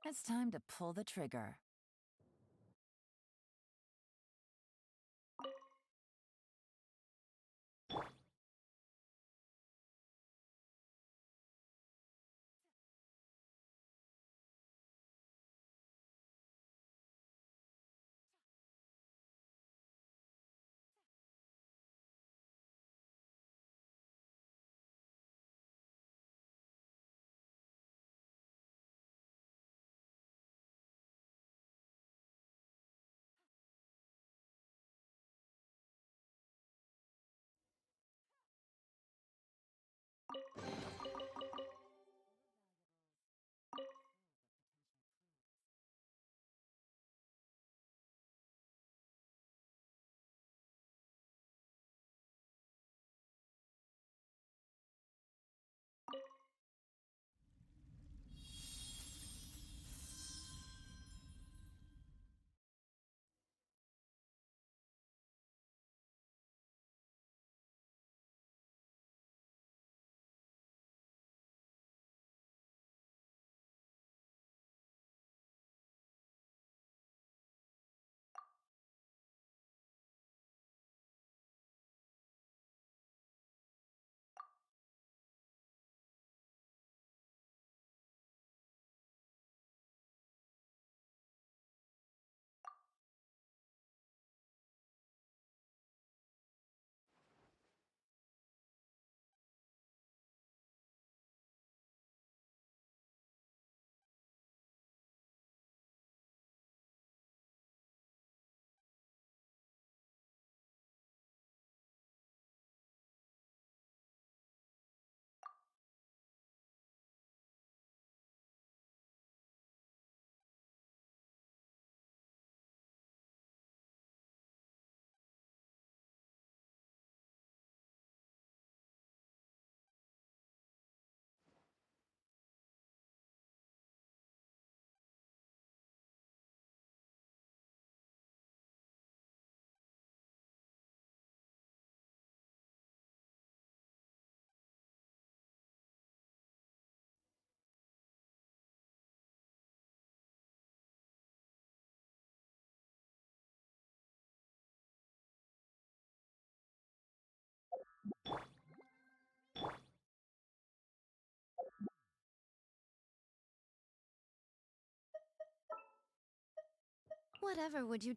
It's time to pull the trigger. Whatever would you...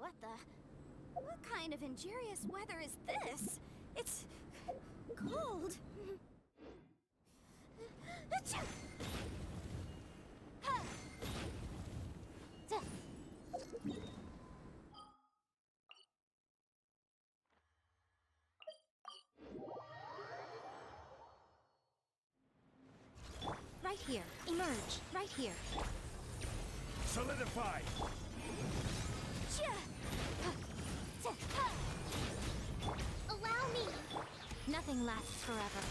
What the? What kind of injurious weather is this? It's cold. Achoo! Ha! Right here. Emerge. Right here. Solidify! Allow me! Nothing lasts forever.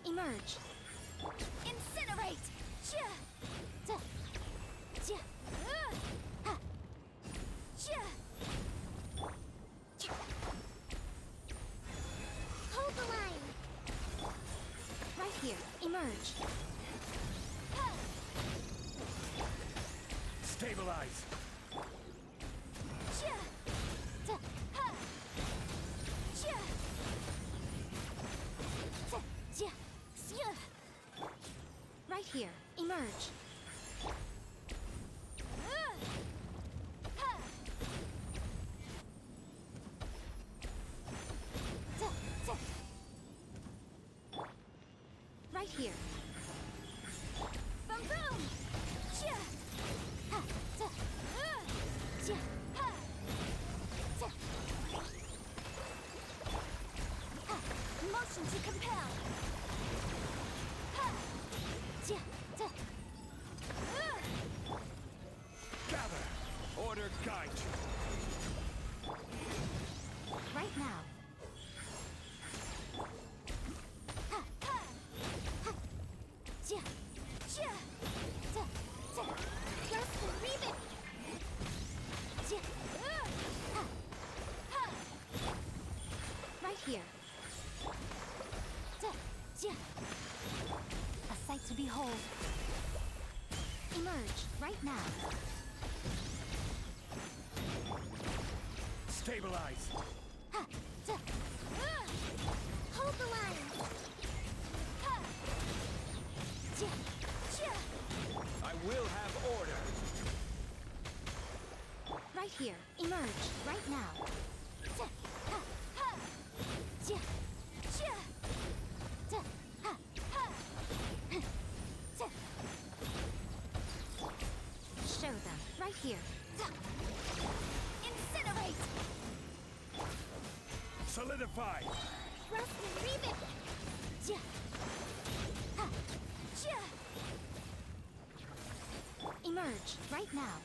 Emerge. Incinerate! Hold the line! Right here. Emerge. Stabilize! Right here. Emerge. Right here. Boom boom! Motion to compel. Gather! Order guide you! Right now. Just read it. Right here. A sight to behold. Emerge right now. Stabilize! Hold the line. I will have order! Right here. Emerge right now. Show them. Right here. Incinerate! Solidify! Rust and rebuild! Emerge right now.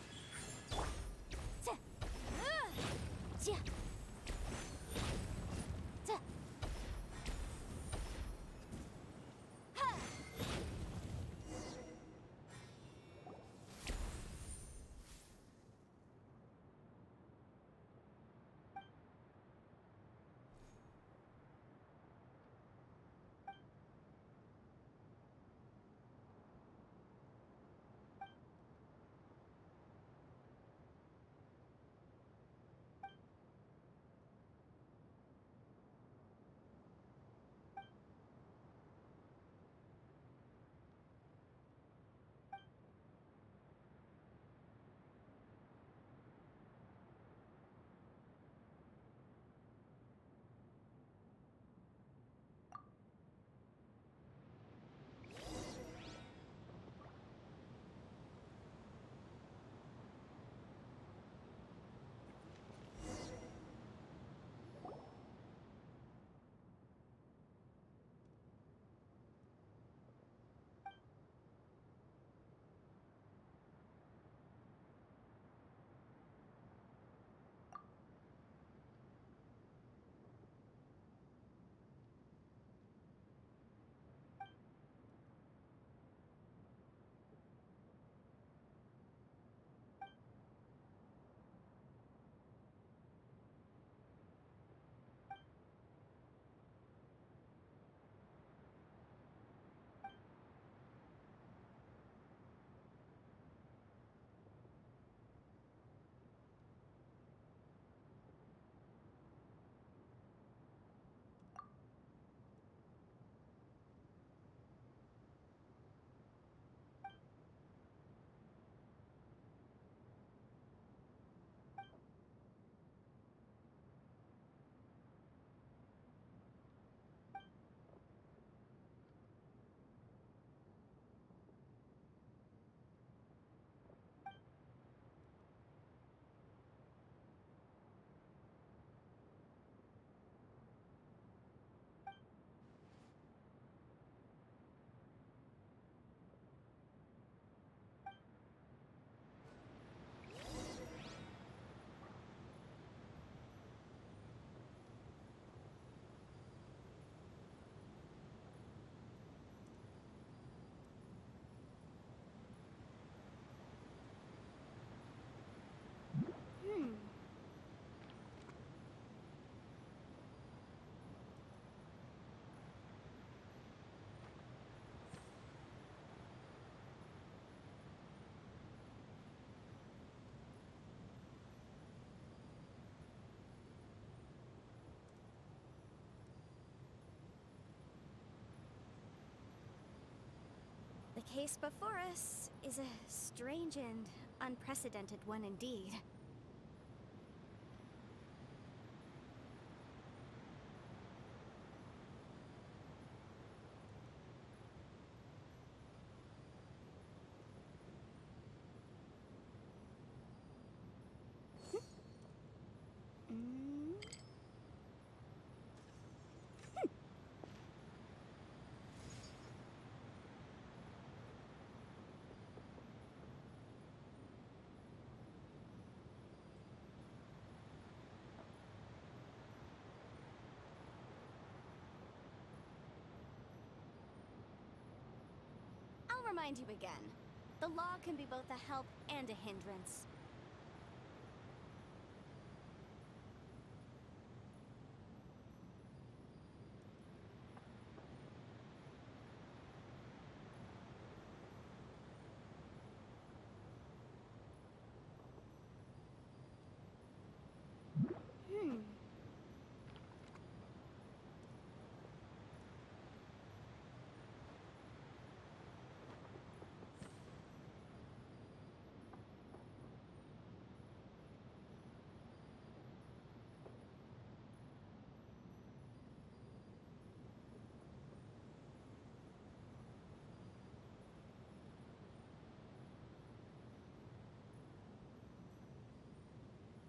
The case before us is a strange and unprecedented one indeed. I'll remind you again. The law can be both a help and a hindrance.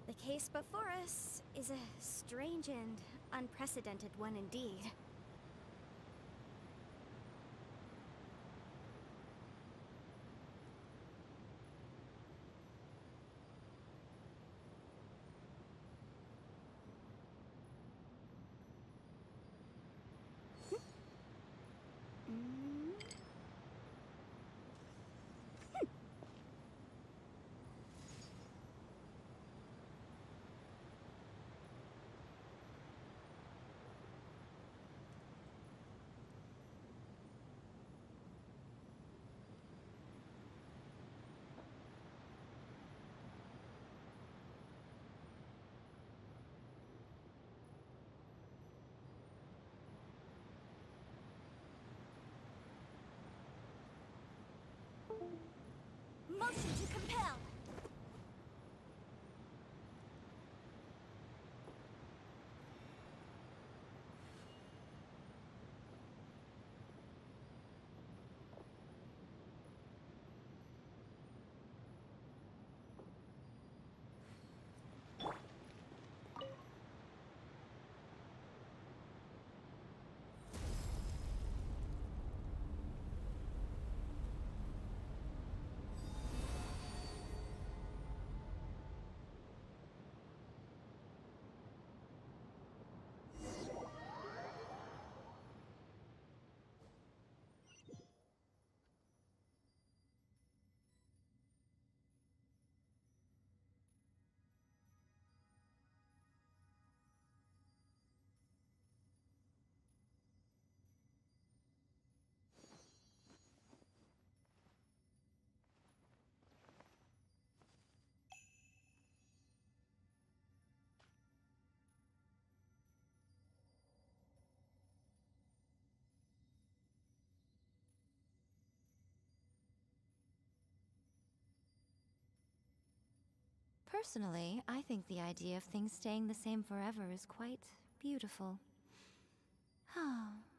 The case before us is a strange and unprecedented one indeed. Motion to compel! Personally, I think the idea of things staying the same forever is quite beautiful.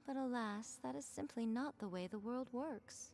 But alas, that is simply not the way the world works.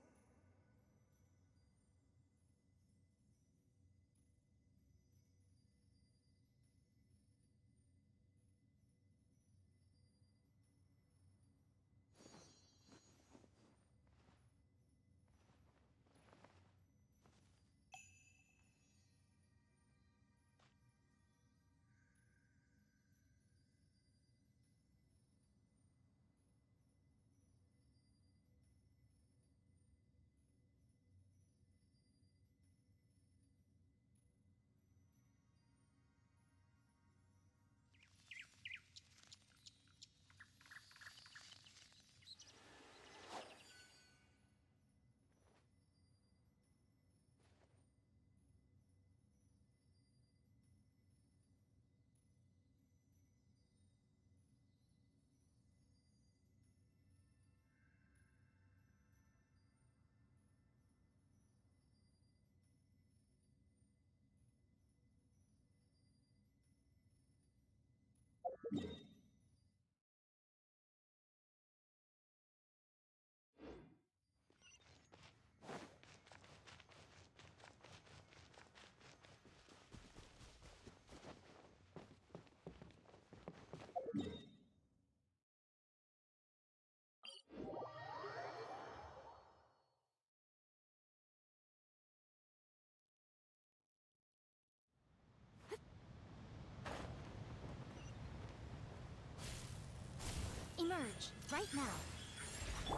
Emerge, right now.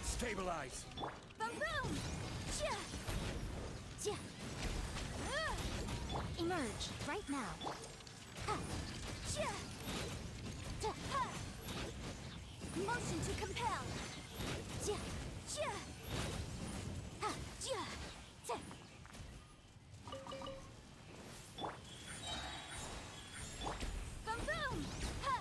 Stabilize. Boom boom! Chia! Chia! Emerge, right now. Ha! Chia! Ta! Ha! Motion to compel. Chia! Chia! Ha! Chia! Ta! Boom boom! Ha!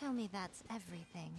tell me that's everything.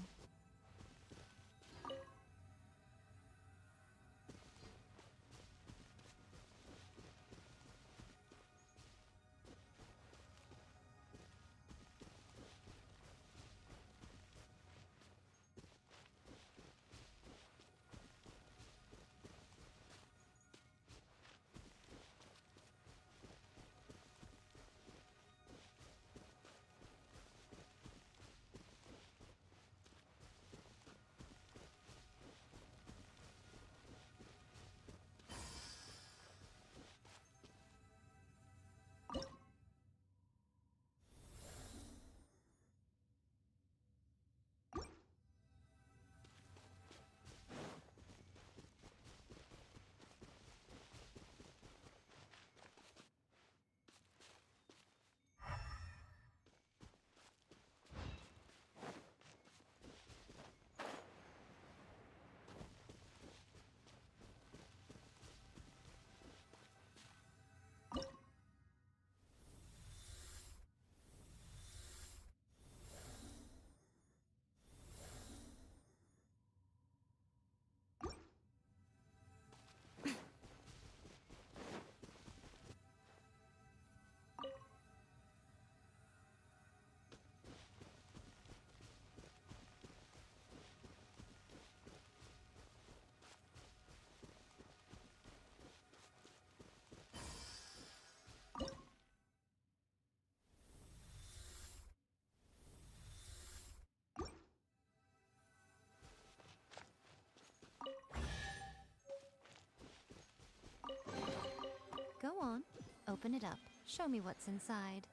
Go on, open it up. Show me what's inside.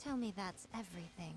tell me that's everything.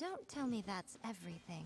Don't tell me that's everything.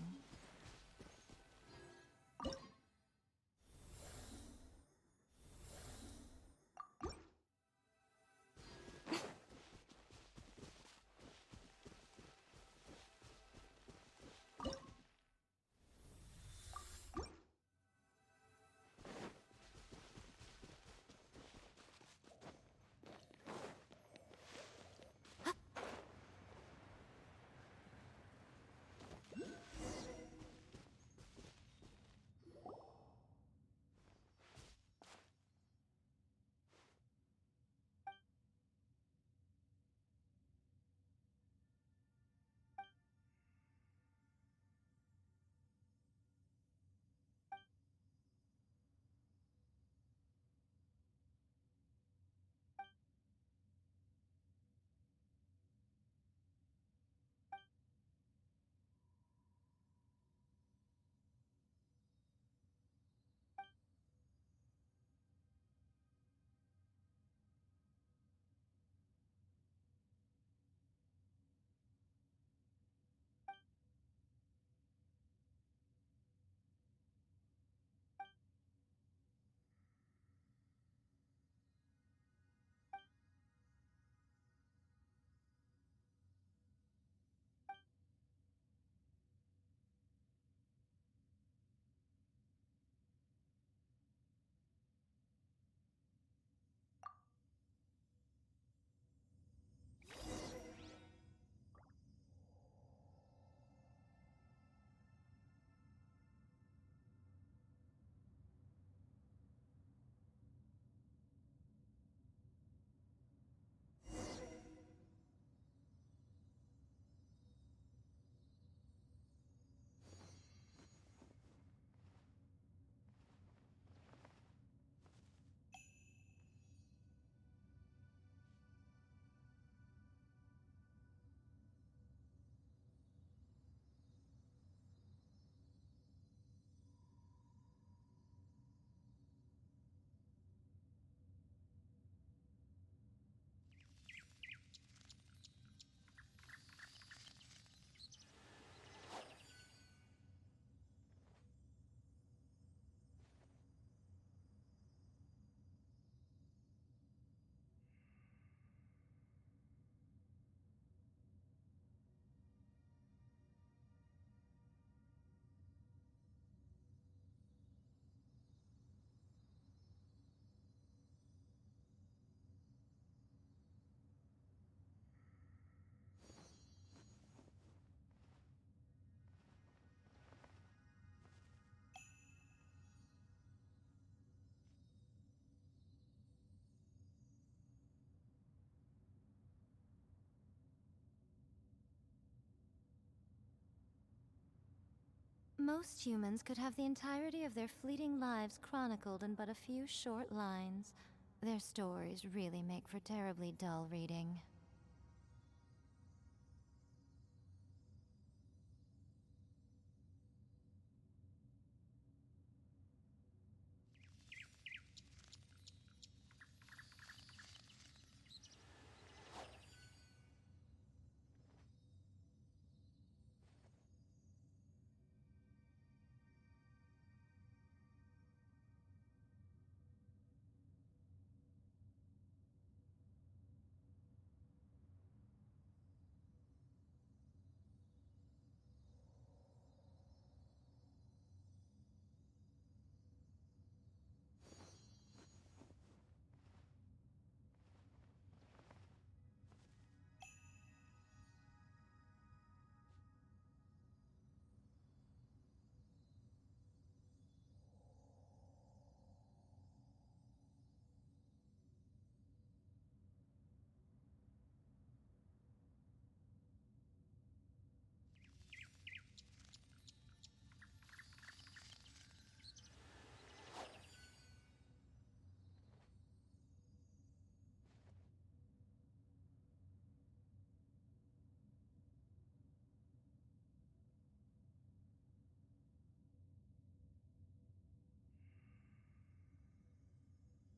Most humans could have the entirety of their fleeting lives chronicled in but a few short lines. Their stories really make for terribly dull reading.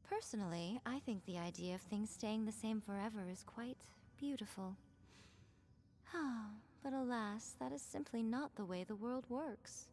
Personally, I think the idea of things staying the same forever is quite beautiful. But alas, that is simply not the way the world works.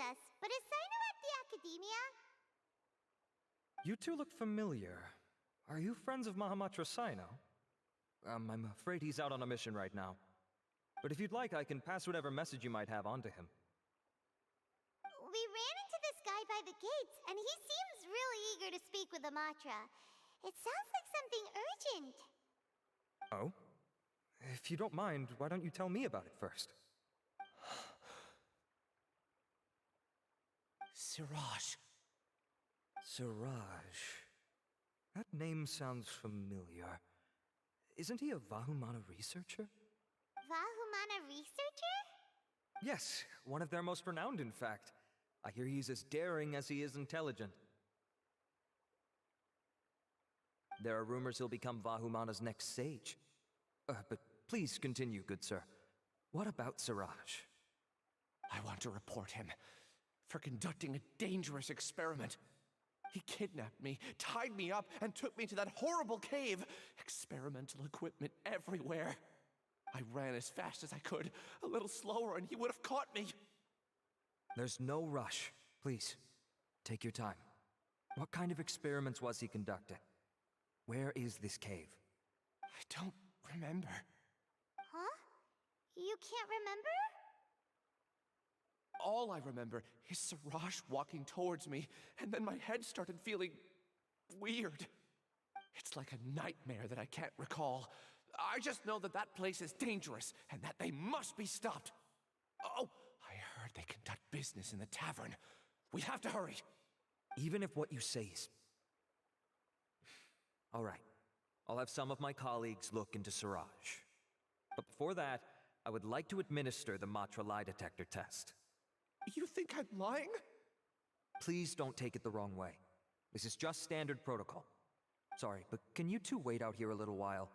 us, but is Sino at the academia? You two look familiar. Are you friends of Mahamatra Sino? I'm afraid he's out on a mission right now. But if you'd like, I can pass whatever message you might have on to him. We ran into this guy by the gates, and he seems really eager to speak with Amatra. It sounds like something urgent. Oh? If you don't mind, why don't you tell me about it first? Siraj. Siraj. That name sounds familiar. Isn't he a Vahumana researcher? Vahumana researcher? Yes, one of their most renowned, in fact. I hear he's as daring as he is intelligent. There are rumors he'll become Vahumana's next sage. But please continue, good sir. What about Siraj? I want to report him for conducting a dangerous experiment. He kidnapped me, tied me up, and took me to that horrible cave. Experimental equipment everywhere. I ran as fast as I could, a little slower, and he would have caught me. There's no rush. Please, take your time. What kind of experiments was he conducting? Where is this cave? I don't remember. Huh? You can't remember? All I remember is Siraj walking towards me, and then my head started feeling weird. It's like a nightmare that I can't recall. I just know that that place is dangerous, and that they must be stopped. Oh, I heard they conduct business in the tavern. We have to hurry. Even if what you say is... All right. I'll have some of my colleagues look into Siraj. But before that, I would like to administer the Matra lie detector test. You think I'm lying? Please don't take it the wrong way. This is just standard protocol. Sorry, but can you two wait out here a little while?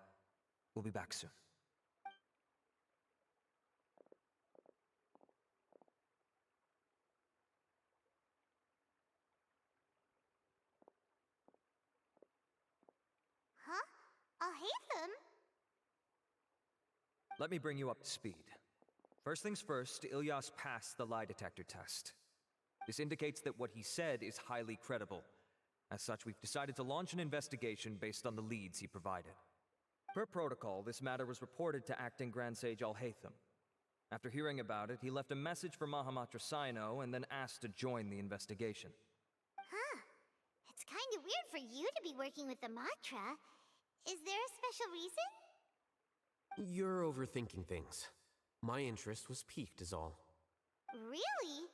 We'll be back soon. Huh? I'll hate them. Let me bring you up to speed. First things first, Ilyas passed the lie detector test. This indicates that what he said is highly credible. As such, we've decided to launch an investigation based on the leads he provided. Per protocol, this matter was reported to Acting Grand Sage Al-Haytham. After hearing about it, he left a message for Mahamatra Sino and then asked to join the investigation. Huh. It's kind of weird for you to be working with the Matra. Is there a special reason? You're overthinking things. My interest was piqued is all. Really?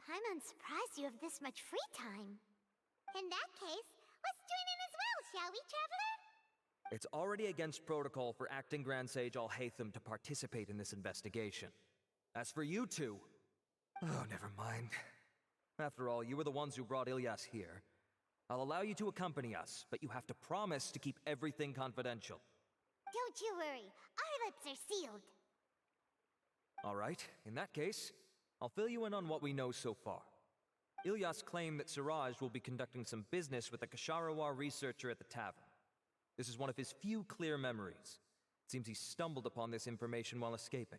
I'm unsurprised you have this much free time. In that case, let's join in as well, shall we, Traveler? It's already against protocol for Acting Grand Sage Al-Haytham to participate in this investigation. As for you two... Oh, never mind. After all, you were the ones who brought Ilyas here. I'll allow you to accompany us, but you have to promise to keep everything confidential. Don't you worry. Our lips are sealed. All right, in that case, I'll fill you in on what we know so far. Ilyas claimed that Siraj will be conducting some business with a Kasharawar researcher at the tavern. This is one of his few clear memories. It seems he stumbled upon this information while escaping.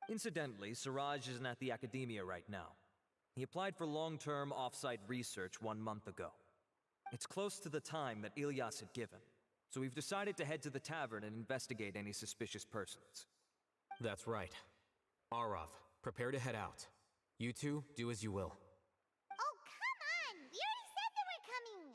Incidentally, Siraj isn't at the academia right now. He applied for long-term off-site research 1 month ago. It's close to the time that Ilyas had given, so we've decided to head to the tavern and investigate any suspicious persons. That's right. Arav, prepare to head out. You two, do as you will. Oh, come on! We already said that we're coming!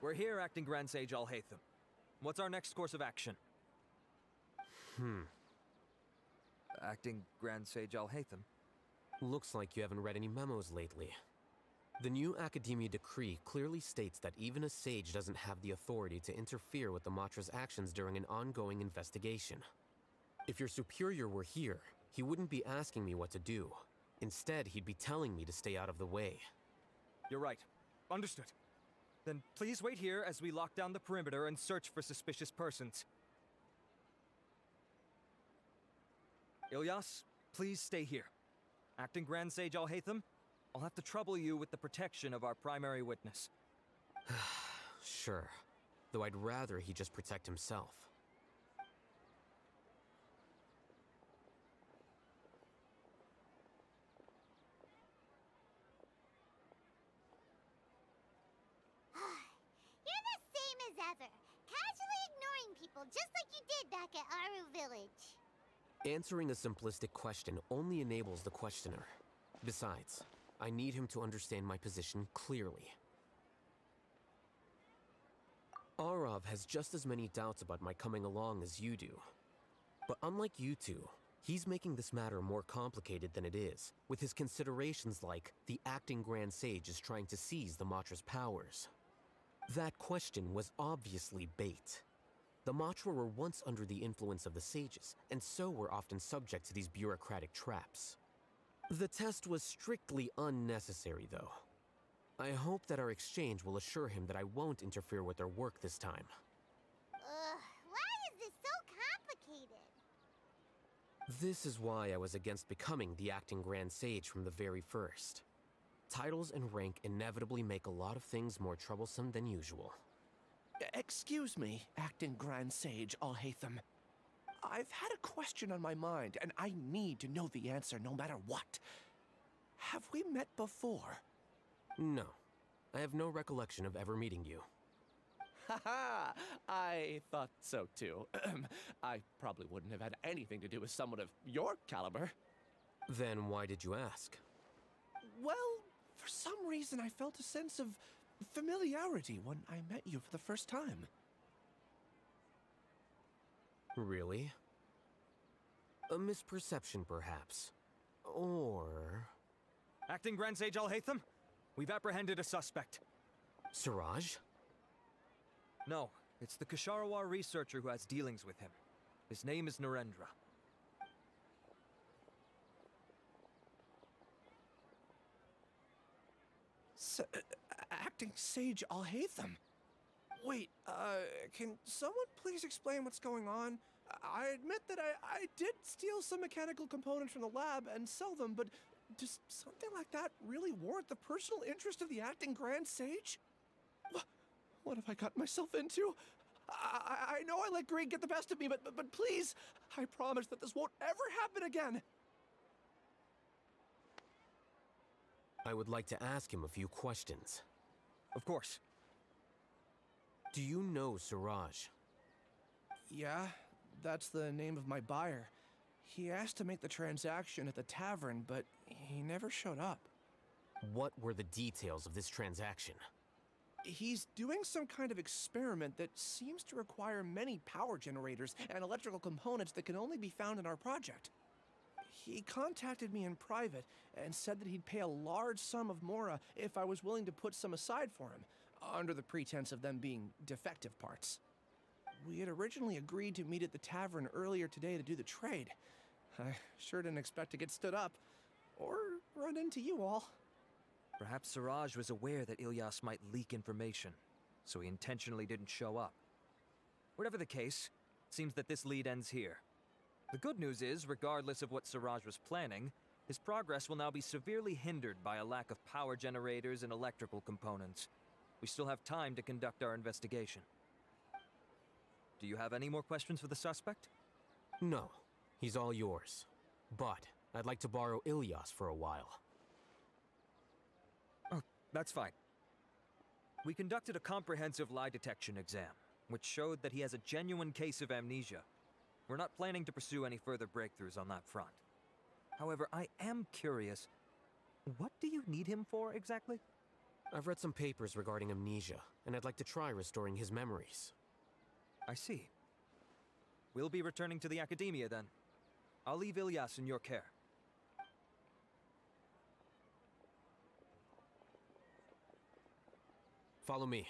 We're here, Acting Grand Sage Al-Haytham. What's our next course of action? Acting Grand Sage Al-Haytham? Looks like you haven't read any memos lately. The new Academia decree clearly states that even a sage doesn't have the authority to interfere with the Matra's actions during an ongoing investigation. If your superior were here, he wouldn't be asking me what to do. Instead, he'd be telling me to stay out of the way. You're right. Understood. Then please wait here as we lock down the perimeter and search for suspicious persons. Ilyas, please stay here. Acting Grand Sage Alhaitham, I'll have to trouble you with the protection of our primary witness. Sure. Though I'd rather he just protect himself. You're the same as ever, casually ignoring people just like you did back at Aru Village. Answering a simplistic question only enables the questioner. Besides, I need him to understand my position clearly. Arav has just as many doubts about my coming along as you do. But unlike you two, he's making this matter more complicated than it is, with his considerations like the acting Grand Sage is trying to seize the Matra's powers. That question was obviously bait. The Matra were once under the influence of the sages, and so were often subject to these bureaucratic traps. The test was strictly unnecessary, though. I hope that our exchange will assure him that I won't interfere with their work this time. Why is this so complicated? This is why I was against becoming the acting Grand Sage from the very first. Titles and rank inevitably make a lot of things more troublesome than usual. Excuse me, acting Grand Sage Alhaitham. I've had a question on my mind, and I need to know the answer no matter what. Have we met before? No. I have no recollection of ever meeting you. Haha, I thought so too. I probably wouldn't have had anything to do with someone of your caliber. Then why did you ask? Well, for some reason I felt a sense of familiarity when I met you for the first time. Really? A misperception, perhaps. Or... Acting Grand Sage Alhaitham, we've apprehended a suspect. Siraj? No, it's the Ksharawar researcher who has dealings with him. His name is Narendra. Acting Sage Alhaitham? Wait, can someone please explain what's going on? I admit that I did steal some mechanical components from the lab and sell them, but does something like that really warrant the personal interest of the acting Grand Sage? What have I gotten myself into? I know I let greed get the best of me, but please, I promise that this won't ever happen again. I would like to ask him a few questions. Of course. Do you know Siraj? Yeah, that's the name of my buyer. He asked to make the transaction at the tavern, but he never showed up. What were the details of this transaction? He's doing some kind of experiment that seems to require many power generators and electrical components that can only be found in our project. He contacted me in private and said that he'd pay a large sum of Mora if I was willing to put some aside for him, under the pretense of them being defective parts. We had originally agreed to meet at the tavern earlier today to do the trade. I sure didn't expect to get stood up, or run into you all. Perhaps Siraj was aware that Ilyas might leak information, so he intentionally didn't show up. Whatever the case, it seems that this lead ends here. The good news is, regardless of what Siraj was planning, his progress will now be severely hindered by a lack of power generators and electrical components. We still have time to conduct our investigation. Do you have any more questions for the suspect? No. He's all yours. But I'd like to borrow Ilyas for a while. Oh, that's fine. We conducted a comprehensive lie detection exam, which showed that he has a genuine case of amnesia. We're not planning to pursue any further breakthroughs on that front. However, I am curious, what do you need him for exactly? I've read some papers regarding amnesia, and I'd like to try restoring his memories. I see. We'll be returning to the Academia then. I'll leave Ilyas in your care. Follow me.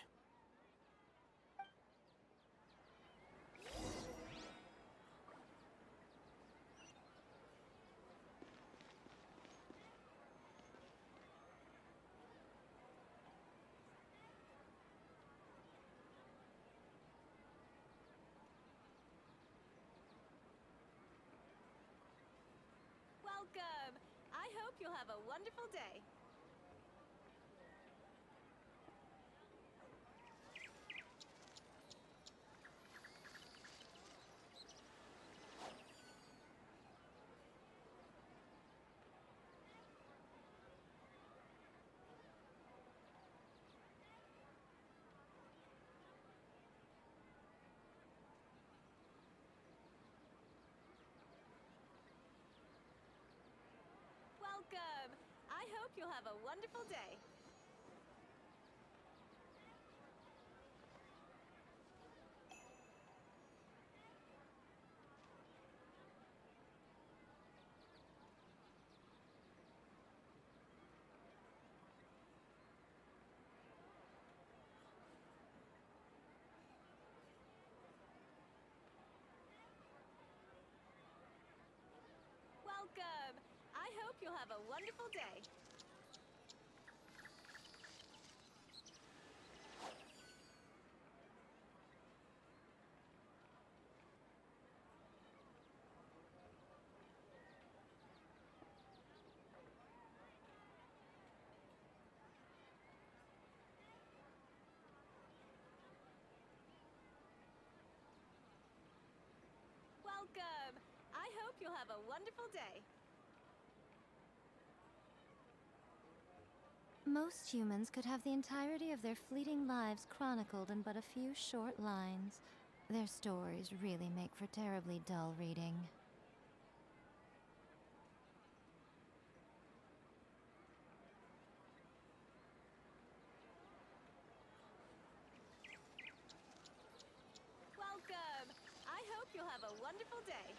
hope you'll have a wonderful day. Welcome! I hope you'll have a wonderful day. Welcome! I hope you'll have a wonderful day. Welcome! I hope you'll have a wonderful day. Most humans could have the entirety of their fleeting lives chronicled in but a few short lines. Their stories really make for terribly dull reading. Welcome! I hope you'll have a wonderful day.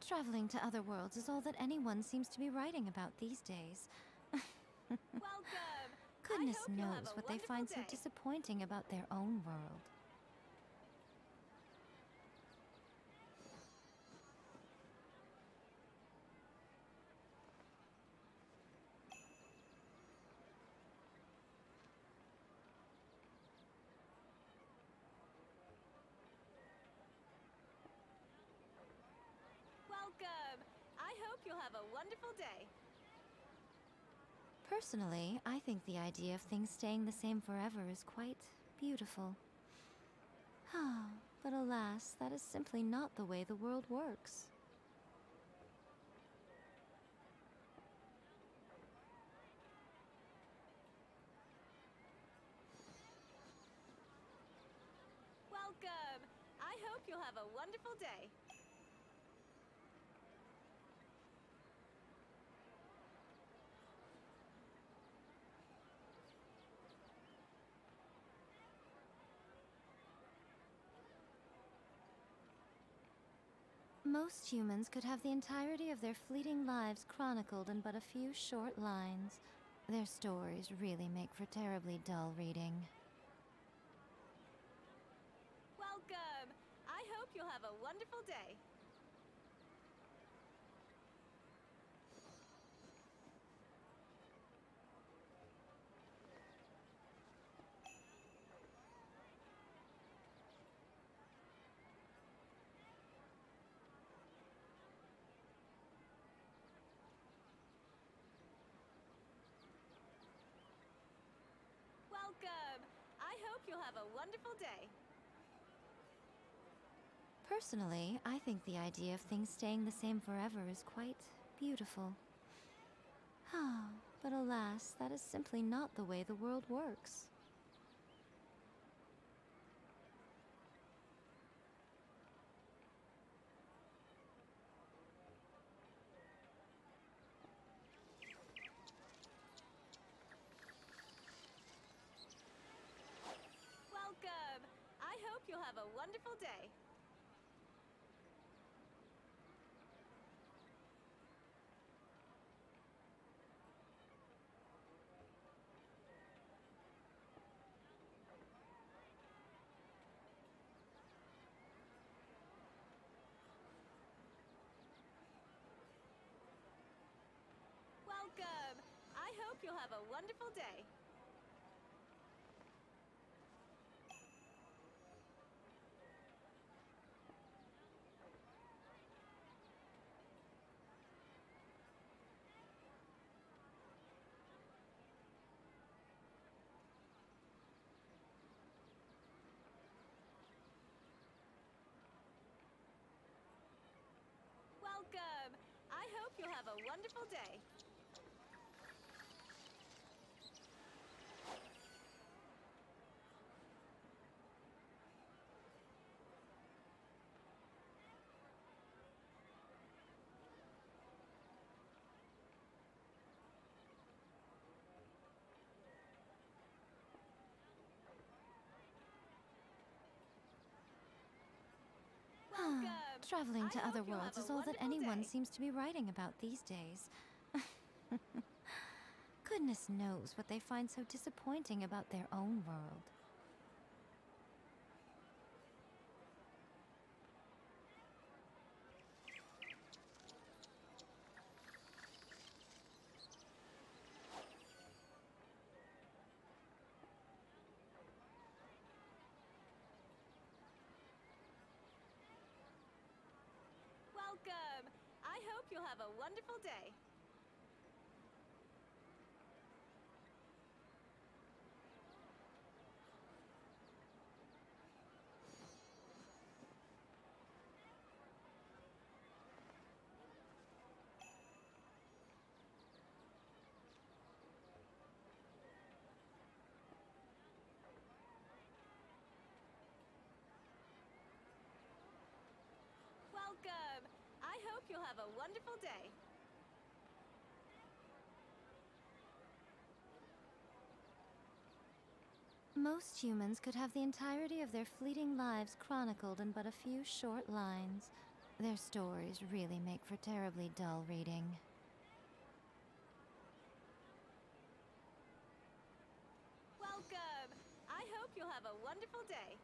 Traveling to other worlds is all that anyone seems to be writing about these days. Welcome! Goodness I hope you'll have knows a what they wonderful find so day. disappointing about their own world. Welcome! I hope you'll have a wonderful day. Personally, I think the idea of things staying the same forever is quite beautiful. But alas, that is simply not the way the world works. Welcome! I hope you'll have a wonderful day. Most humans could have the entirety of their fleeting lives chronicled in but a few short lines. Their stories really make for terribly dull reading. Welcome! I hope you'll have a wonderful day. Welcome! I hope you'll have a wonderful day. Personally, I think the idea of things staying the same forever is quite beautiful. But alas, that is simply not the way the world works. Welcome! I hope you'll have a wonderful day. you'll have a wonderful day. Welcome! I hope you'll have a wonderful day. Welcome! Traveling to I other hope you'll worlds have is a all that wonderful anyone day. seems to be writing about these days. Goodness knows what they find so disappointing about their own world. Welcome! I hope you'll have a wonderful day. Welcome! I hope you'll have a wonderful day. Most humans could have the entirety of their fleeting lives chronicled in but a few short lines. Their stories really make for terribly dull reading. Welcome! I hope you'll have a wonderful day.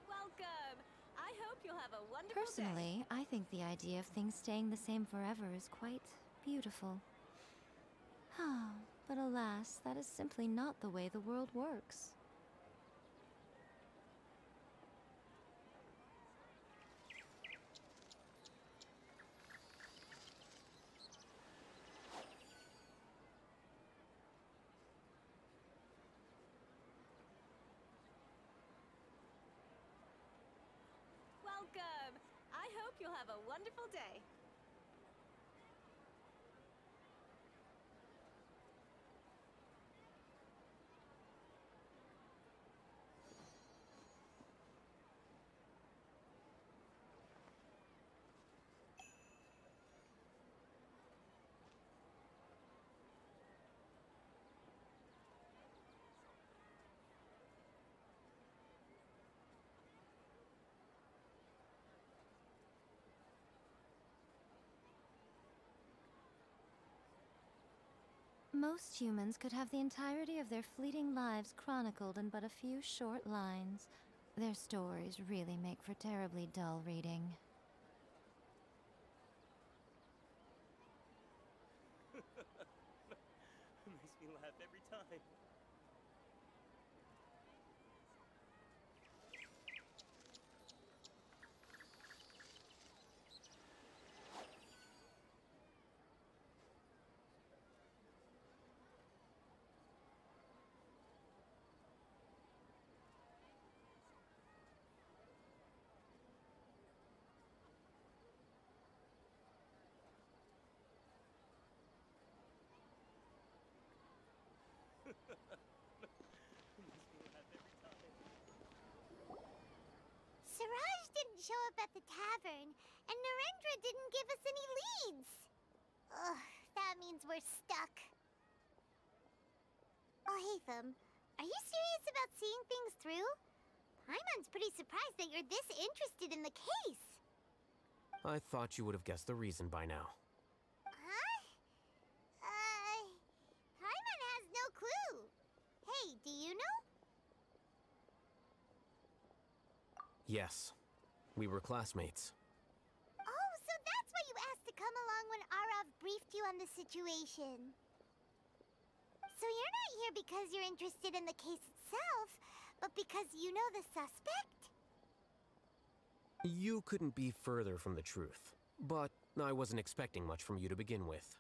Welcome! I hope you'll have a wonderful day. Personally, I think the idea of things staying the same forever is quite beautiful. But alas, that is simply not the way the world works. Welcome! I hope you'll have a wonderful day. Most humans could have the entirety of their fleeting lives chronicled in but a few short lines. Their stories really make for terribly dull reading. Makes me laugh every time. Siraj didn't show up at the tavern, and Narendra didn't give us any leads. Ugh, that means we're stuck. Oh, Hatham, are you serious about seeing things through? Paimon's pretty surprised that you're this interested in the case. I thought you would have guessed the reason by now. Huh? Paimon has no clue. Hey, do you know? Yes, we were classmates. Oh, so that's why you asked to come along when Arav briefed you on the situation. So you're not here because you're interested in the case itself, but because you know the suspect? You couldn't be further from the truth, but I wasn't expecting much from you to begin with.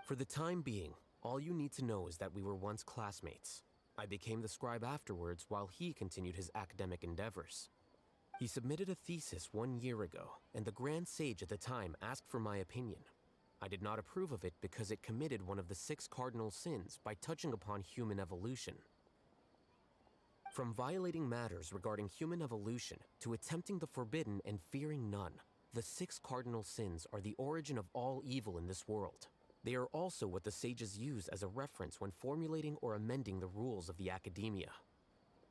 For the time being, all you need to know is that we were once classmates. I became the scribe afterwards while he continued his academic endeavors. He submitted a thesis 1 year ago, and the Grand Sage at the time asked for my opinion. I did not approve of it because it committed one of the 6 cardinal sins by touching upon human evolution. From violating matters regarding human evolution to attempting the forbidden and fearing none, the 6 cardinal sins are the origin of all evil in this world. They are also what the sages use as a reference when formulating or amending the rules of the academia.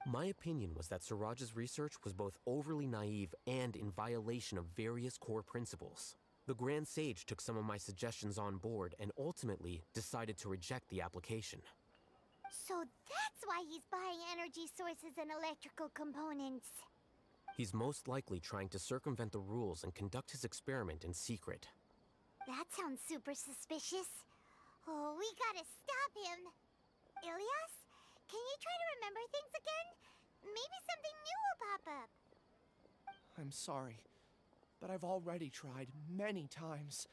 My opinion was that Suraj's research was both overly naive and in violation of various core principles. The Grand Sage took some of my suggestions on board and ultimately decided to reject the application. So that's why he's buying energy sources and electrical components. He's most likely trying to circumvent the rules and conduct his experiment in secret. That sounds super suspicious. Oh, we gotta stop him. Ilias, can you try to remember things again? Maybe something new will pop up. I'm sorry, but I've already tried many times.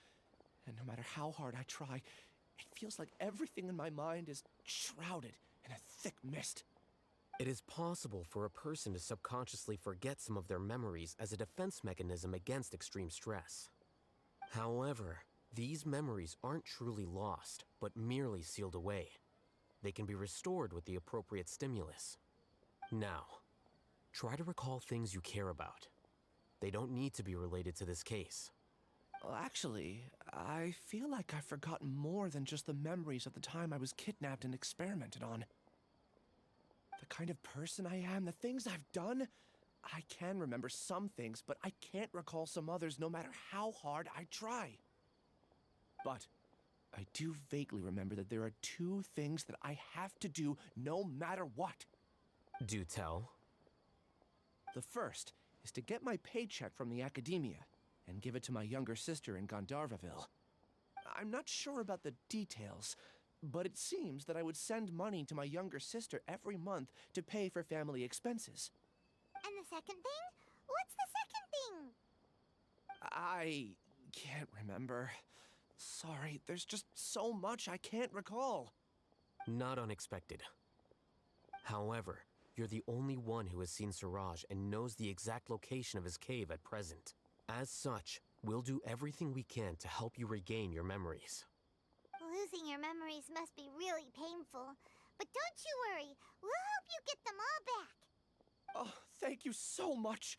And no matter how hard I try, it feels like everything in my mind is shrouded in a thick mist. It is possible for a person to subconsciously forget some of their memories as a defense mechanism against extreme stress. However, these memories aren't truly lost, but merely sealed away. They can be restored with the appropriate stimulus. Now, try to recall things you care about. They don't need to be related to this case. Well, actually, I feel like I've forgotten more than just the memories of the time I was kidnapped and experimented on. The kind of person I am, the things I've done, I can remember some things, but I can't recall some others no matter how hard I try. But I do vaguely remember that there are 2 things that I have to do no matter what. Do tell. The first is to get my paycheck from the academia and give it to my younger sister in Gandharvaville. I'm not sure about the details, but it seems that I would send money to my younger sister every month to pay for family expenses. And the second thing? What's the second thing? I can't remember. Sorry, there's just so much I can't recall. Not unexpected. However, you're the only one who has seen Suraj and knows the exact location of his cave at present. As such, we'll do everything we can to help you regain your memories. Losing your memories must be really painful. But don't you worry, we'll help you get them all back. Oh, thank you so much.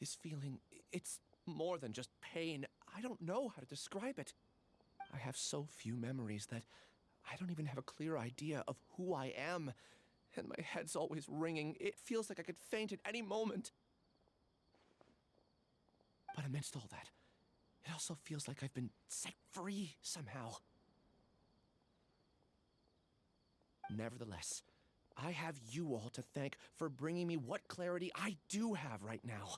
This feeling, it's more than just pain. I don't know how to describe it. I have so few memories that I don't even have a clear idea of who I am. And my head's always ringing. It feels like I could faint at any moment. But amidst all that, it also feels like I've been set free somehow. Nevertheless, I have you all to thank for bringing me what clarity I do have right now.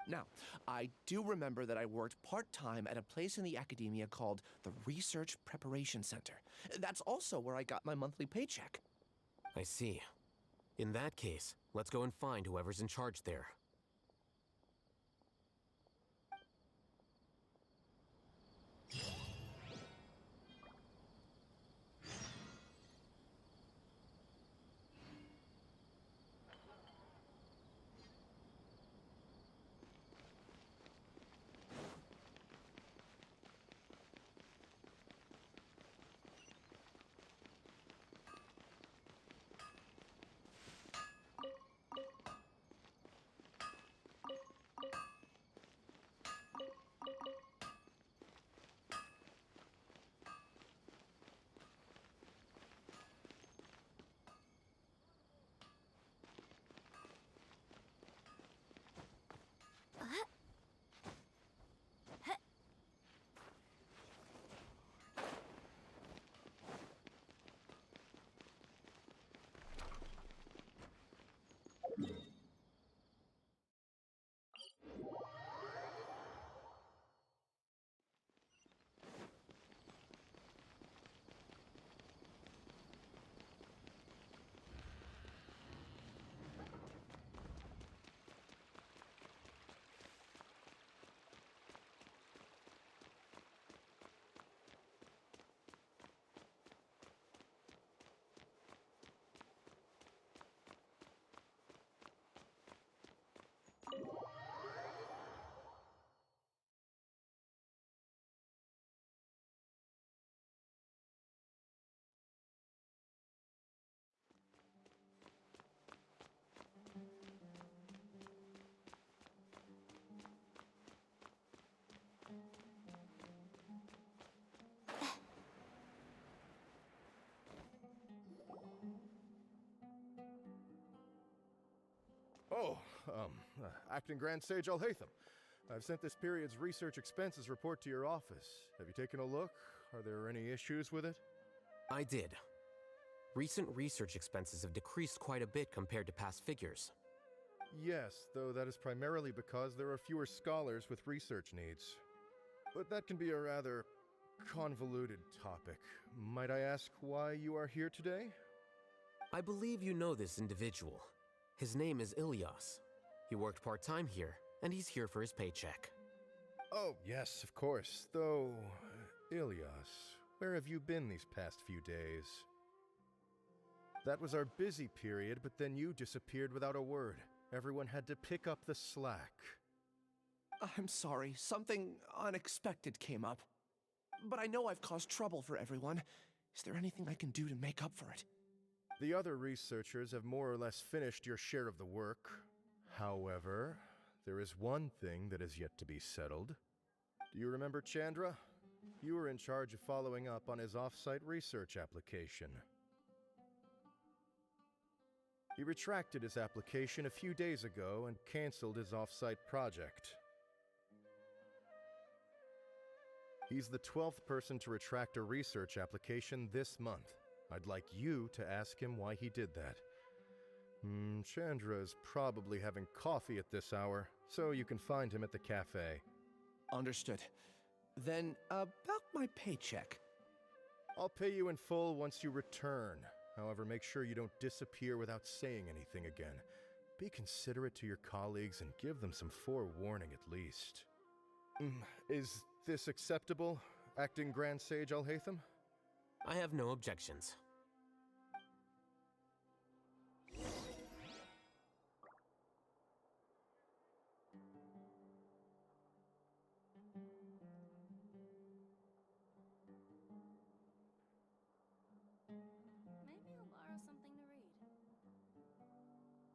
Now, I do remember that I worked part-time at a place in the academia called the Research Preparation Center. That's also where I got my monthly paycheck. I see. In that case, let's go and find whoever's in charge there. Oh, Acting Grand Sage Alhaitham. I've sent this period's research expenses report to your office. Have you taken a look? Are there any issues with it? I did. Recent research expenses have decreased quite a bit compared to past figures. Yes, though that is primarily because there are fewer scholars with research needs. But that can be a rather convoluted topic. Might I ask why you are here today? I believe you know this individual. His name is Ilyas. He worked part-time here, and he's here for his paycheck. Oh, yes, of course. Though, Ilyas, where have you been these past few days? That was our busy period, but then you disappeared without a word. Everyone had to pick up the slack. I'm sorry, something unexpected came up. But I know I've caused trouble for everyone. Is there anything I can do to make up for it? The other researchers have more or less finished your share of the work. However, there is one thing that is yet to be settled. Do you remember Chandra? You were in charge of following up on his off-site research application. He retracted his application a few days ago and canceled his off-site project. He's the 12th person to retract a research application this month. I'd like you to ask him why he did that. Chandra is probably having coffee at this hour, so you can find him at the cafe. Understood. Then, about my paycheck. I'll pay you in full once you return. However, make sure you don't disappear without saying anything again. Be considerate to your colleagues and give them some forewarning at least. Is this acceptable, Acting Grand Sage Alhaitham? I have no objections. Maybe I'll borrow something to read. Maybe I'll borrow something to read. Maybe I'll borrow something to read.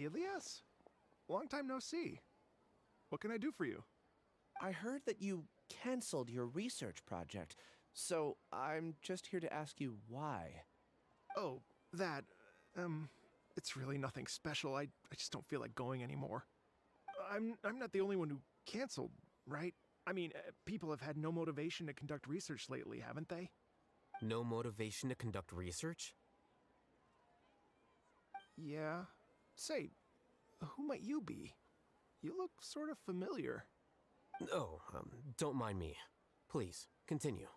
Elias? Long time no see. What can I do for you? I heard that you canceled your research project, so I'm just here to ask you why. Oh, that, it's really nothing special. I just don't feel like going anymore. I'm not the only one who canceled, right? I mean, people have had no motivation to conduct research lately, haven't they? No motivation to conduct research? Yeah. Say, who might you be? You look sort of familiar. Oh, don't mind me. Please, continue.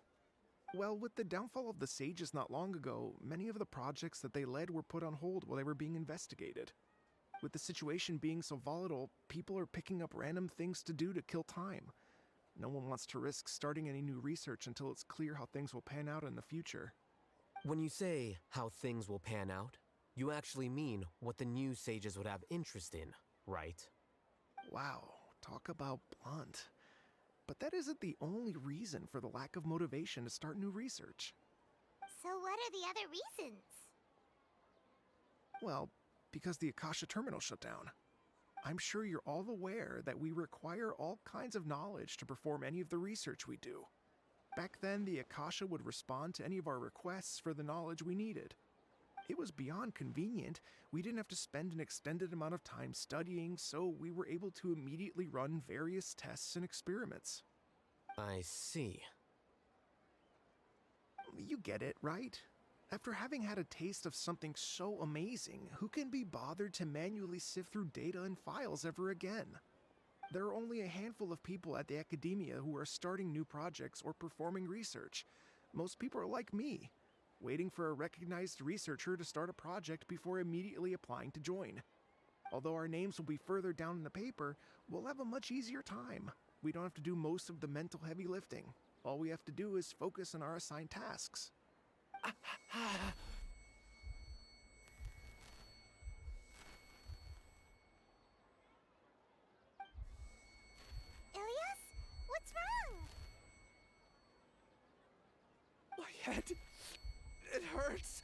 Well, with the downfall of the Sages not long ago, many of the projects that they led were put on hold while they were being investigated. With the situation being so volatile, people are picking up random things to do to kill time. No one wants to risk starting any new research until it's clear how things will pan out in the future. When you say how things will pan out, you actually mean what the new sages would have interest in, right? Wow, talk about blunt. But that isn't the only reason for the lack of motivation to start new research. So what are the other reasons? Well, because the Akasha terminal shut down. I'm sure you're all aware that we require all kinds of knowledge to perform any of the research we do. Back then, the Akasha would respond to any of our requests for the knowledge we needed. It was beyond convenient. We didn't have to spend an extended amount of time studying, so we were able to immediately run various tests and experiments. I see. You get it, right? After having had a taste of something so amazing, who can be bothered to manually sift through data and files ever again? There are only a handful of people at the academia who are starting new projects or performing research. Most people are like me, waiting for a recognized researcher to start a project before immediately applying to join. Although our names will be further down in the paper, we'll have a much easier time. We don't have to do most of the mental heavy lifting. All we have to do is focus on our assigned tasks. Ilias? What's wrong? My head. It hurts.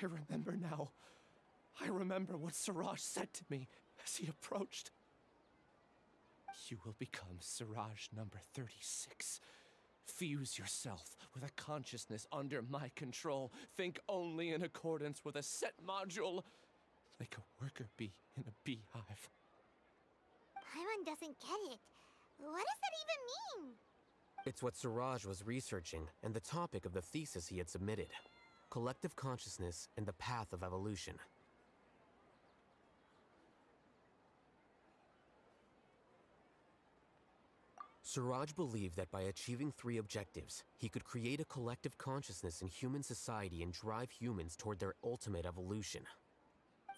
I remember now. I remember what Siraj said to me as he approached. You will become Siraj number 36. Fuse yourself with a consciousness under my control. Think only in accordance with a set module, like a worker bee in a beehive. Paimon doesn't get it. What does that even mean? It's what Siraj was researching and the topic of the thesis he had submitted. Collective consciousness and the path of evolution. Siraj believed that by achieving 3 objectives, he could create a collective consciousness in human society and drive humans toward their ultimate evolution.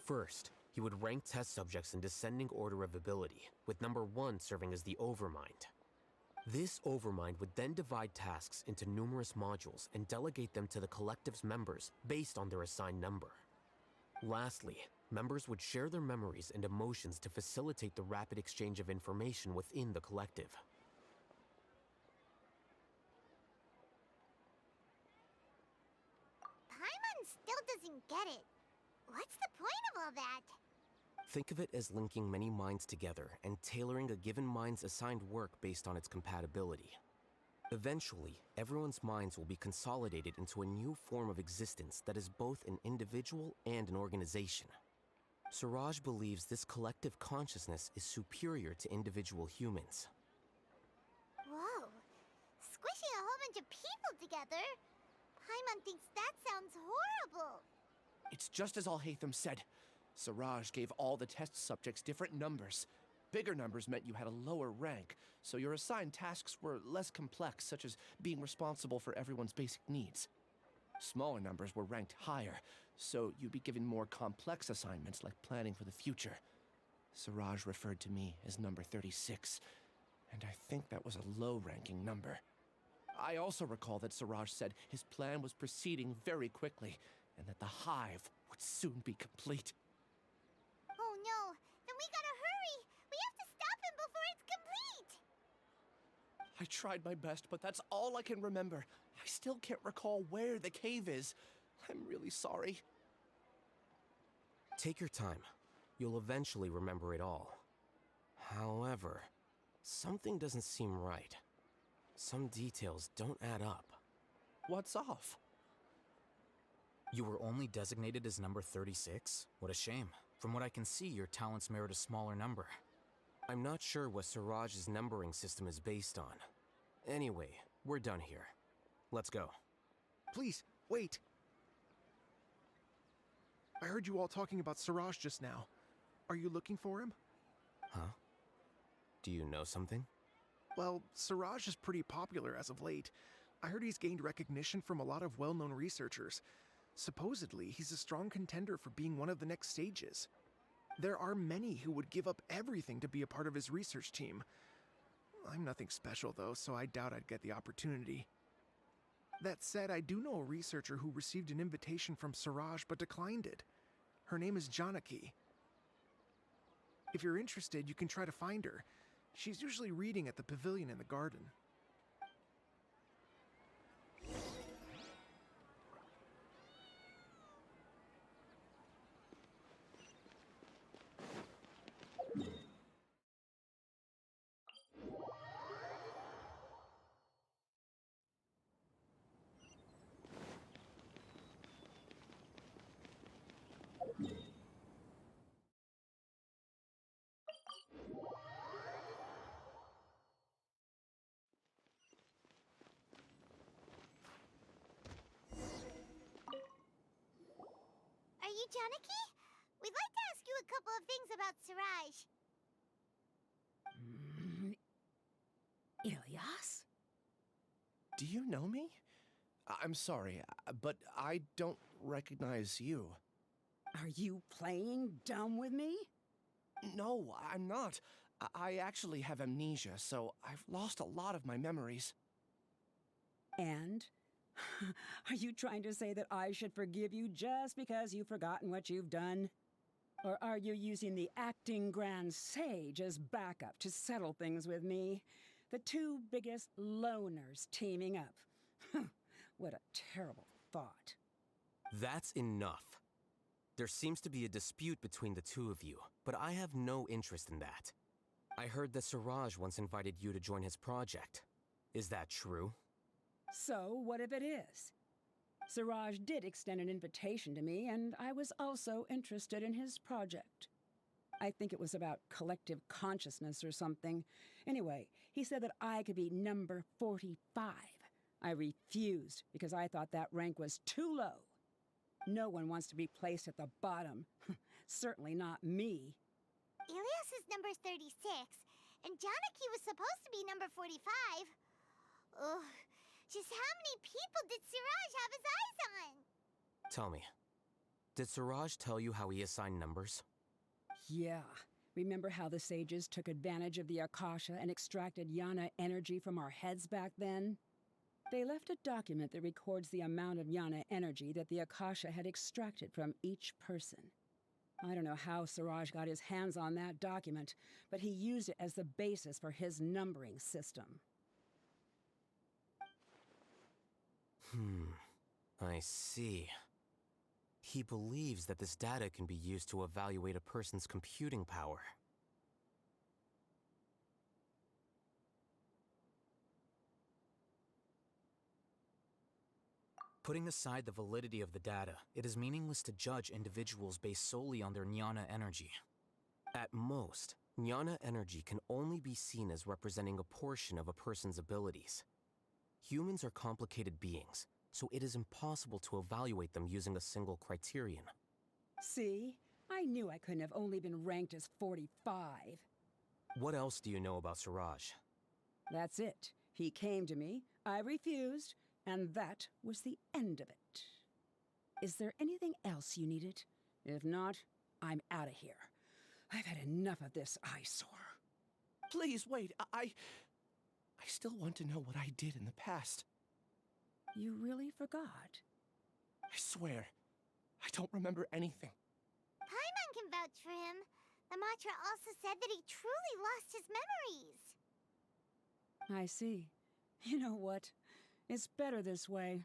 First, he would rank test subjects in descending order of ability, with number 1 serving as the Overmind. This Overmind would then divide tasks into numerous modules and delegate them to the collective's members based on their assigned number. Lastly, members would share their memories and emotions to facilitate the rapid exchange of information within the collective. Paimon still doesn't get it. What's the point of all that? Think of it as linking many minds together and tailoring a given mind's assigned work based on its compatibility. Eventually, everyone's minds will be consolidated into a new form of existence that is both an individual and an organization. Siraj believes this collective consciousness is superior to individual humans. Whoa. Squishing a whole bunch of people together? Paimon thinks that sounds horrible. It's just as Al-Haytham said. Siraj gave all the test subjects different numbers. Bigger numbers meant you had a lower rank, so your assigned tasks were less complex, such as being responsible for everyone's basic needs. Smaller numbers were ranked higher, so you'd be given more complex assignments like planning for the future. Siraj referred to me as number 36, and I think that was a low-ranking number. I also recall that Siraj said his plan was proceeding very quickly, and that the hive would soon be complete. Oh no, then we gotta hurry! We have to stop him before it's complete! I tried my best, but that's all I can remember. I still can't recall where the cave is. I'm really sorry. Take your time. You'll eventually remember it all. However, something doesn't seem right. Some details don't add up. What's off? You were only designated as number 36? What a shame. From what I can see, your talents merit a smaller number. I'm not sure what Siraj's numbering system is based on. Anyway, we're done here. Let's go. Please, wait! I heard you all talking about Siraj just now. Are you looking for him? Huh? Do you know something? Well, Siraj is pretty popular as of late. I heard he's gained recognition from a lot of well-known researchers. Supposedly, he's a strong contender for being one of the next sages. There are many who would give up everything to be a part of his research team. I'm nothing special, though, so I doubt I'd get the opportunity. That said, I do know a researcher who received an invitation from Siraj but declined it. Her name is Janaki. If you're interested, you can try to find her. She's usually reading at the pavilion in the garden. Are you Janaki? We'd like to ask you a couple of things about Siraj. Ilyas? Do you know me? I'm sorry, but I don't recognize you. Are you playing dumb with me? No, I'm not. I actually have amnesia, so I've lost a lot of my memories. And? Are you trying to say that I should forgive you just because you've forgotten what you've done? Or are you using the acting grand sage as backup to settle things with me? The two biggest loners teaming up. What a terrible thought. That's enough. There seems to be a dispute between the two of you, but I have no interest in that. I heard that Siraj once invited you to join his project. Is that true? So, what if it is? Siraj did extend an invitation to me, and I was also interested in his project. I think it was about collective consciousness or something. Anyway, he said that I could be number 45. I refused because I thought that rank was too low. No one wants to be placed at the bottom. Certainly not me. Ilyas is number 36, and Janaki was supposed to be number 45. Ugh, just how many people did Siraj have his eyes on? Tell me, did Siraj tell you how he assigned numbers? Yeah. Remember how the sages took advantage of the Akasha and extracted Yana energy from our heads back then? They left a document that records the amount of Yana energy that the Akasha had extracted from each person. I don't know how Siraj got his hands on that document, but he used it as the basis for his numbering system. I see. He believes that this data can be used to evaluate a person's computing power. Putting aside the validity of the data, it is meaningless to judge individuals based solely on their jnana energy. At most, jnana energy can only be seen as representing a portion of a person's abilities. Humans are complicated beings, so it is impossible to evaluate them using a single criterion. See? I knew I couldn't have only been ranked as 45. What else do you know about Siraj? That's it. He came to me, I refused, and that was the end of it. Is there anything else you needed? If not, I'm out of here. I've had enough of this eyesore. Please, wait, I still want to know what I did in the past. You really forgot? I swear, I don't remember anything. Paimon can vouch for him. The mantra also said that he truly lost his memories. I see. You know what? It's better this way.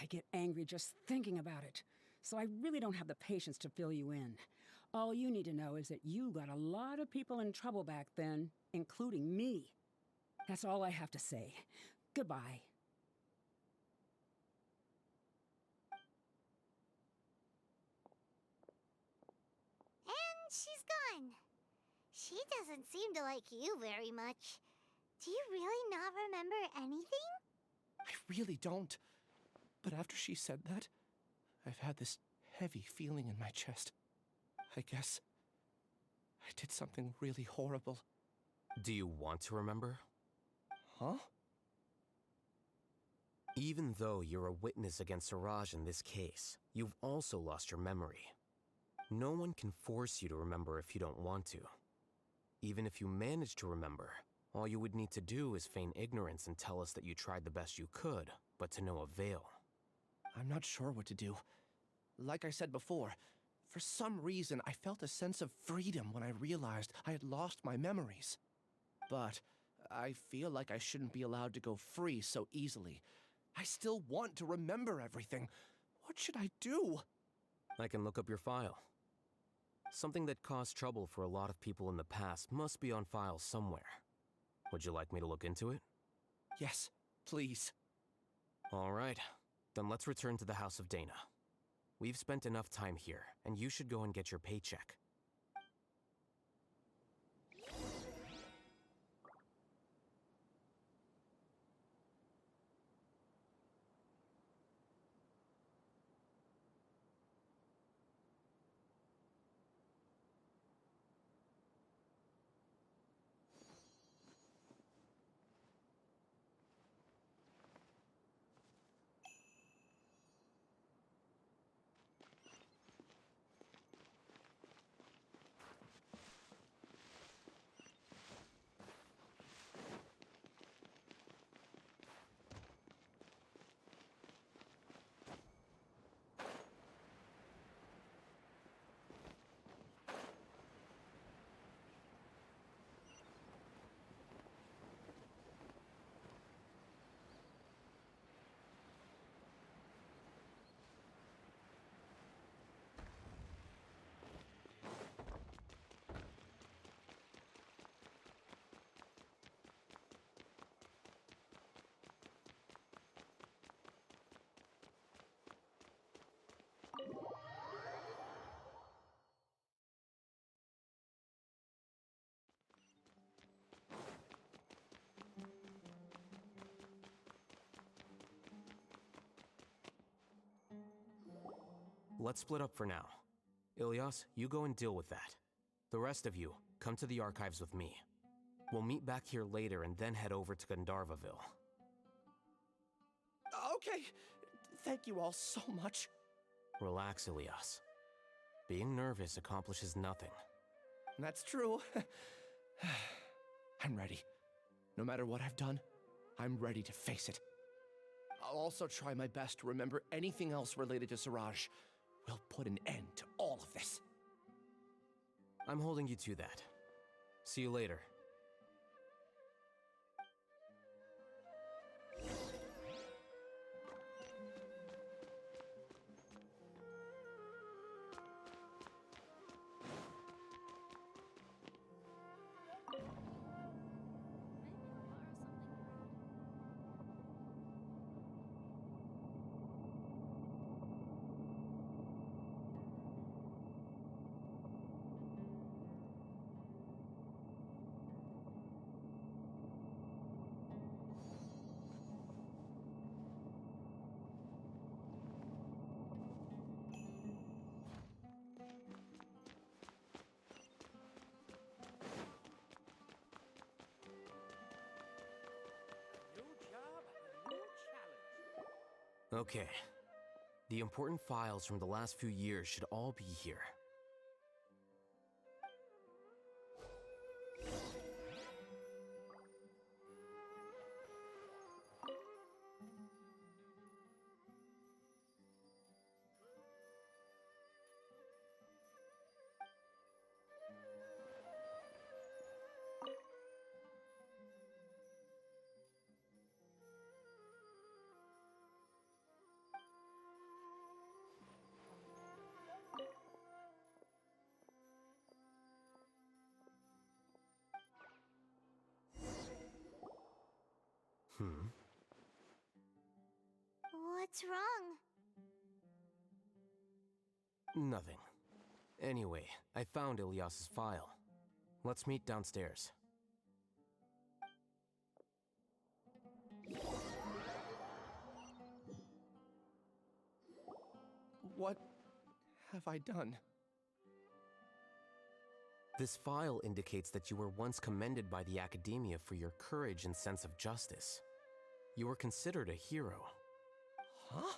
I get angry just thinking about it, so I really don't have the patience to fill you in. All you need to know is that you got a lot of people in trouble back then, including me. That's all I have to say. Goodbye. And she's gone. She doesn't seem to like you very much. Do you really not remember anything? I really don't. But after she said that, I've had this heavy feeling in my chest. I guess I did something really horrible. Do you want to remember? Huh? Even though you're a witness against Siraj in this case, you've also lost your memory. No one can force you to remember if you don't want to. Even if you manage to remember, all you would need to do is feign ignorance and tell us that you tried the best you could, but to no avail. I'm not sure what to do. Like I said before, for some reason I felt a sense of freedom when I realized I had lost my memories. But I feel like I shouldn't be allowed to go free so easily. I still want to remember everything. What should I do? I can look up your file. Something that caused trouble for a lot of people in the past must be on file somewhere. Would you like me to look into it? Yes, please. All right. Then let's return to the House of Dana. We've spent enough time here, and you should go and get your paycheck. Let's split up for now. Ilyas, you go and deal with that. The rest of you, come to the archives with me. We'll meet back here later and then head over to Gandharvaville. Okay. Thank you all so much. Relax, Ilyas. Being nervous accomplishes nothing. That's true. I'm ready. No matter what I've done, I'm ready to face it. I'll also try my best to remember anything else related to Siraj. We'll put an end to all of this. I'm holding you to that. See you later. Okay. The important files from the last few years should all be here. What's wrong? Nothing. Anyway, I found Ilyas's file. Let's meet downstairs. What have I done? This file indicates that you were once commended by the Academia for your courage and sense of justice. You were considered a hero, Huh?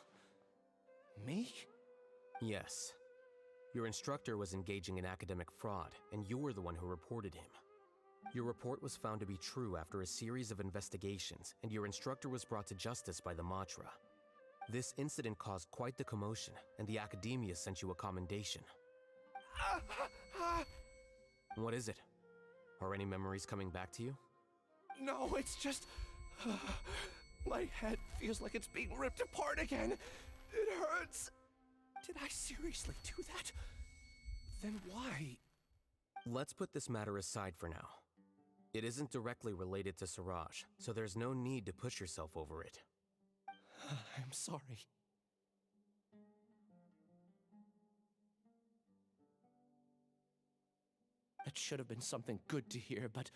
Me? Yes. Your instructor was engaging in academic fraud, and you were the one who reported him. Your report was found to be true after a series of investigations, and your instructor was brought to justice by the Matra. This incident caused quite the commotion, and the academia sent you a commendation. What is it? Are any memories coming back to you? No, it's just... my head feels like it's being ripped apart again. It hurts. Did I seriously do that? Then why? Let's put this matter aside for now. It isn't directly related to Siraj, so there's no need to push yourself over it. I'm sorry. It should have been something good to hear, but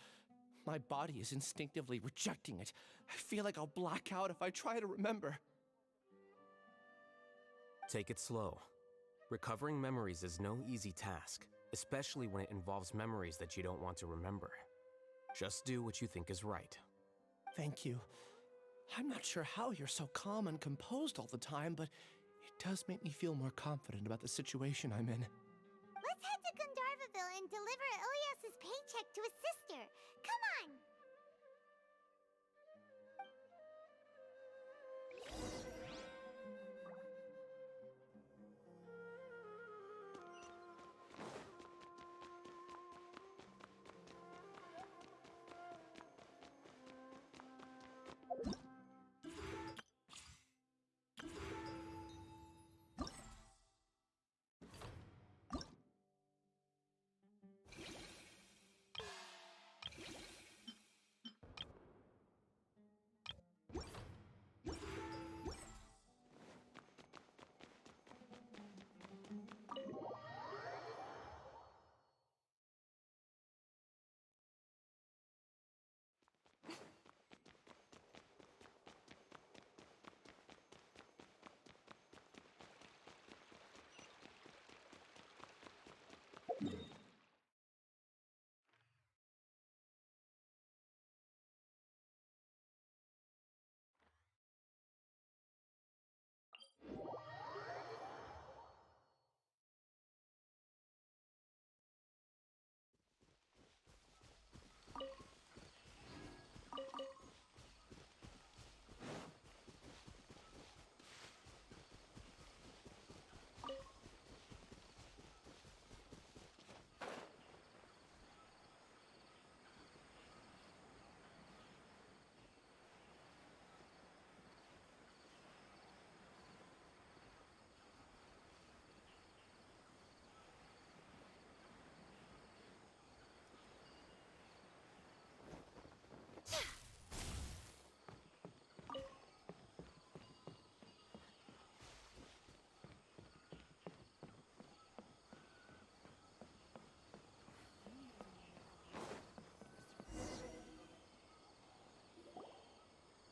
my body is instinctively rejecting it. I feel like I'll black out if I try to remember. Take it slow. Recovering memories is no easy task, especially when it involves memories that you don't want to remember. Just do what you think is right. Thank you. I'm not sure how you're so calm and composed all the time, but it does make me feel more confident about the situation I'm in. Let's head to Gandharvaville and deliver Ilyas's paycheck to his sister. Come on!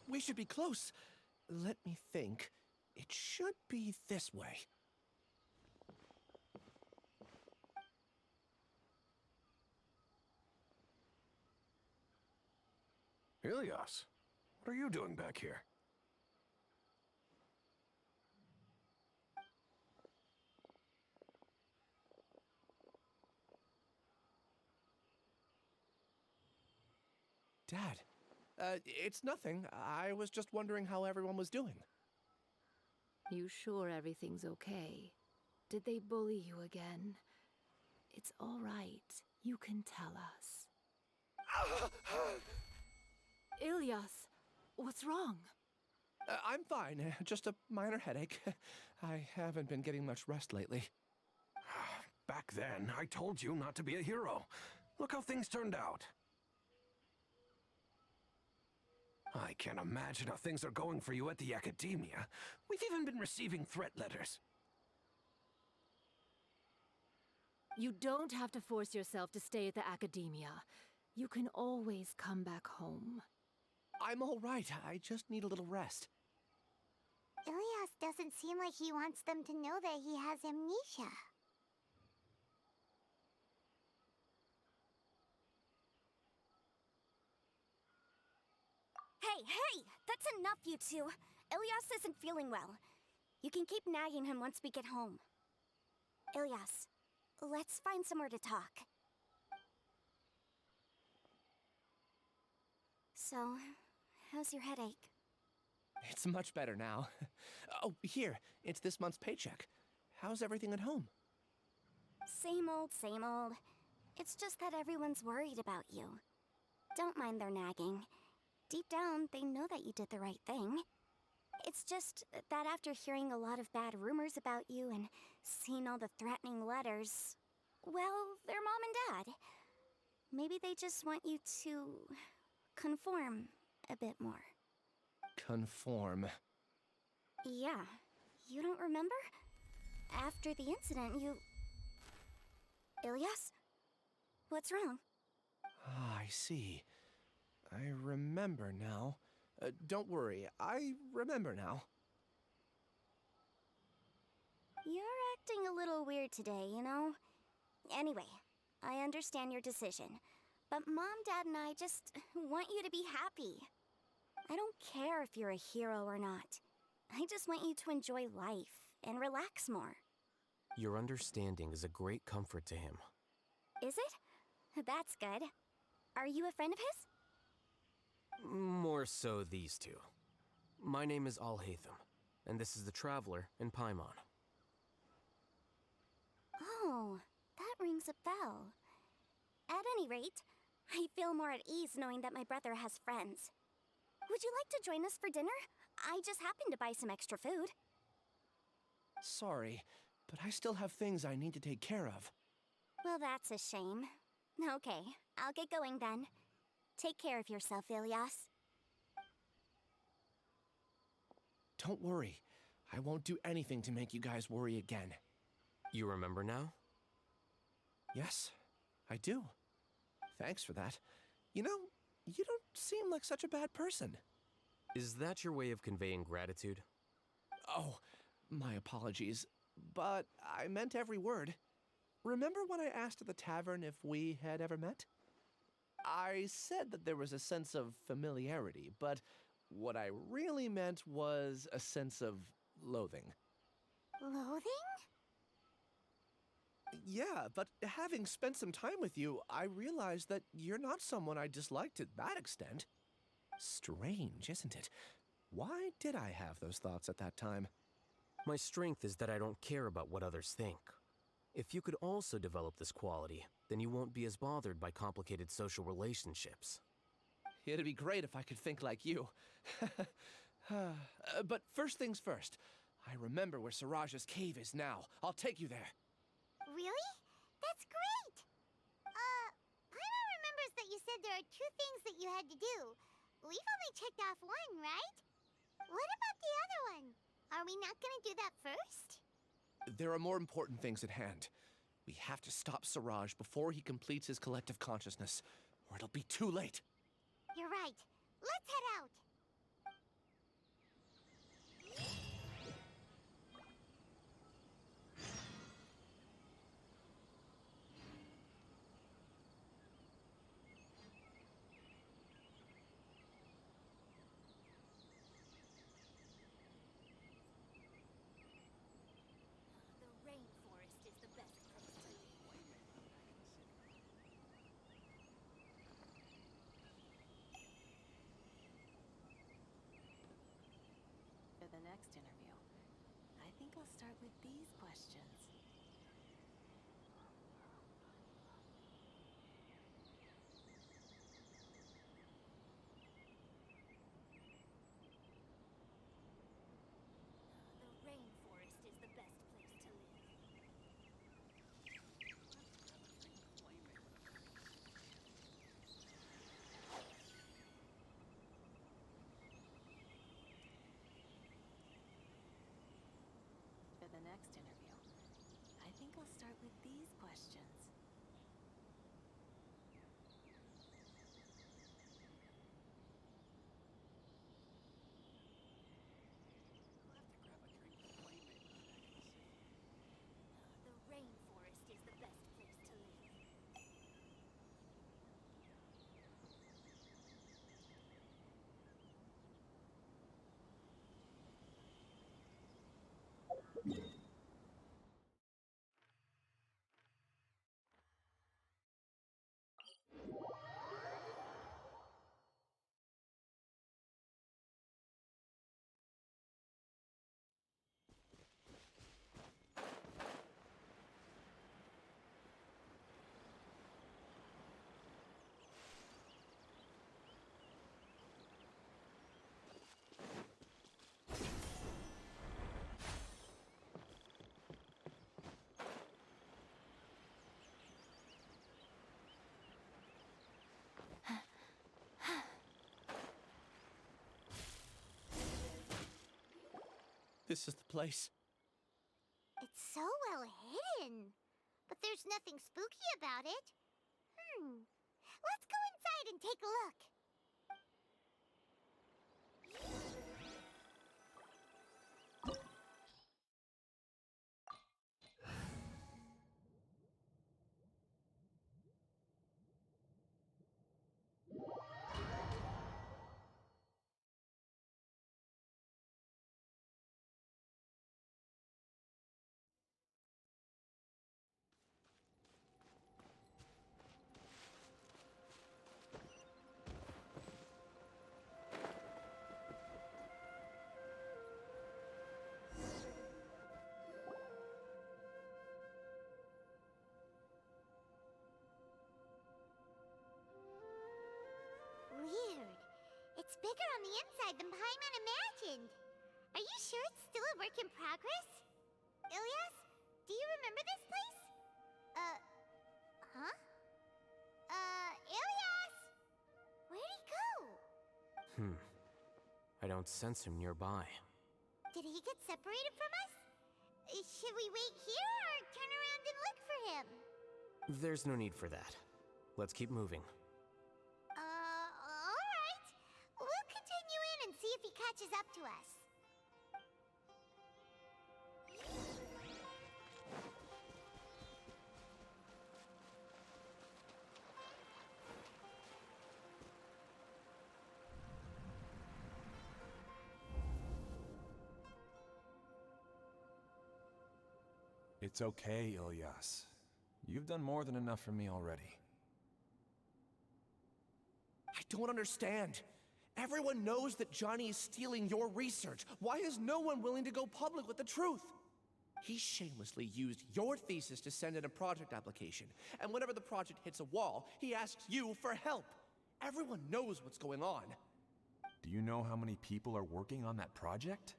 We should be close. Let me think. It should be this way. Ilyas, what are you doing back here? Dad, it's nothing. I was just wondering how everyone was doing. You sure everything's okay? Did they bully you again? It's all right. You can tell us. Ilyas, what's wrong? I'm fine. Just a minor headache. I haven't been getting much rest lately. Back then, I told you not to be a hero. Look how things turned out. I can't imagine how things are going for you at the Academia. We've even been receiving threat letters. You don't have to force yourself to stay at the Academia. You can always come back home. I'm all right. I just need a little rest. Ilyas doesn't seem like he wants them to know that he has amnesia. Hey, hey! That's enough, you two. Ilyas isn't feeling well. You can keep nagging him once we get home. Ilyas, let's find somewhere to talk. So, how's your headache? It's much better now. Oh, here, it's this month's paycheck. How's everything at home? Same old, same old. It's just that everyone's worried about you. Don't mind their nagging. Deep down, they know that you did the right thing. It's just that after hearing a lot of bad rumors about you and seeing all the threatening letters, well, they're mom and dad. Maybe they just want you to conform a bit more. Conform. Yeah, you don't remember? After the incident, you... Ilyas? What's wrong? Ah, I see. I remember now. Don't worry, I remember now. You're acting a little weird today, you know? Anyway, I understand your decision, but Mom, Dad, and I just want you to be happy. I don't care if you're a hero or not. I just want you to enjoy life and relax more. Your understanding is a great comfort to him. Is it? That's good. Are you a friend of his? More so these two. My name is Al-Haytham, and this is the Traveler in Paimon. Oh, that rings a bell. At any rate, I feel more at ease knowing that my brother has friends. Would you like to join us for dinner? I just happened to buy some extra food. Sorry, but I still have things I need to take care of. Well, that's a shame. Okay, I'll get going then. Take care of yourself, Ilyas. Don't worry. I won't do anything to make you guys worry again. You remember now? Yes, I do. Thanks for that. You know, you don't seem like such a bad person. Is that your way of conveying gratitude? Oh, my apologies. But I meant every word. Remember when I asked at the tavern if we had ever met? I said that there was a sense of familiarity, but what I really meant was a sense of loathing. Loathing? Yeah, but having spent some time with you, I realized that you're not someone I dislike to that extent. Strange, isn't it? Why did I have those thoughts at that time? My strength is that I don't care about what others think. If you could also develop this quality, then you won't be as bothered by complicated social relationships. It'd be great if I could think like you. But first things first. I remember where Siraj's cave is now. I'll take you there. Really? That's great! Paimon remembers that you said there are 2 things that you had to do. We've only checked off 1, right? What about the other one? Are we not gonna do that first? There are more important things at hand. We have to stop Siraj before he completes his collective consciousness, or it'll be too late. You're right. Let's head out! The rainforest is the best place to live. For the next interview, I think I'll start with these questions. The rainforest is the best place to live. For the next interview, I think I'll start with these questions. The rainforest is the best place to live. This is the place. It's so well hidden. But there's nothing spooky about it. Let's go inside and take a look. Weird. It's bigger on the inside than Paimon imagined. Are you sure it's still a work in progress? Ilyas, do you remember this place? Huh? Ilyas! Where'd he go? I don't sense him nearby. Did he get separated from us? Should we wait here or turn around and look for him? There's no need for that. Let's keep moving. Alright. We'll continue in and see if he catches up to us. It's okay, Ilyas. You've done more than enough for me already. I don't understand. Everyone knows that Johnny is stealing your research. Why is no one willing to go public with the truth? He shamelessly used your thesis to send in a project application, and whenever the project hits a wall, he asks you for help. Everyone knows what's going on. Do you know how many people are working on that project?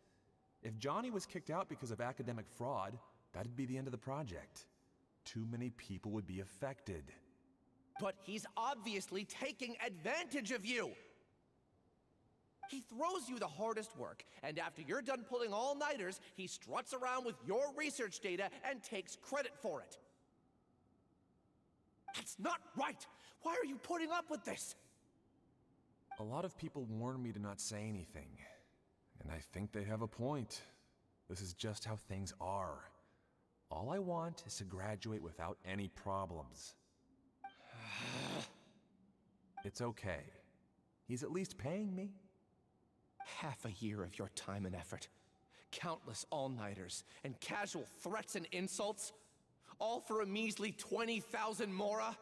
If Johnny was kicked out because of academic fraud, that'd be the end of the project. Too many people would be affected. But he's obviously taking advantage of you! He throws you the hardest work, and after you're done pulling all-nighters, he struts around with your research data and takes credit for it. That's not right! Why are you putting up with this? A lot of people warn me to not say anything, and I think they have a point. This is just how things are. All I want is to graduate without any problems. It's okay. He's at least paying me. Half a year of your time and effort, countless all-nighters, and casual threats and insults, all for a measly 20,000 mora?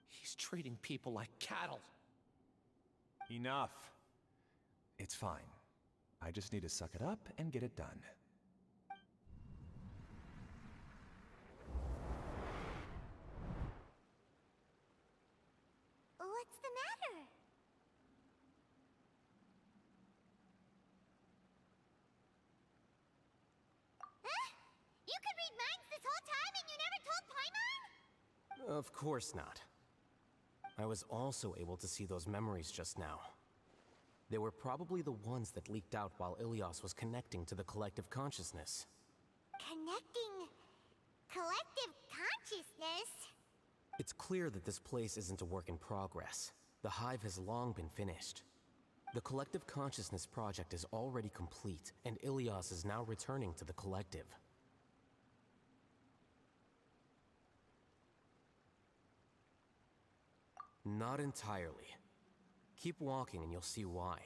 He's treating people like cattle. Enough. It's fine. I just need to suck it up and get it done. What's the matter? Huh? You could read minds this whole time and you never told Paimon? Of course not. I was also able to see those memories just now. They were probably the ones that leaked out while Ilyas was connecting to the collective consciousness. Connecting collective consciousness? It's clear that this place isn't a work in progress. The hive has long been finished. The collective consciousness project is already complete, and Ilyas is now returning to the collective. Not entirely. Keep walking and you'll see why.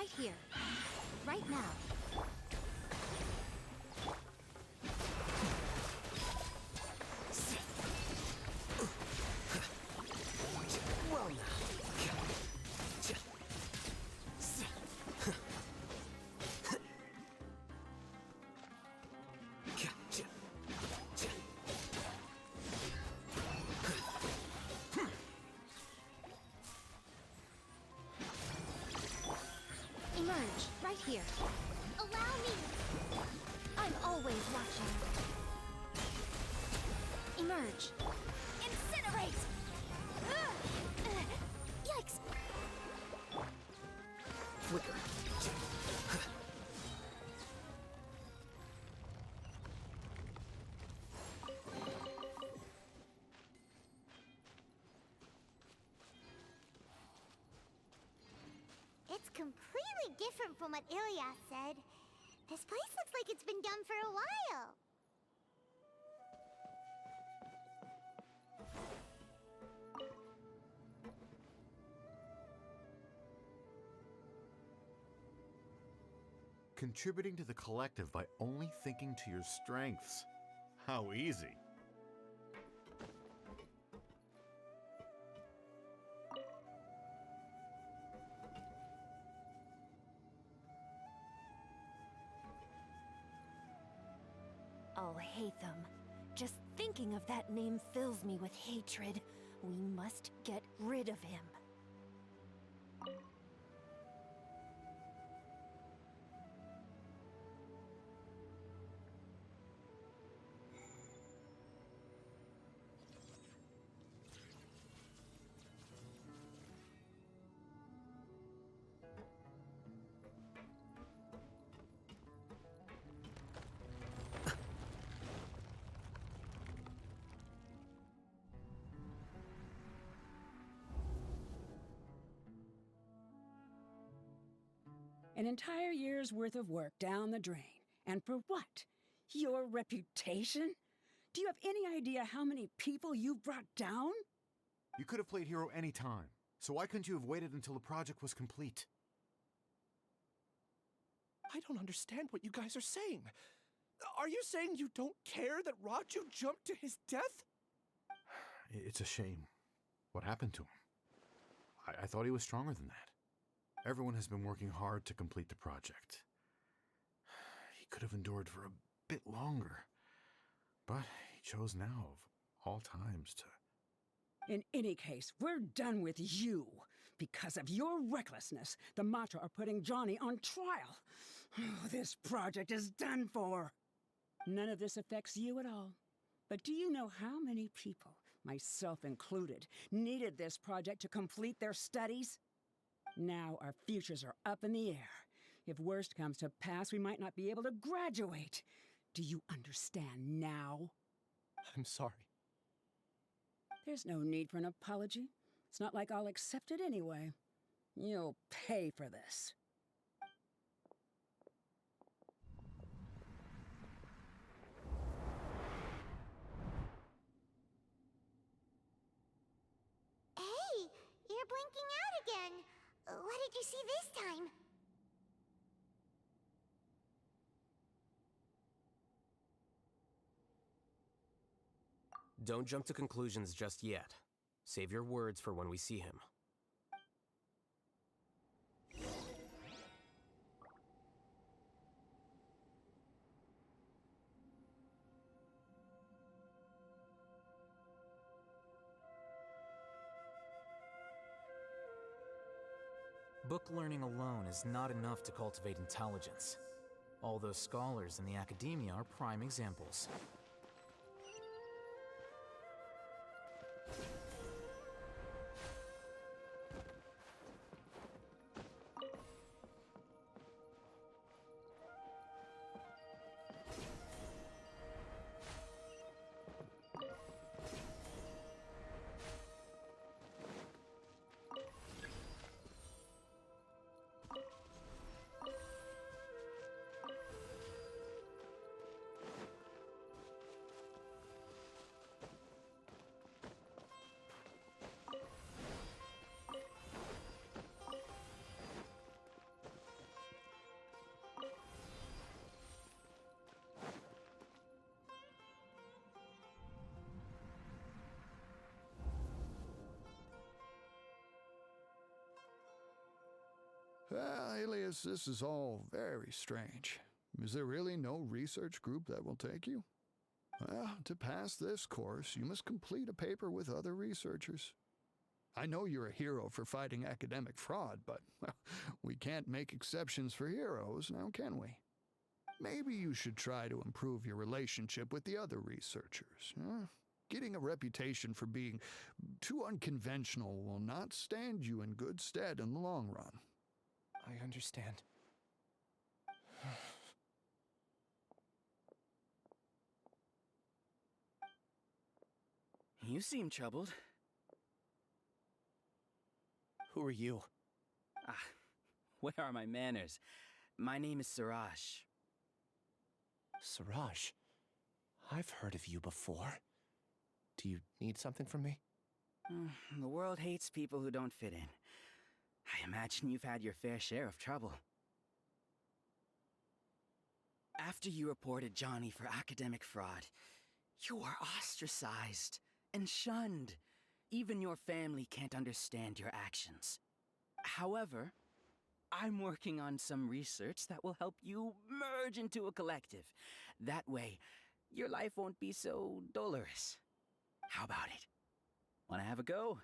right here. Right now. Well now. Emerge, right here. Allow me! I'm always watching. Emerge. Incinerate! Yikes! Flicker. It's completely different from what Ilyas said. This place looks like it's been done for a while. Contributing to the collective by only thinking to your strengths. How easy. Oh, Hatham. Just thinking of that name fills me with hatred. We must get rid of him. An entire year's worth of work down the drain. And for what? Your reputation? Do you have any idea how many people you've brought down? You could have played hero any time, so why couldn't you have waited until the project was complete? I don't understand what you guys are saying. Are you saying you don't care that Raju jumped to his death? It's a shame. What happened to him? I thought he was stronger than that. Everyone has been working hard to complete the project. He could have endured for a bit longer, but he chose now of all times to... In any case, we're done with you. Because of your recklessness, the Matra are putting Johnny on trial. This project is done for. None of this affects you at all. But do you know how many people, myself included, needed this project to complete their studies? Now our futures are up in the air. If worst comes to pass, we might not be able to graduate. Do you understand now? I'm sorry. There's no need for an apology. It's not like I'll accept it anyway. You'll pay for this. Hey, you're blinking out again. What did you see this time? Don't jump to conclusions just yet. Save your words for when we see him. Book learning alone is not enough to cultivate intelligence. All those scholars in the academia are prime examples. Well, Alias, this is all very strange. Is there really no research group that will take you? Well, to pass this course, you must complete a paper with other researchers. I know you're a hero for fighting academic fraud, but well, we can't make exceptions for heroes, now can we? Maybe you should try to improve your relationship with the other researchers. Huh? Getting a reputation for being too unconventional will not stand you in good stead in the long run. I understand. You seem troubled. Who are you? Ah, where are my manners? My name is Siraj. Siraj, I've heard of you before. Do you need something from me? The world hates people who don't fit in. I imagine you've had your fair share of trouble. After you reported Johnny for academic fraud, you were ostracized and shunned. Even your family can't understand your actions. However, I'm working on some research that will help you merge into a collective. That way, your life won't be so dolorous. How about it? Wanna have a go?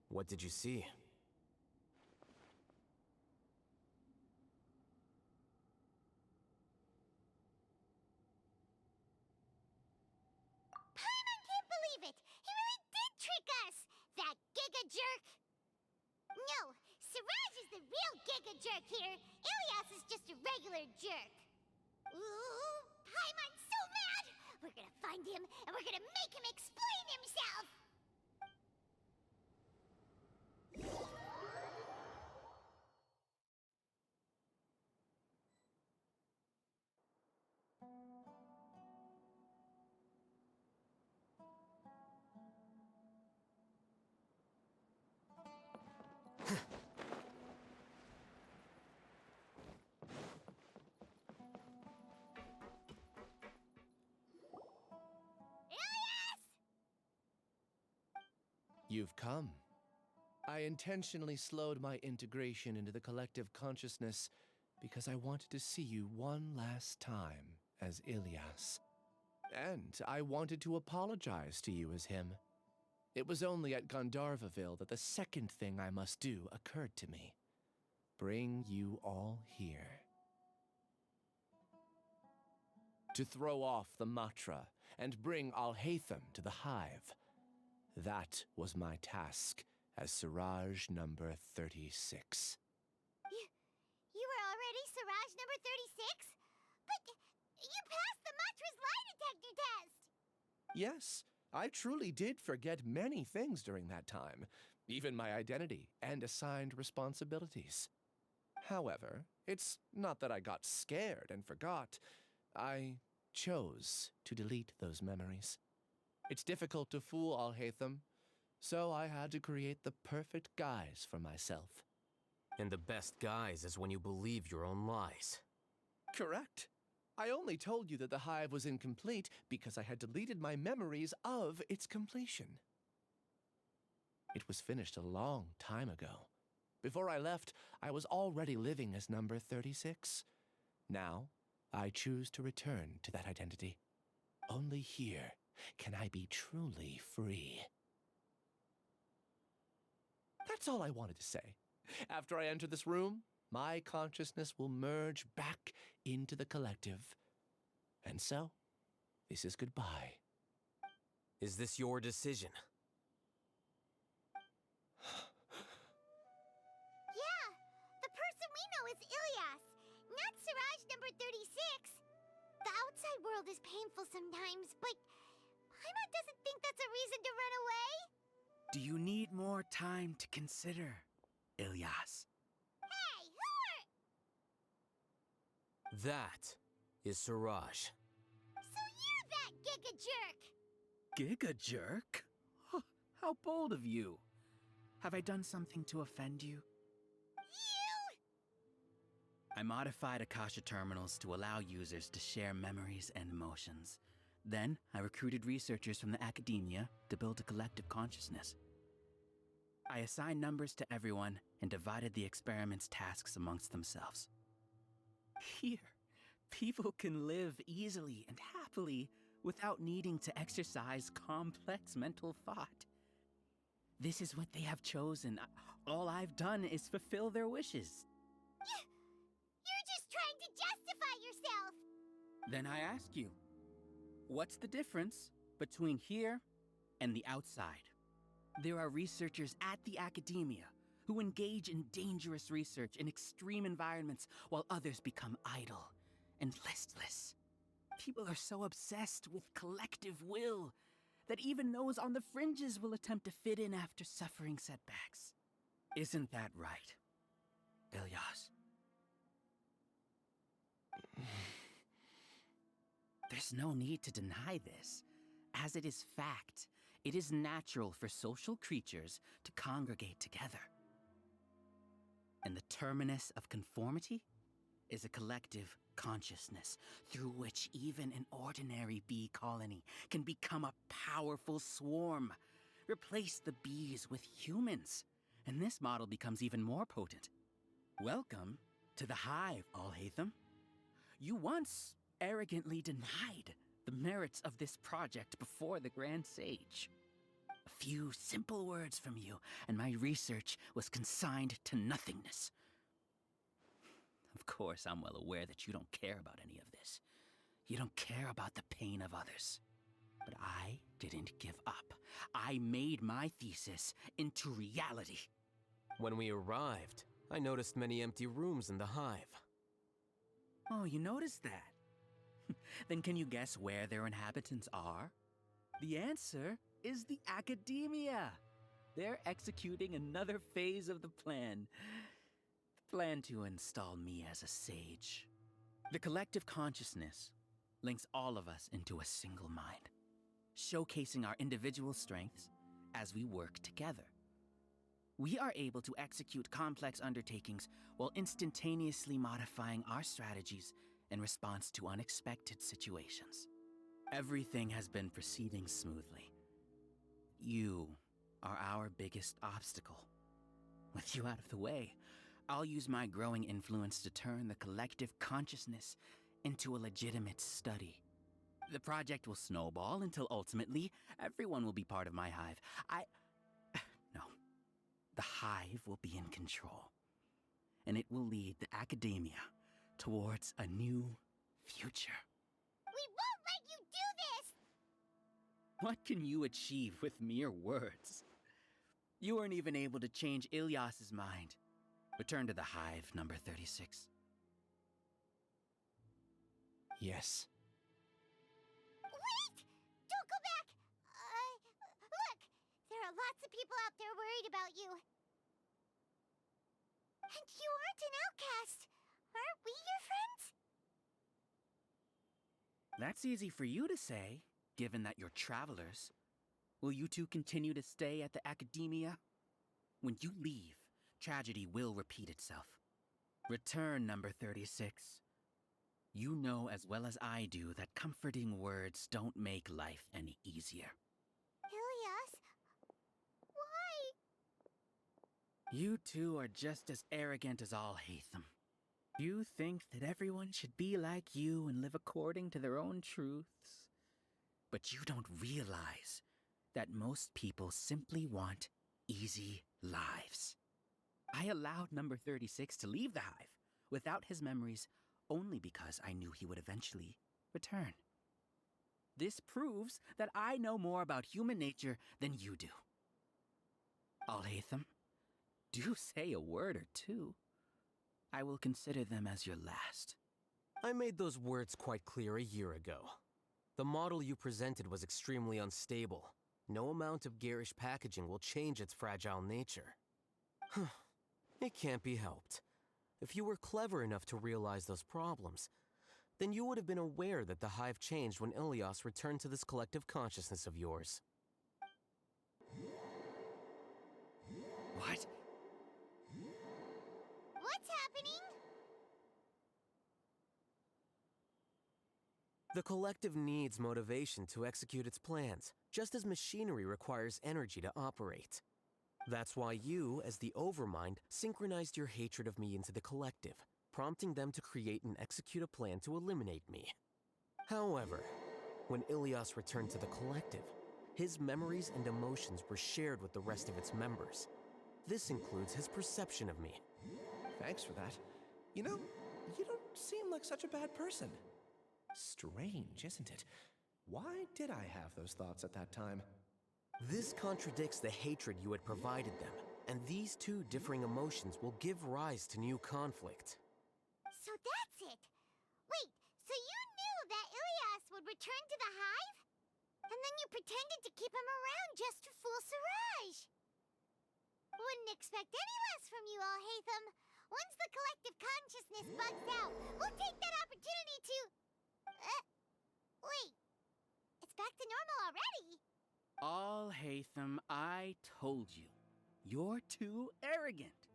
What did you see? Paimon can't believe it! He really did trick us! That giga jerk! No, Siraj is the real giga jerk here. Ilias is just a regular jerk. Ooh, Paimon's so mad! We're gonna find him, and we're gonna make him explain himself! You've come. I intentionally slowed my integration into the collective consciousness because I wanted to see you one last time as Ilias. And I wanted to apologize to you as him. It was only at Gandharvaville that the second thing I must do occurred to me. Bring you all here. To throw off the Matra and bring Alhaitham to the hive. That was my task as Siraj number 36. You were already Siraj number 36? But you passed the Matra's lie detector test! Yes, I truly did forget many things during that time, even my identity and assigned responsibilities. However, it's not that I got scared and forgot. I chose to delete those memories. It's difficult to fool Alhaitham, so I had to create the perfect guise for myself. And the best guise is when you believe your own lies. Correct. I only told you that the hive was incomplete because I had deleted my memories of its completion. It was finished a long time ago. Before I left, I was already living as number 36. Now, I choose to return to that identity. Only here can I be truly free. That's all I wanted to say. After I enter this room, my consciousness will merge back into the collective. And so, this is goodbye. Is this your decision? Yeah, the person we know is Ilias, not Siraj number 36. The outside world is painful sometimes, but Paimon doesn't think that's a reason to run away. Do you need more time to consider, Ilias? Hey, who are... That is Siraj. So you're that giga jerk! Giga jerk? Huh, how bold of you. Have I done something to offend you? I modified Akasha terminals to allow users to share memories and emotions. Then, I recruited researchers from the academia to build a collective consciousness. I assigned numbers to everyone and divided the experiment's tasks amongst themselves. Here, people can live easily and happily without needing to exercise complex mental thought. This is what they have chosen. All I've done is fulfill their wishes. You're just trying to justify yourself! Then I ask you, what's the difference between here and the outside? There are researchers at the academia who engage in dangerous research in extreme environments while others become idle and listless. People are so obsessed with collective will that even those on the fringes will attempt to fit in after suffering setbacks. Isn't that right, Ilyas? There's no need to deny this, as it is fact. It is natural for social creatures to congregate together. And the terminus of conformity is a collective consciousness through which even an ordinary bee colony can become a powerful swarm. Replace the bees with humans, and this model becomes even more potent. Welcome to the hive, Alhaitham. You once arrogantly denied the merits of this project before the Grand Sage. A few simple words from you, and my research was consigned to nothingness. Of course, I'm well aware that you don't care about any of this. You don't care about the pain of others. But I didn't give up. I made my thesis into reality. When we arrived, I noticed many empty rooms in the hive. Oh, you noticed that? Then can you guess where their inhabitants are? The answer is the academia. They're executing another phase of the plan. The plan to install me as a sage. The collective consciousness links all of us into a single mind, showcasing our individual strengths as we work together. We are able to execute complex undertakings while instantaneously modifying our strategies in response to unexpected situations. Everything has been proceeding smoothly. You are our biggest obstacle. With you out of the way, I'll use my growing influence to turn the collective consciousness into a legitimate study. The project will snowball until ultimately everyone will be part of my hive. No. The hive will be in control, and it will lead the academia towards a new future. We won't let you do this! What can you achieve with mere words? You weren't even able to change Ilyas's mind. Return to the hive, number 36. Yes. Wait! Don't go back! Look! There are lots of people out there worried about you. And you aren't an outcast. Aren't we your friends? That's easy for you to say, given that you're travelers. Will you two continue to stay at the academia? When you leave, tragedy will repeat itself. Return, number 36. You know as well as I do that comforting words don't make life any easier. Ilyas? Why? You two are just as arrogant as Alhaitham. You think that everyone should be like you and live according to their own truths. But you don't realize that most people simply want easy lives. I allowed number 36 to leave the hive without his memories only because I knew he would eventually return. This proves that I know more about human nature than you do. Alhaitham, do say a word or two. I will consider them as your last. I made those words quite clear a year ago. The model you presented was extremely unstable. No amount of garish packaging will change its fragile nature. It can't be helped. If you were clever enough to realize those problems, then you would have been aware that the hive changed when Ilyas returned to this collective consciousness of yours. What? What's happening? The collective needs motivation to execute its plans, just as machinery requires energy to operate. That's why you, as the Overmind, synchronized your hatred of me into the collective, prompting them to create and execute a plan to eliminate me. However, when Ilias returned to the collective, his memories and emotions were shared with the rest of its members. This includes his perception of me. Thanks for that. You know, you don't seem like such a bad person. Strange, isn't it? Why did I have those thoughts at that time? This contradicts the hatred you had provided them, and these two differing emotions will give rise to new conflict. So that's it. Wait, so you knew that Ilias would return to the hive? And then you pretended to keep him around just to fool Siraj. Wouldn't expect any less from you, Alhaitham. Once the collective consciousness bugs out, we'll take that opportunity to... wait. It's back to normal already. Alhaitham, I told you. You're too arrogant.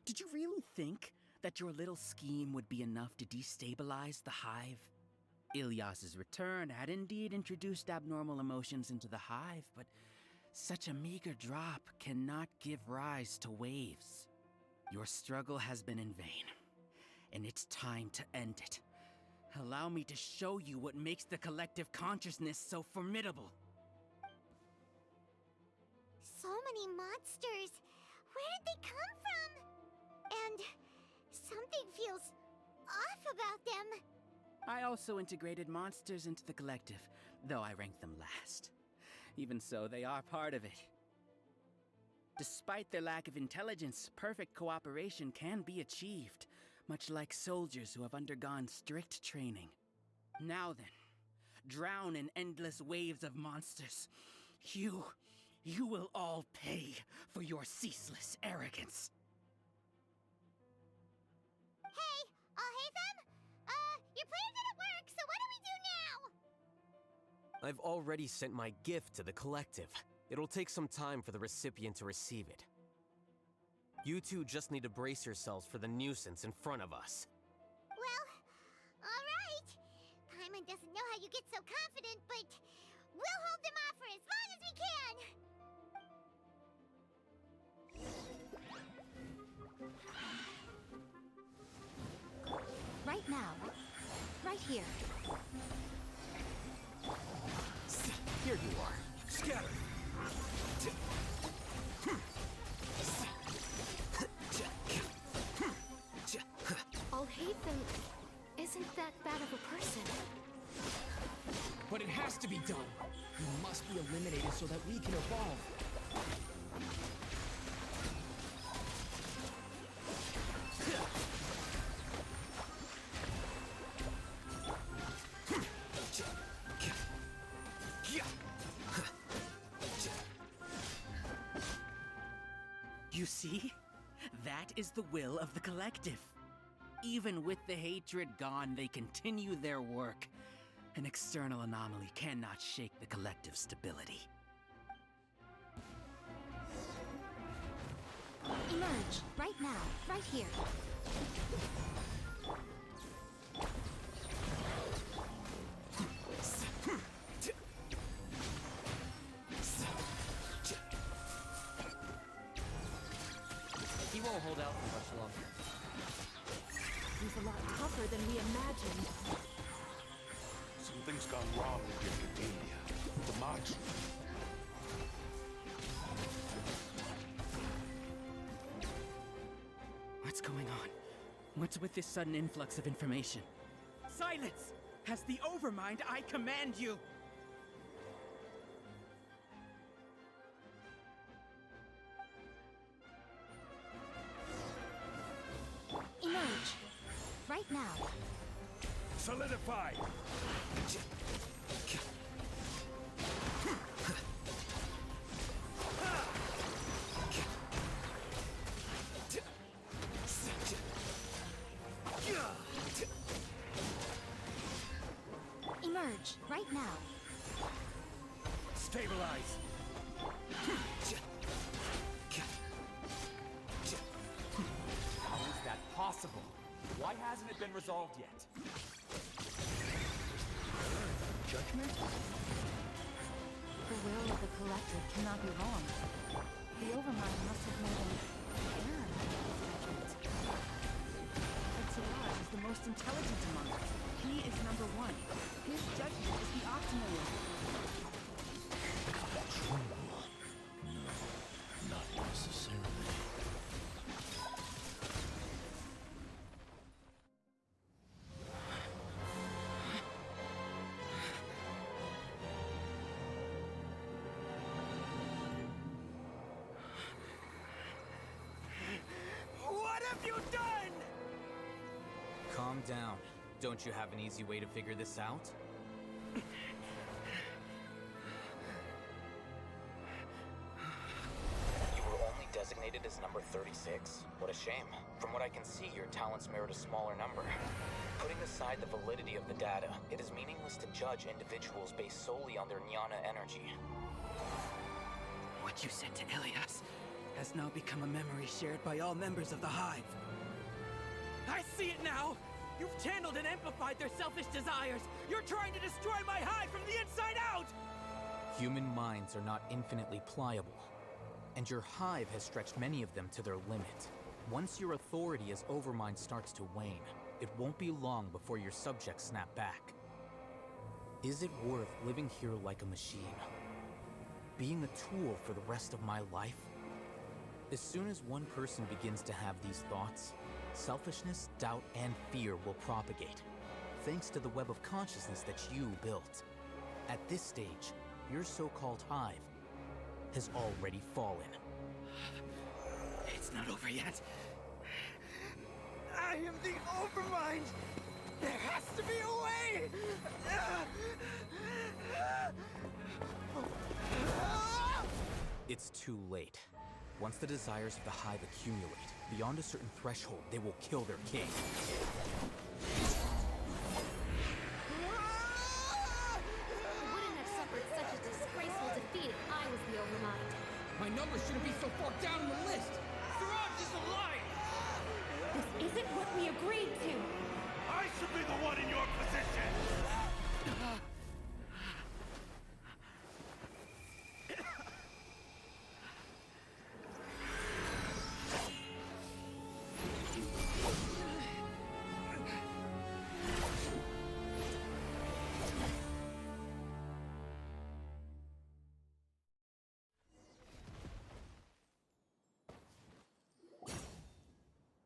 Did you really think that your little scheme would be enough to destabilize the hive? Ilias's return had indeed introduced abnormal emotions into the hive, but such a meager drop cannot give rise to waves. Your struggle has been in vain, and it's time to end it. Allow me to show you what makes the collective consciousness so formidable. So many monsters. Where did they come from? And something feels off about them. I also integrated monsters into the collective, though I ranked them last. Even so, they are part of it. Despite their lack of intelligence, perfect cooperation can be achieved, much like soldiers who have undergone strict training. Now then, drown in endless waves of monsters. You will all pay for your ceaseless arrogance. Hey, Alhaitham? Your plan didn't work, so what do we do now? I've already sent my gift to the collective. It'll take some time for the recipient to receive it. You two just need to brace yourselves for the nuisance in front of us. Well, alright. Paimon doesn't know how you get so confident, but we'll hold them off for as long as we can. Right now. Right here. Here you are. Scatter! Alhaitham isn't that bad of a person. But it has to be done. You must be eliminated so that we can evolve. You see? That is the will of the collective. Even with the hatred gone, they continue their work. An external anomaly cannot shake the collective's stability. Emerge. Right now. Right here. He won't hold out for much longer. He's a lot tougher than we imagined. Something's gone wrong with the academia. The Matra. What's going on? What's with this sudden influx of information? Silence! As the Overmind, I command you! Emerge. Right now. Solidify! Emerge. Right now. Stabilize! How is that possible? Why hasn't it been resolved yet? judgment? The will of the collective cannot be wrong. The Overmind must have made an error in his judgment. But Siraj is the most intelligent among us. He is number one. His judgment is the optimal one. No, not necessarily. What have you done? Calm down. Don't you have an easy way to figure this out? You were only designated as number 36. What a shame. From what I can see, your talents merit a smaller number. Putting aside the validity of the data, it is meaningless to judge individuals based solely on their jnana energy. What you said to Ilias has now become a memory shared by all members of the Hive. I see it now! You've channeled and amplified their selfish desires! You're trying to destroy my Hive from the inside out! Human minds are not infinitely pliable, and your Hive has stretched many of them to their limit. Once your authority as Overmind starts to wane, it won't be long before your subjects snap back. Is it worth living here like a machine? Being a tool for the rest of my life? As soon as one person begins to have these thoughts, selfishness, doubt, and fear will propagate, thanks to the web of consciousness that you built. At this stage, your so-called Hive has already fallen. It's not over yet. I am the Overmind! There has to be a way! It's too late. Once the desires of the Hive accumulate, beyond a certain threshold, they will kill their king. I wouldn't have suffered such a disgraceful defeat if I was the Overmind. My number shouldn't be so far down on the list. Siraj is alive! This isn't what we agreed to. I should be the one in your position!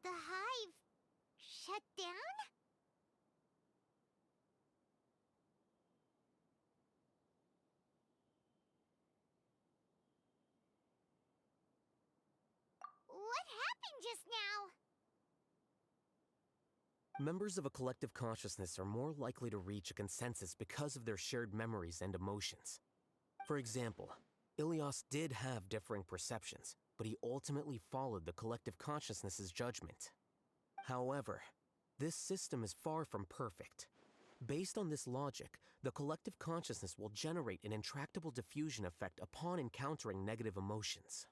The Hive shut down? What happened just now? Members of a collective consciousness are more likely to reach a consensus because of their shared memories and emotions. For example, Ilias did have differing perceptions, but he ultimately followed the collective consciousness's judgment. However, this system is far from perfect. Based on this logic, the collective consciousness will generate an intractable diffusion effect upon encountering negative emotions.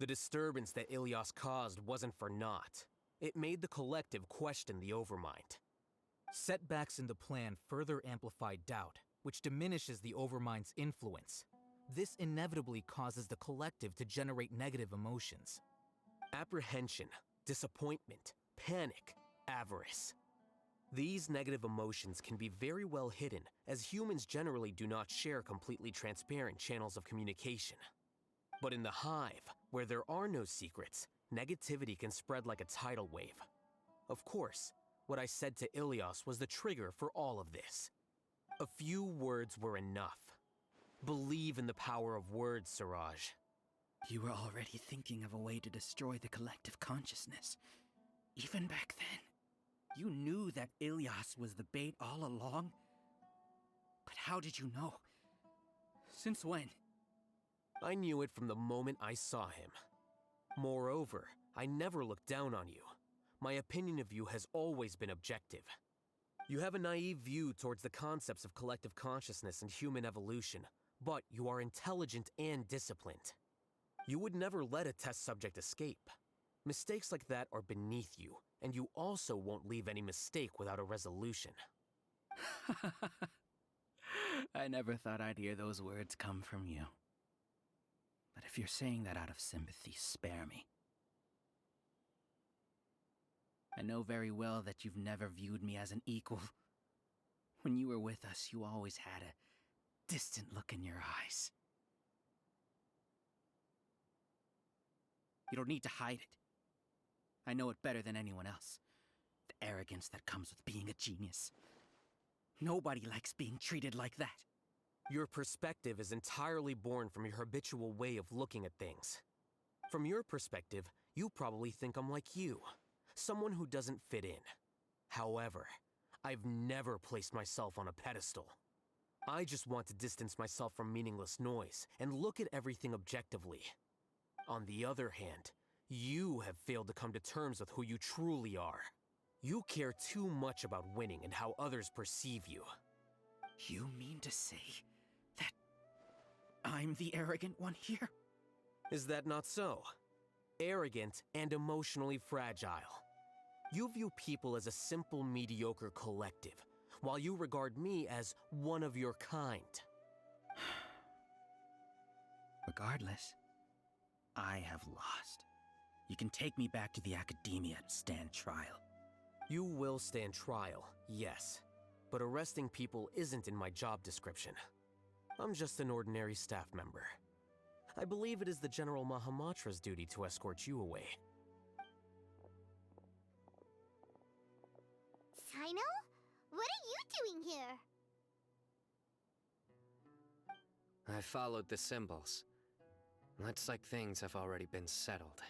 The disturbance that Ilias caused wasn't for naught. It made the collective question the Overmind. Setbacks in the plan further amplify doubt, which diminishes the Overmind's influence. This inevitably causes the collective to generate negative emotions. Apprehension, disappointment, panic, avarice. These negative emotions can be very well hidden, as humans generally do not share completely transparent channels of communication. But in the Hive, where there are no secrets, negativity can spread like a tidal wave. Of course, what I said to Ilias was the trigger for all of this. A few words were enough. Believe in the power of words, Siraj. You were already thinking of a way to destroy the collective consciousness. Even back then, you knew that Ilias was the bait all along? But how did you know? Since when? I knew it from the moment I saw him. Moreover, I never looked down on you. My opinion of you has always been objective. You have a naive view towards the concepts of collective consciousness and human evolution, but you are intelligent and disciplined. You would never let a test subject escape. Mistakes like that are beneath you, And you also won't leave any mistake without a resolution. I never thought I'd hear those words come from you. But if you're saying that out of sympathy, spare me. I know very well that you've never viewed me as an equal. When you were with us, you always had a distant look in your eyes. You don't need to hide it. I know it better than anyone else. The arrogance that comes with being a genius. Nobody likes being treated like that. Your perspective is entirely born from your habitual way of looking at things. From your perspective, you probably think I'm like you, someone who doesn't fit in. However, I've never placed myself on a pedestal. I just want to distance myself from meaningless noise and look at everything objectively. On the other hand, you have failed to come to terms with who you truly are. You care too much about winning and how others perceive you. You mean to say that I'm the arrogant one here? Is that not so? Arrogant and emotionally fragile. You view people as a simple, mediocre collective, while you regard me as one of your kind. Regardless, I have lost. You can take me back to the academia and stand trial. You will stand trial, yes. But arresting people isn't in my job description. I'm just an ordinary staff member. I believe it is the General Mahamatra's duty to escort you away. Sino? What are you doing here? I followed the symbols. Looks like things have already been settled.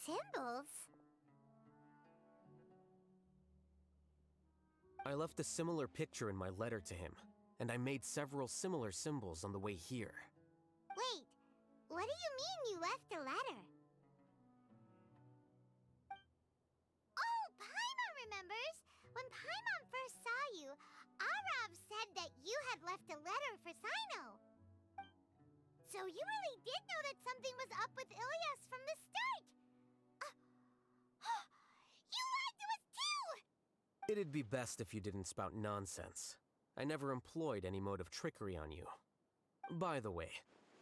Symbols? I left a similar picture in my letter to him, and I made several similar symbols on the way here. Wait, what do you mean you left a letter? Oh, Paimon remembers! When Paimon first saw you, Arav said that you had left a letter for Sino. So you really did know that something was up with Ilyas from the start! You lied to us too! It'd be best if you didn't spout nonsense. I never employed any mode of trickery on you. By the way,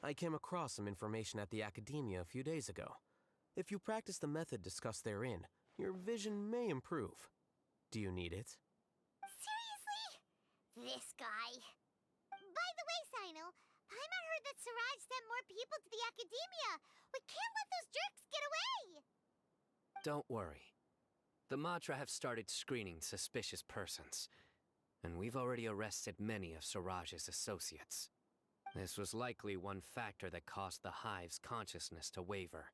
I came across some information at the Academia a few days ago. If you practice the method discussed therein, your vision may improve. Do you need it? Seriously? This guy. By the way, Sino, Paimon heard that Siraj sent more people to the Academia. We can't let those jerks get away! Don't worry. The Matra have started screening suspicious persons, and we've already arrested many of Siraj's associates. This was likely one factor that caused the Hive's consciousness to waver.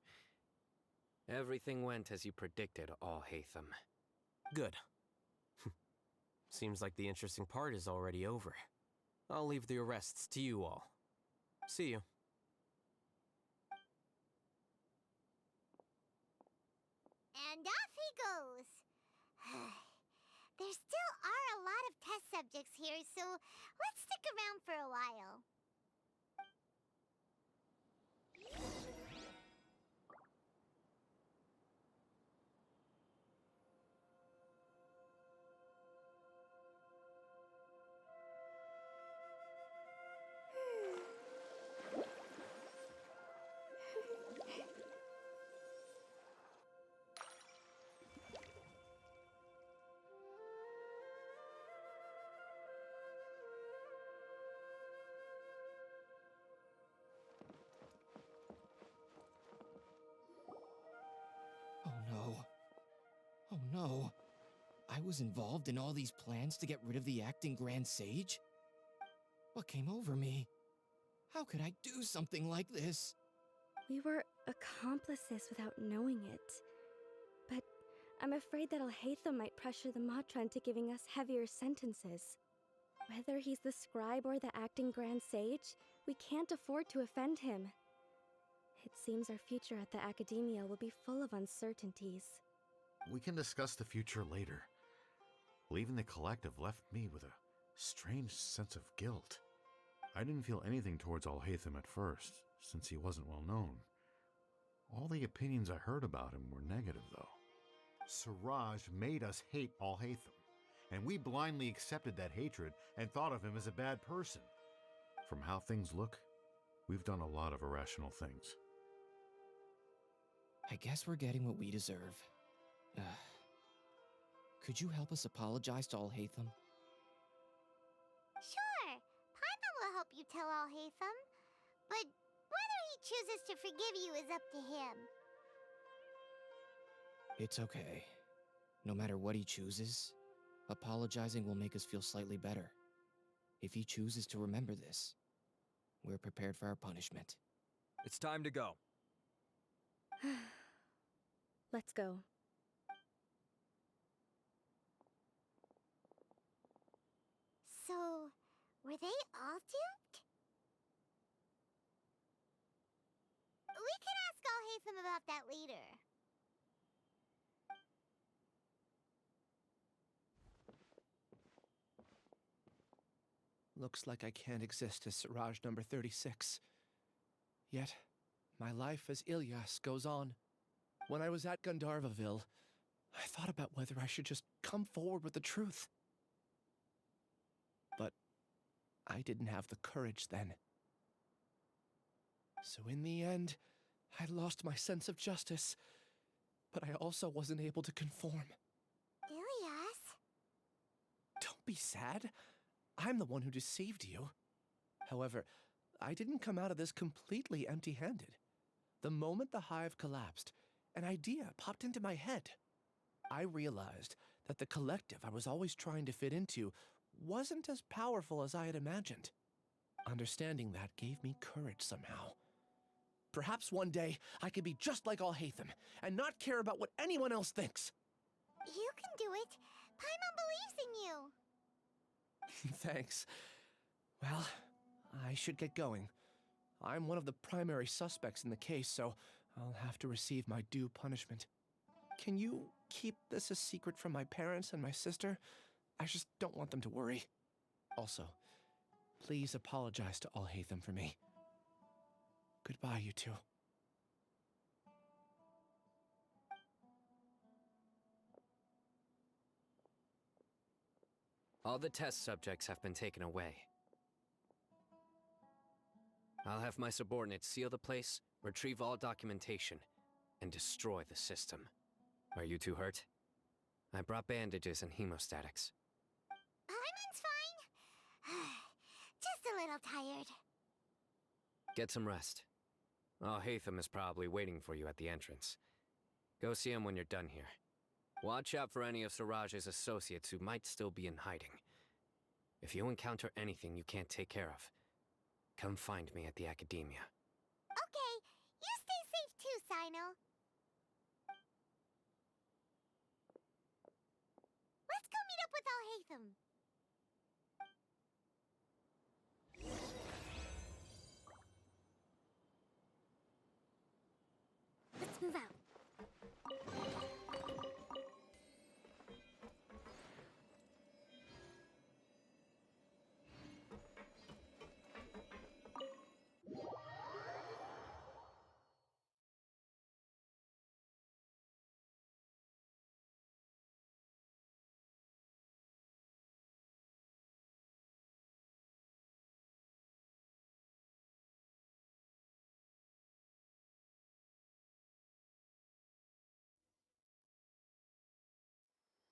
Everything went as you predicted, All-Hatham. Good. Seems like the interesting part is already over. I'll leave the arrests to you all. See you. And off he goes. There still are a lot of test subjects here, so let's stick around for a while. Oh no. I was involved in all these plans to get rid of the acting Grand Sage? What came over me? How could I do something like this? We were accomplices without knowing it. But I'm afraid that Al-Haytham might pressure the Matra into giving us heavier sentences. Whether he's the scribe or the acting Grand Sage, we can't afford to offend him. It seems our future at the Academia will be full of uncertainties. We can discuss the future later. Leaving the collective left me with a strange sense of guilt. I didn't feel anything towards Alhaitham at first, since he wasn't well known. All the opinions I heard about him were negative, though. Siraj made us hate Alhaitham, and we blindly accepted that hatred and thought of him as a bad person. From how things look, we've done a lot of irrational things. I guess we're getting what we deserve. Could you help us apologize to Alhaitham? Sure, Paimon will help you tell Alhaitham, but whether he chooses to forgive you is up to him. It's okay. No matter what he chooses, apologizing will make us feel slightly better. If he chooses to remember this, we're prepared for our punishment. It's time to go. Let's go. So, were they all duped? We can ask Alhaitham about that later. Looks like I can't exist as Siraj number 36. Yet, my life as Ilyas goes on. When I was at Gandharvaville, I thought about whether I should just come forward with the truth. But I didn't have the courage then. So in the end, I lost my sense of justice, but I also wasn't able to conform. Ilyas? Don't be sad. I'm the one who deceived you. However, I didn't come out of this completely empty-handed. The moment the hive collapsed, an idea popped into my head. I realized that the collective I was always trying to fit into wasn't as powerful as I had imagined. Understanding that gave me courage somehow. Perhaps one day I could be just like Alhaitham and not care about what anyone else thinks. You can do it. Paimon believes in you. Thanks. Well, I should get going. I'm one of the primary suspects in the case, so I'll have to receive my due punishment. Can you keep this a secret from my parents and my sister? I just don't want them to worry. Also, please apologize to Alhaitham for me. Goodbye, you two. All the test subjects have been taken away. I'll have my subordinates seal the place, retrieve all documentation, and destroy the system. Are you two hurt? I brought bandages and hemostatics. Paimon's fine. Just a little tired. Get some rest. Alhaitham is probably waiting for you at the entrance. Go see him when you're done here. Watch out for any of Siraj's associates who might still be in hiding. If you encounter anything you can't take care of, come find me at the Academia. Okay, you stay safe too, Sino. Let's go meet up with Alhaitham. Let's move out.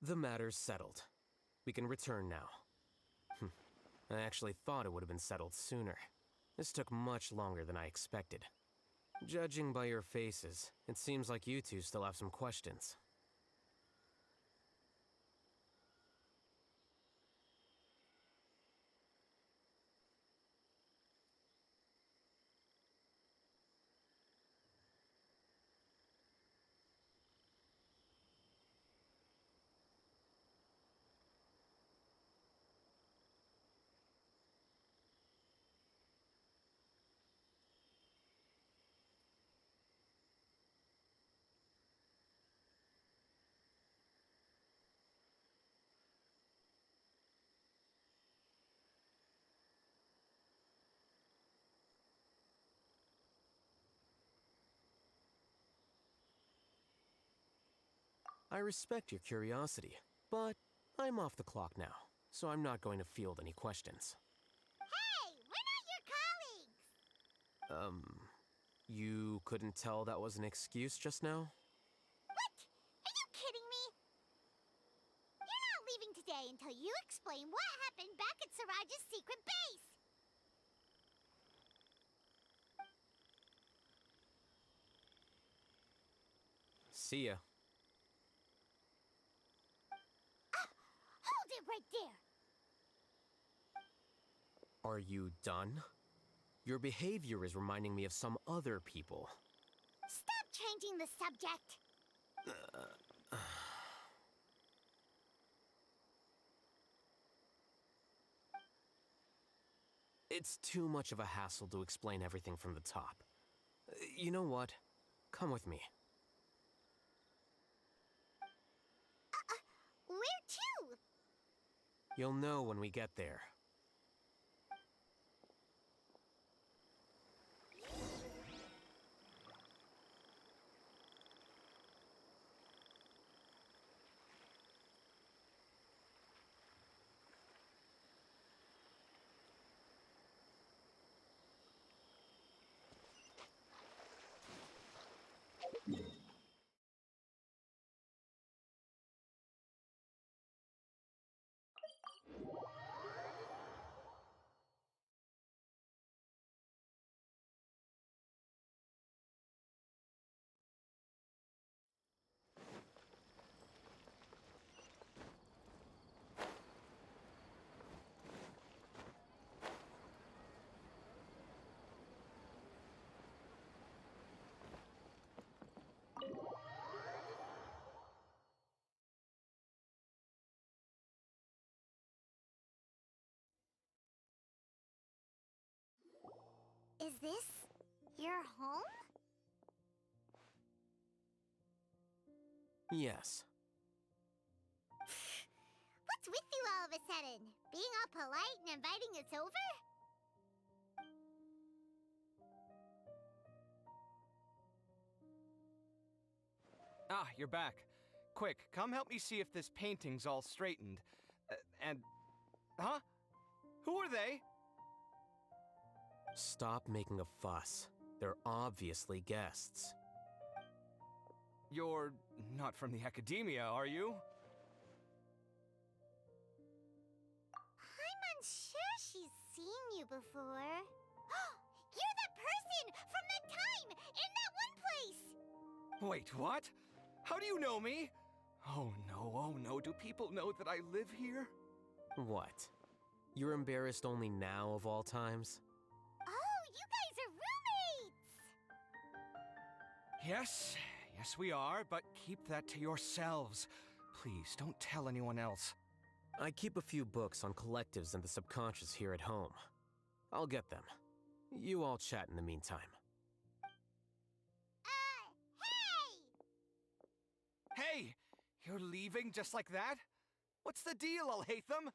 The matter's settled. We can return now. I actually thought it would have been settled sooner. This took much longer than I expected. Judging by your faces, it seems like you two still have some questions. I respect your curiosity, but I'm off the clock now, so I'm not going to field any questions. Hey, we're not your colleagues! You couldn't tell that was an excuse just now? What? Are you kidding me? You're not leaving today until you explain what happened back at Siraj's secret base! See ya. Hold it right there! Are you done? Your behavior is reminding me of some other people. Stop changing the subject! It's too much of a hassle to explain everything from the top. You know what? Come with me. Where to? You'll know when we get there. Is this your home? Yes. What's with you all of a sudden? Being all polite and inviting us over? Ah, you're back. Quick, come help me see if this painting's all straightened. Huh? Who are they? Stop making a fuss. They're obviously guests. You're not from the academia, are you? I'm unsure she's seen you before. You're that person from that time in that one place! Wait, what? How do you know me? Oh no, do people know that I live here? What? You're embarrassed only now of all times? Oh, you guys are roommates! Yes, we are, but keep that to yourselves. Please, don't tell anyone else. I keep a few books on collectives and the subconscious here at home. I'll get them. You all chat in the meantime. Hey! Hey! You're leaving just like that? What's the deal, Alhaitham?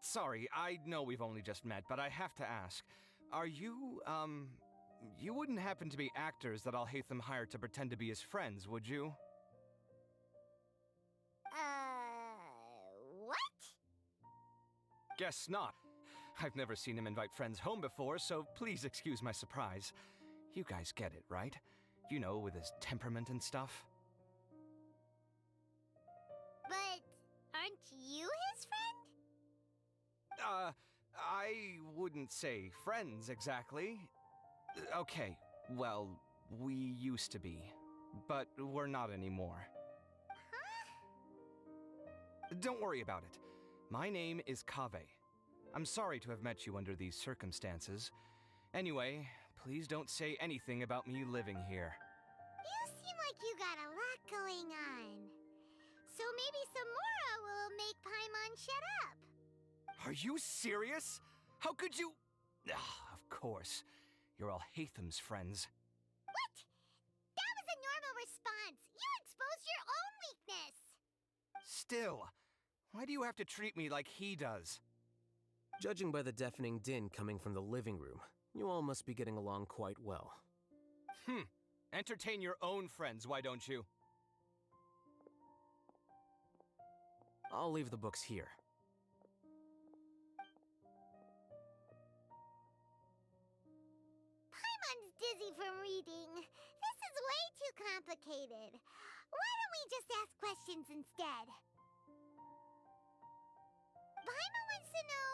Sorry, I know we've only just met, but I have to ask. Are you, you wouldn't happen to be actors that Alhaitham hired to pretend to be his friends, would you? What? Guess not. I've never seen him invite friends home before, so please excuse my surprise. You guys get it, right? You know, with his temperament and stuff. But aren't you his friend? I wouldn't say friends exactly. Okay, well, we used to be, but we're not anymore. Huh? Don't worry about it. My name is Kaveh. I'm sorry to have met you under these circumstances. Anyway, please don't say anything about me living here. You seem like you got a lot going on. So maybe Samora will make Paimon shut up. Are you serious? How could you... of course. You're Alhaitham's friends. What? That was a normal response. You exposed your own weakness. Still, Why do you have to treat me like he does? Judging by the deafening din coming from the living room, you all must be getting along quite well. Entertain your own friends, why don't you? I'll leave the books here. Paimon's dizzy from reading. This is way too complicated. Why don't we just ask questions instead? Paimon wants to know,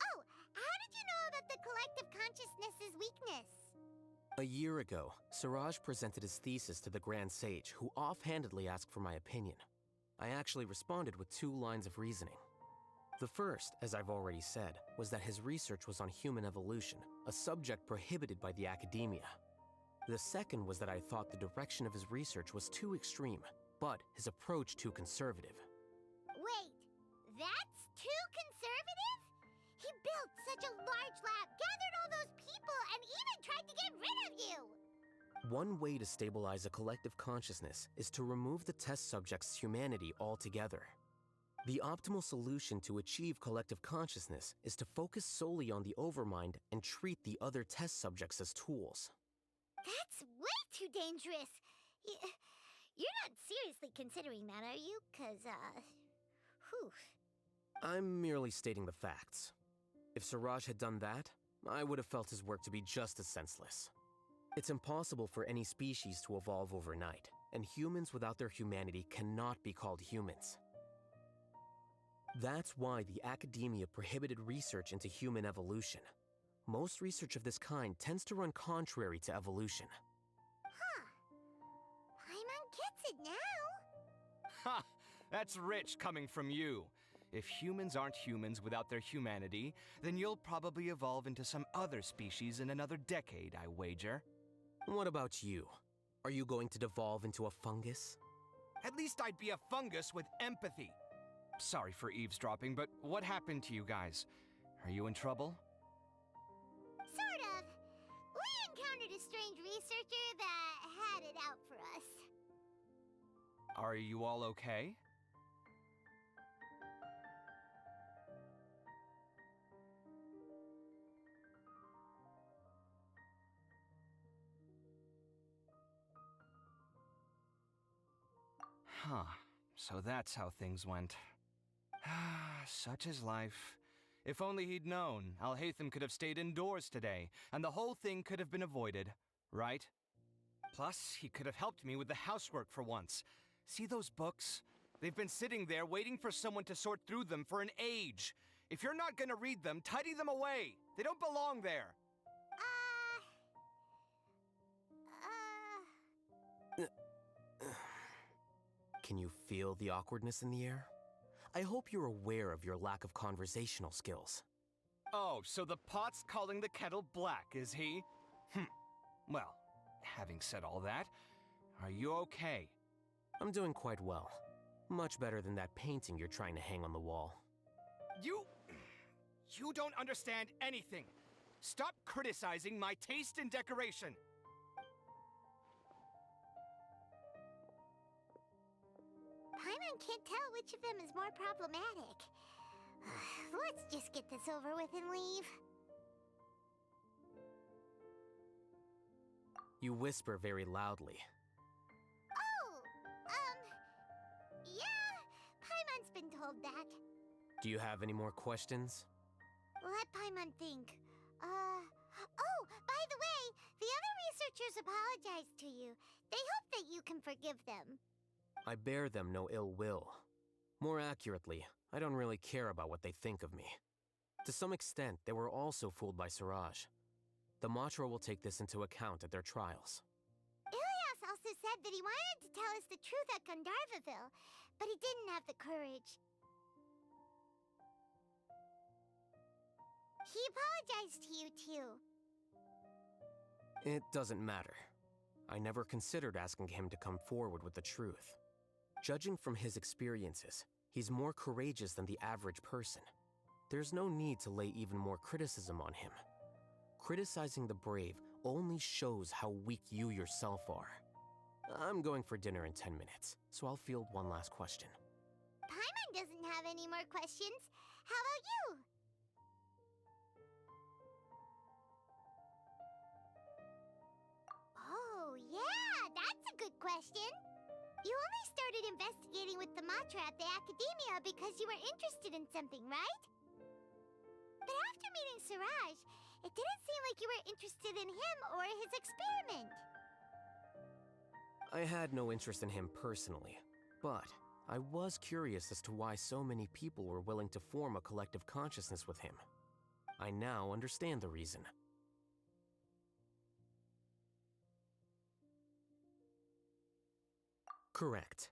oh, how did you know about the collective consciousness's weakness? A year ago, Siraj presented his thesis to the Grand Sage, who offhandedly asked for my opinion. I actually responded with 2 lines of reasoning. The first, as I've already said, was that his research was on human evolution, a subject prohibited by the academia. The second was that I thought the direction of his research was too extreme, but his approach too conservative. Wait, that's too conservative? He built such a large lab, gathered all those people, and even tried to get rid of you! One way to stabilize a collective consciousness is to remove the test subject's humanity altogether. The optimal solution to achieve collective consciousness is to focus solely on the overmind and treat the other test subjects as tools. That's way too dangerous! You're not seriously considering that, are you? 'Cause, whew. I'm merely stating the facts. If Siraj had done that, I would have felt his work to be just as senseless. It's impossible for any species to evolve overnight, and humans without their humanity cannot be called humans. That's why the academia prohibited research into human evolution. Most research of this kind tends to run contrary to evolution. Huh. Paimon gets it now. Ha! That's rich coming from you. If humans aren't humans without their humanity, then you'll probably evolve into some other species in another decade, I wager. What about you? Are you going to devolve into a fungus? At least I'd be a fungus with empathy. Sorry for eavesdropping, but what happened to you guys? Are you in trouble? Sort of. We encountered a strange researcher that had it out for us. Are you all okay? Huh. So that's how things went. Such is life. If only he'd known, Alhaitham could have stayed indoors today, and the whole thing could have been avoided, right? Plus, he could have helped me with the housework for once. See those books? They've been sitting there waiting for someone to sort through them for an age. If you're not gonna read them, tidy them away. They don't belong there. Can you feel the awkwardness in the air? I hope you're aware of your lack of conversational skills. Oh, so the pot's calling the kettle black, is he? Well, having said all that, are you okay? I'm doing quite well. Much better than that painting you're trying to hang on the wall. You don't understand anything. Stop criticizing my taste in decoration. Paimon can't tell which of them is more problematic. Let's just get this over with and leave. You whisper very loudly. Oh, yeah, Paimon's been told that. Do you have any more questions? Let Paimon think. Oh, by the way, the other researchers apologized to you. They hope that you can forgive them. I bear them no ill will. More accurately, I don't really care about what they think of me. To some extent, they were also fooled by Siraj. The Matra will take this into account at their trials. Ilias also said that he wanted to tell us the truth at Gandharvaville, but he didn't have the courage. He apologized to you, too. It doesn't matter. I never considered asking him to come forward with the truth. Judging from his experiences, he's more courageous than the average person. There's no need to lay even more criticism on him. Criticizing the brave only shows how weak you yourself are. I'm going for dinner in 10 minutes, so I'll field one last question. Paimon have any more questions. How about you? Oh, yeah, that's a good question. You only started investigating with the Matra at the Academia because you were interested in something, right? But after meeting Siraj, it didn't seem like you were interested in him or his experiment. I had no interest in him personally, but I was curious as to why so many people were willing to form a collective consciousness with him. I now understand the reason. Correct.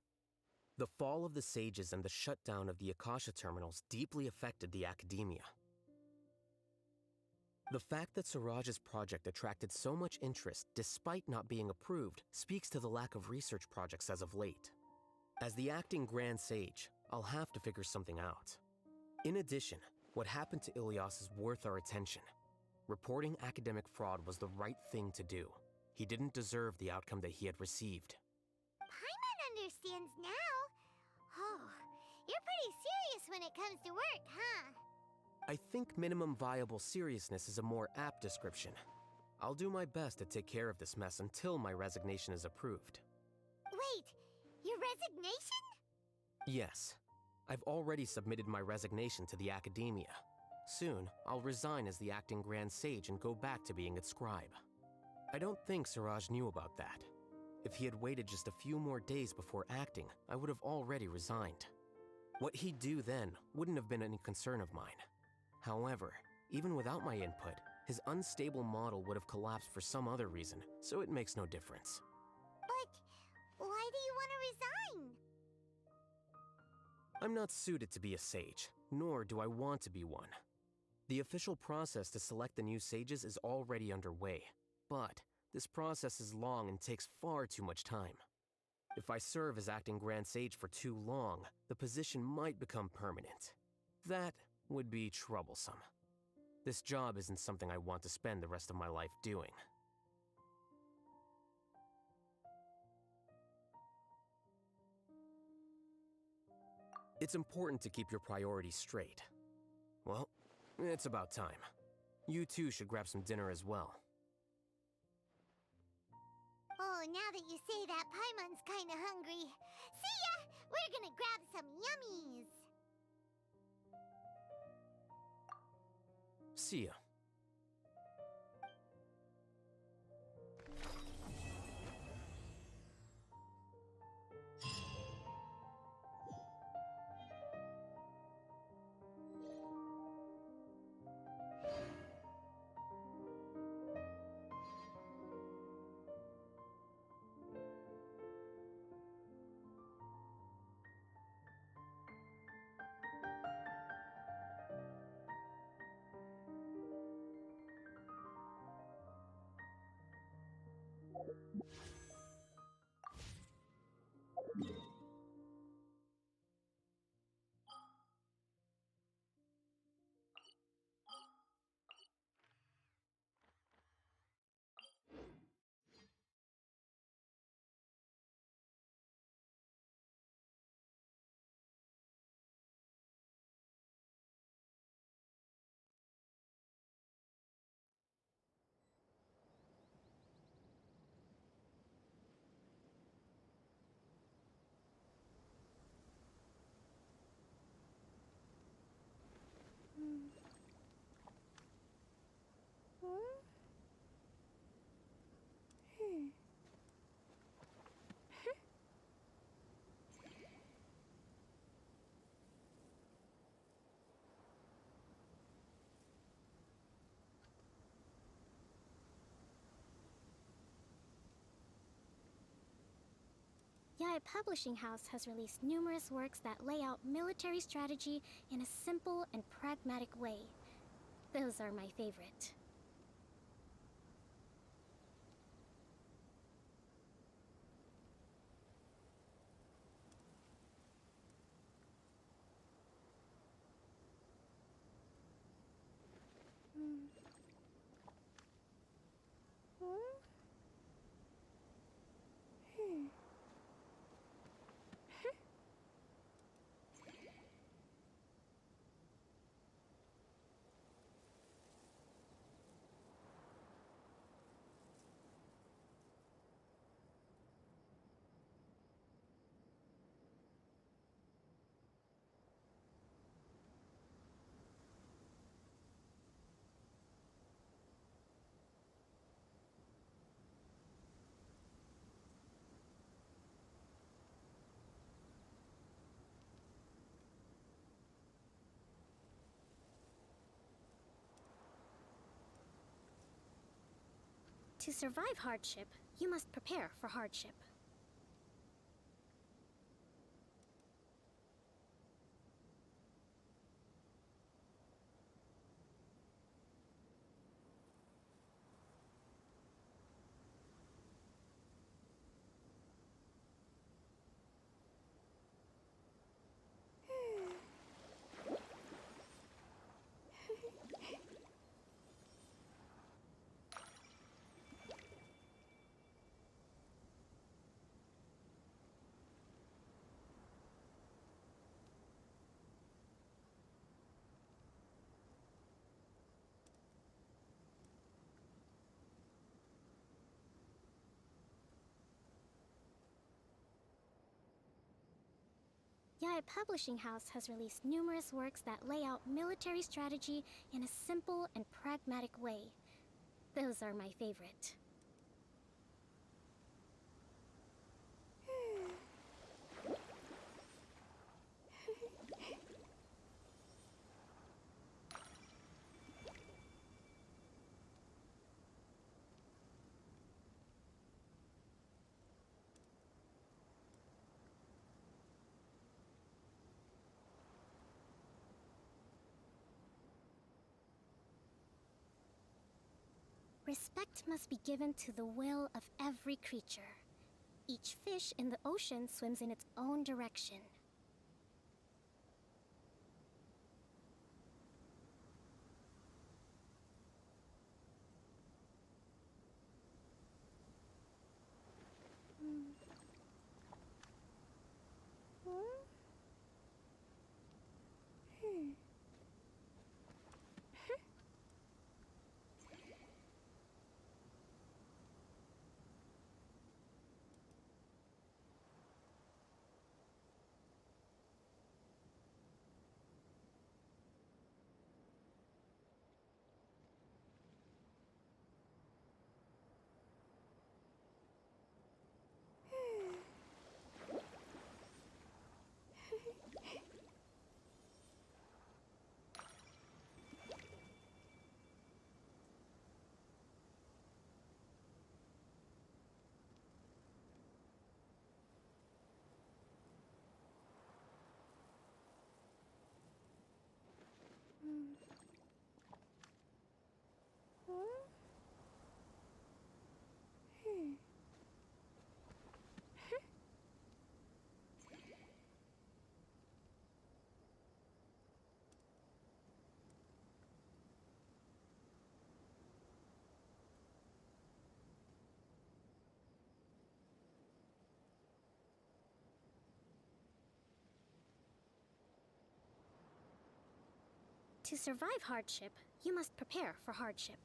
The fall of the sages and the shutdown of the Akasha terminals deeply affected the academia. The fact that Siraj's project attracted so much interest despite not being approved speaks to the lack of research projects as of late. As the acting Grand Sage, I'll have to figure something out. In addition, what happened to Ilyas is worth our attention. Reporting academic fraud was the right thing to do. He didn't deserve the outcome that he had received. Paimon understands now. Oh, you're pretty serious when it comes to work, huh? I think minimum viable seriousness is a more apt description. I'll do my best to take care of this mess until my resignation is approved. Wait, your resignation? Yes. I've already submitted my resignation to the Academia. Soon, I'll resign as the acting Grand Sage and go back to being its scribe. I don't think Siraj knew about that. If he had waited just a few more days before acting, I would have already resigned. What he'd do then wouldn't have been any concern of mine. However, even without my input, his unstable model would have collapsed for some other reason, so it makes no difference. But why do you want to resign? I'm not suited to be a sage, nor do I want to be one. The official process to select the new sages is already underway, but this process is long and takes far too much time. If I serve as acting Grand Sage for too long, the position might become permanent. That would be troublesome. This job isn't something I want to spend the rest of my life doing. It's important to keep your priorities straight. Well, it's about time. You too should grab some dinner as well. Oh, now that you say that, Paimon's kinda hungry. See ya! We're gonna grab some yummies! See ya. Yai Publishing House has released numerous works that lay out military strategy in a simple and pragmatic way. Those are my favorite. To survive hardship, you must prepare for hardship. Yaya Publishing House has released numerous works that lay out military strategy in a simple and pragmatic way. Those are my favorite. Respect must be given to the will of every creature. Each fish in the ocean swims in its own direction. To survive hardship, you must prepare for hardship.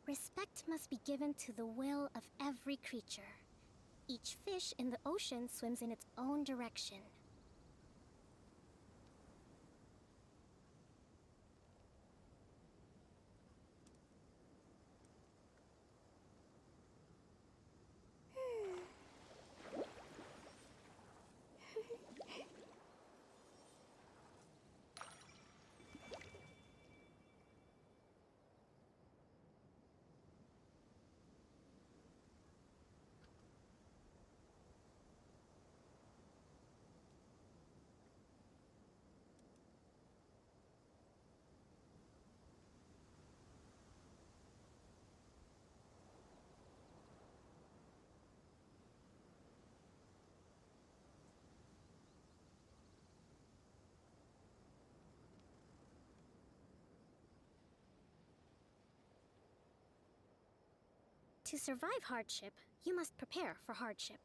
Respect must be given to the will of every creature. Each fish in the ocean swims in its own direction. To survive hardship, you must prepare for hardship.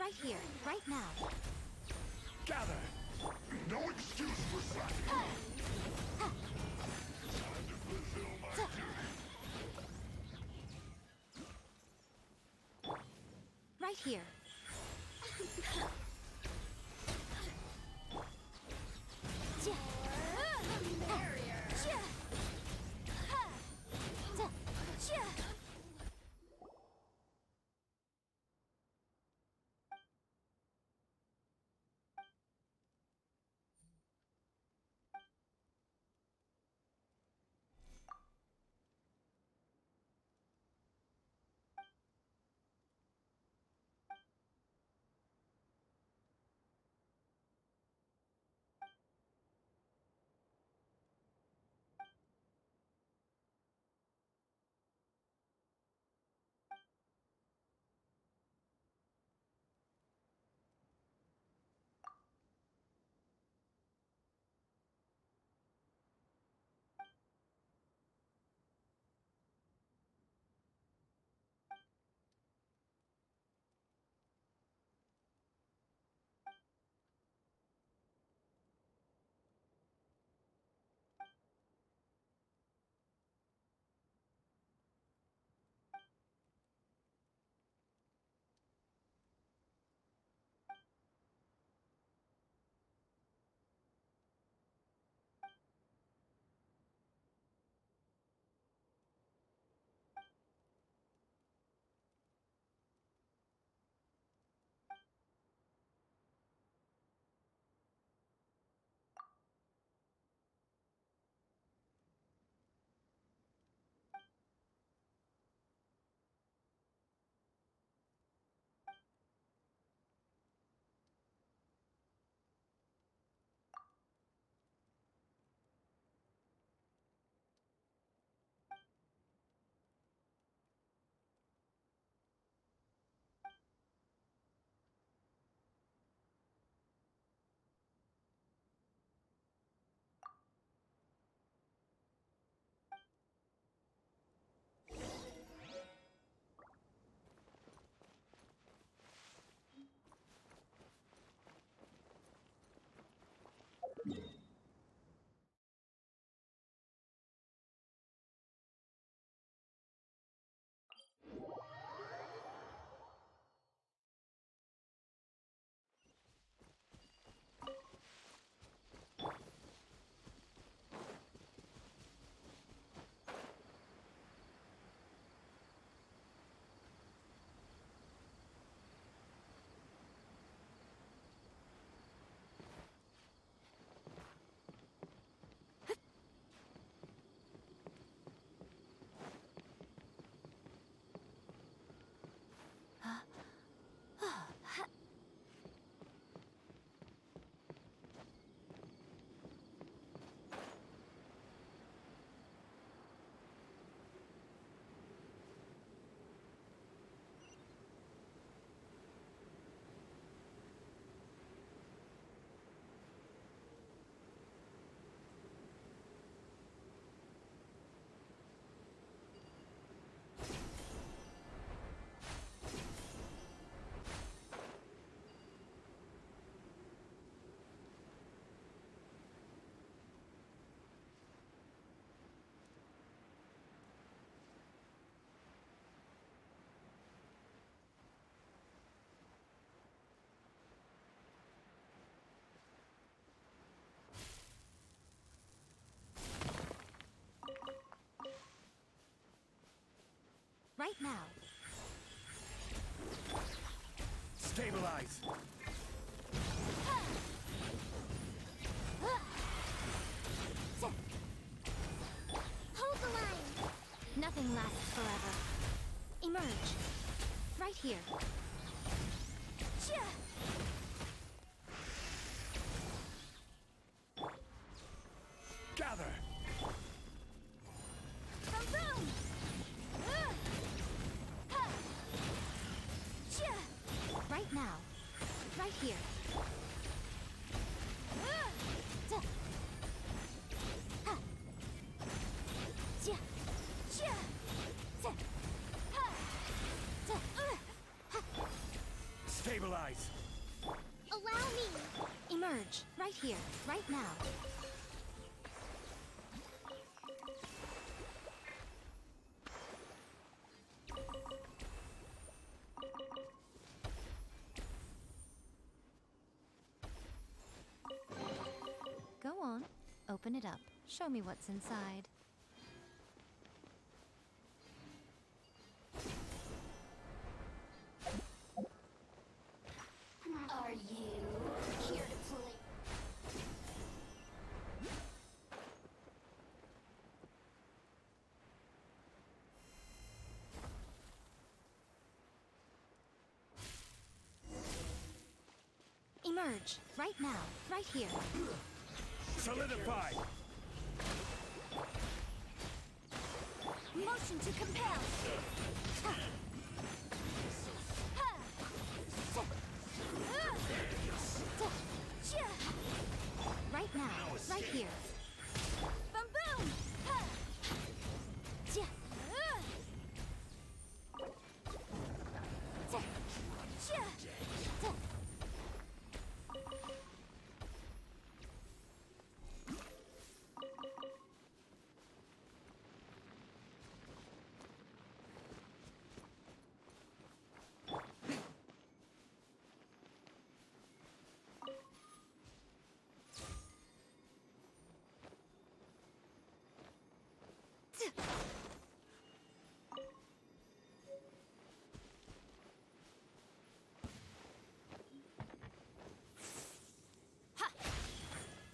Right here, right now. Gather! No excuse for slacking! Right here. Right now. Stabilize! Hold the line! Nothing lasts forever. Emerge. Right here. Gather! Right now. Right here. Stabilize! Emerge! Right here, right now. Go on. Open it up. Show me what's inside. Are you here to play? Emerge! Right now, right here. Solidify! Motion to compel. Right now, right here. Boom boom.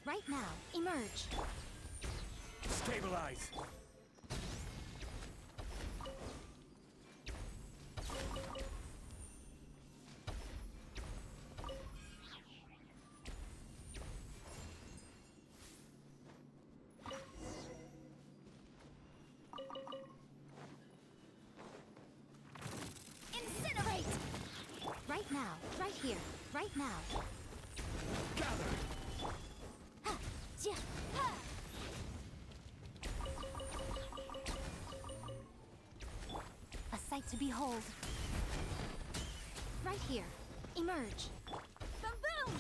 Right now, emerge. Stabilize! Incinerate. Right now, right here, right now. Gather! A sight to behold. Right here. Emerge. Boom boom.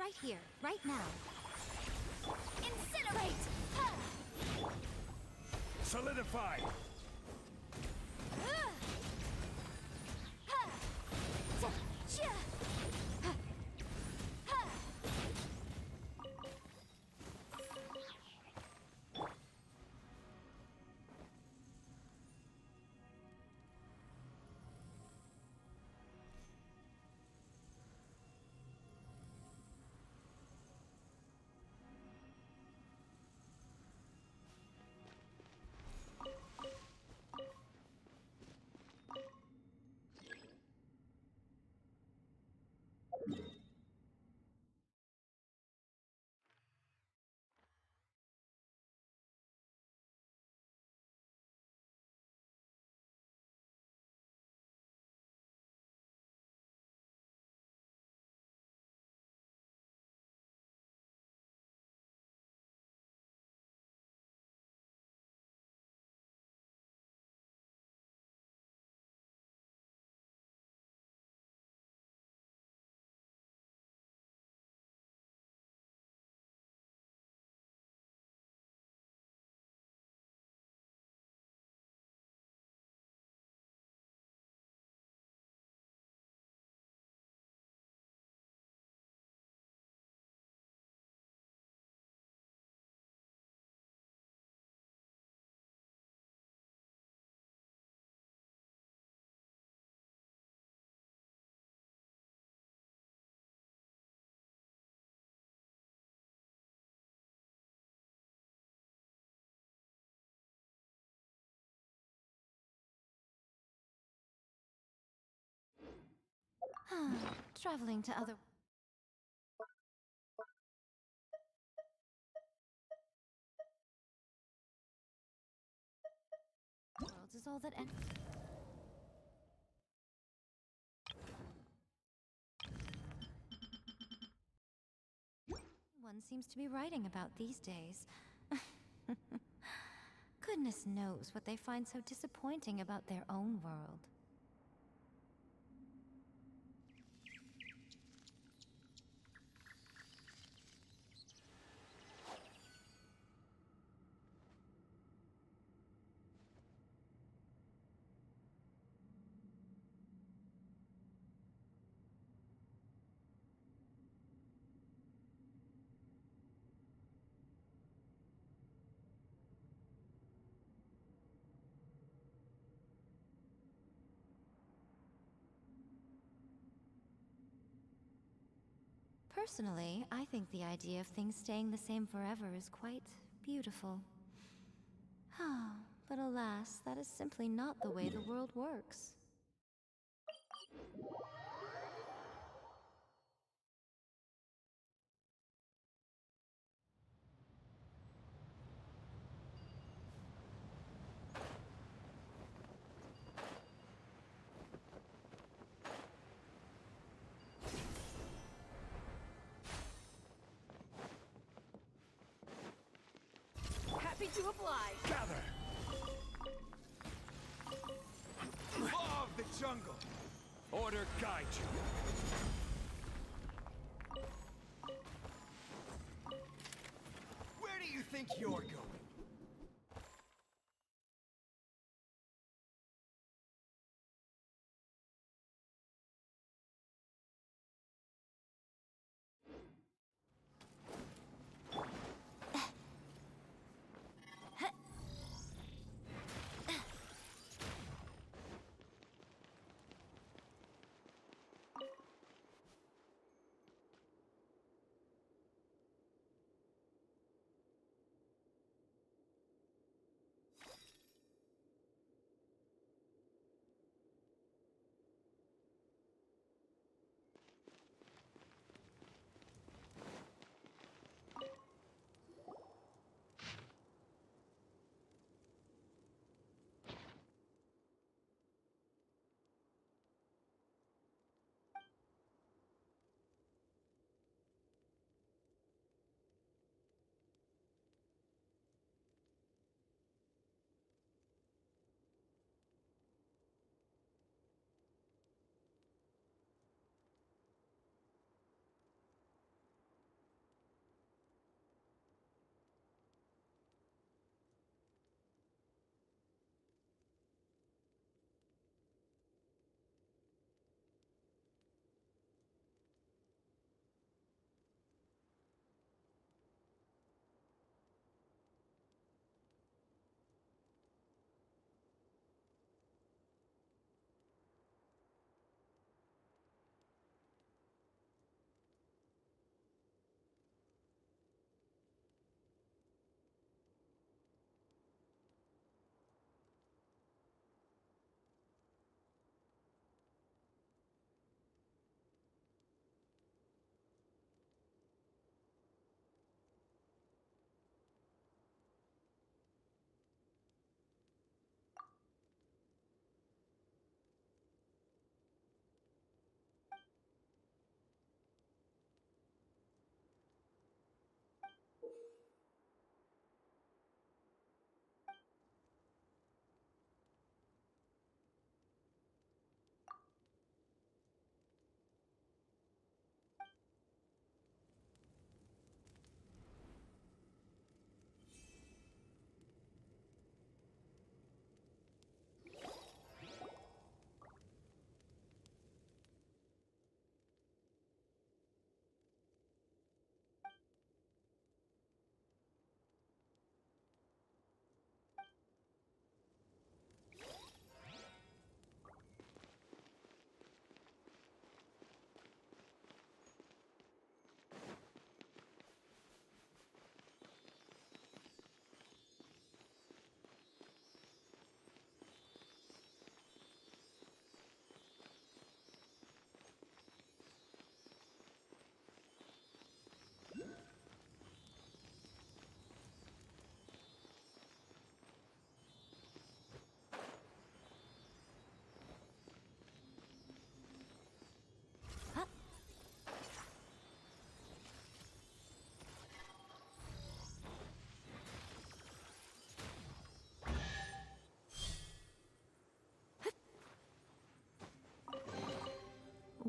Right here, right now. Incinerate! Solidify! Traveling to other... worlds is all that... one seems to be writing about these days. Goodness knows what they find so disappointing about their own world. Personally, I think the idea of things staying the same forever is quite beautiful. But alas, that is simply not the way the world works. Happy to oblige. Gather! Law of the jungle! Order guide you! Where do you think you're going?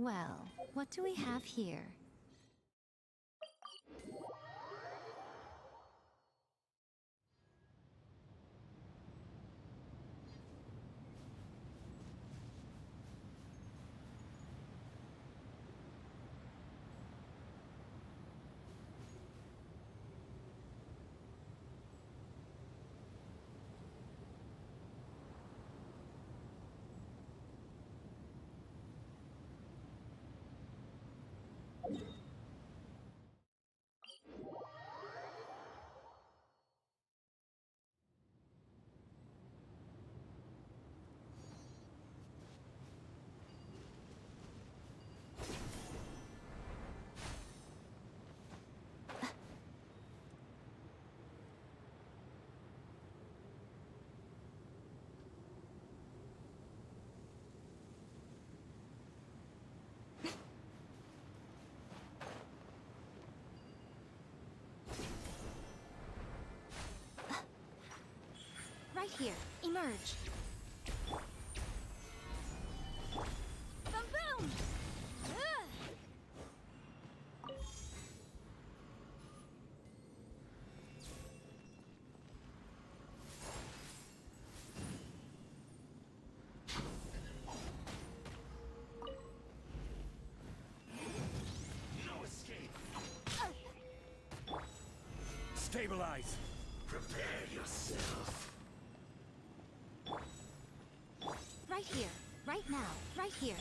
Well, what do we have here? Right here. Emerge. Boom boom! No escape. Stabilize. Prepare yourself. Right here. Right now. Right here.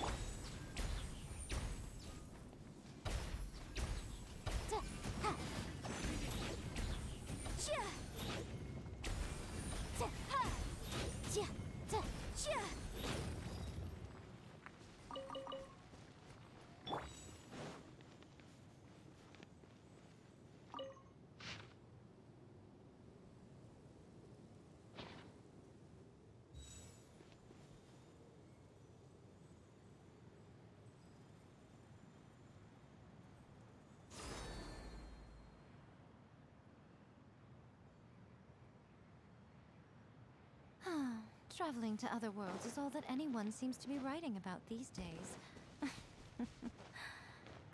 Traveling to other worlds is all that anyone seems to be writing about these days.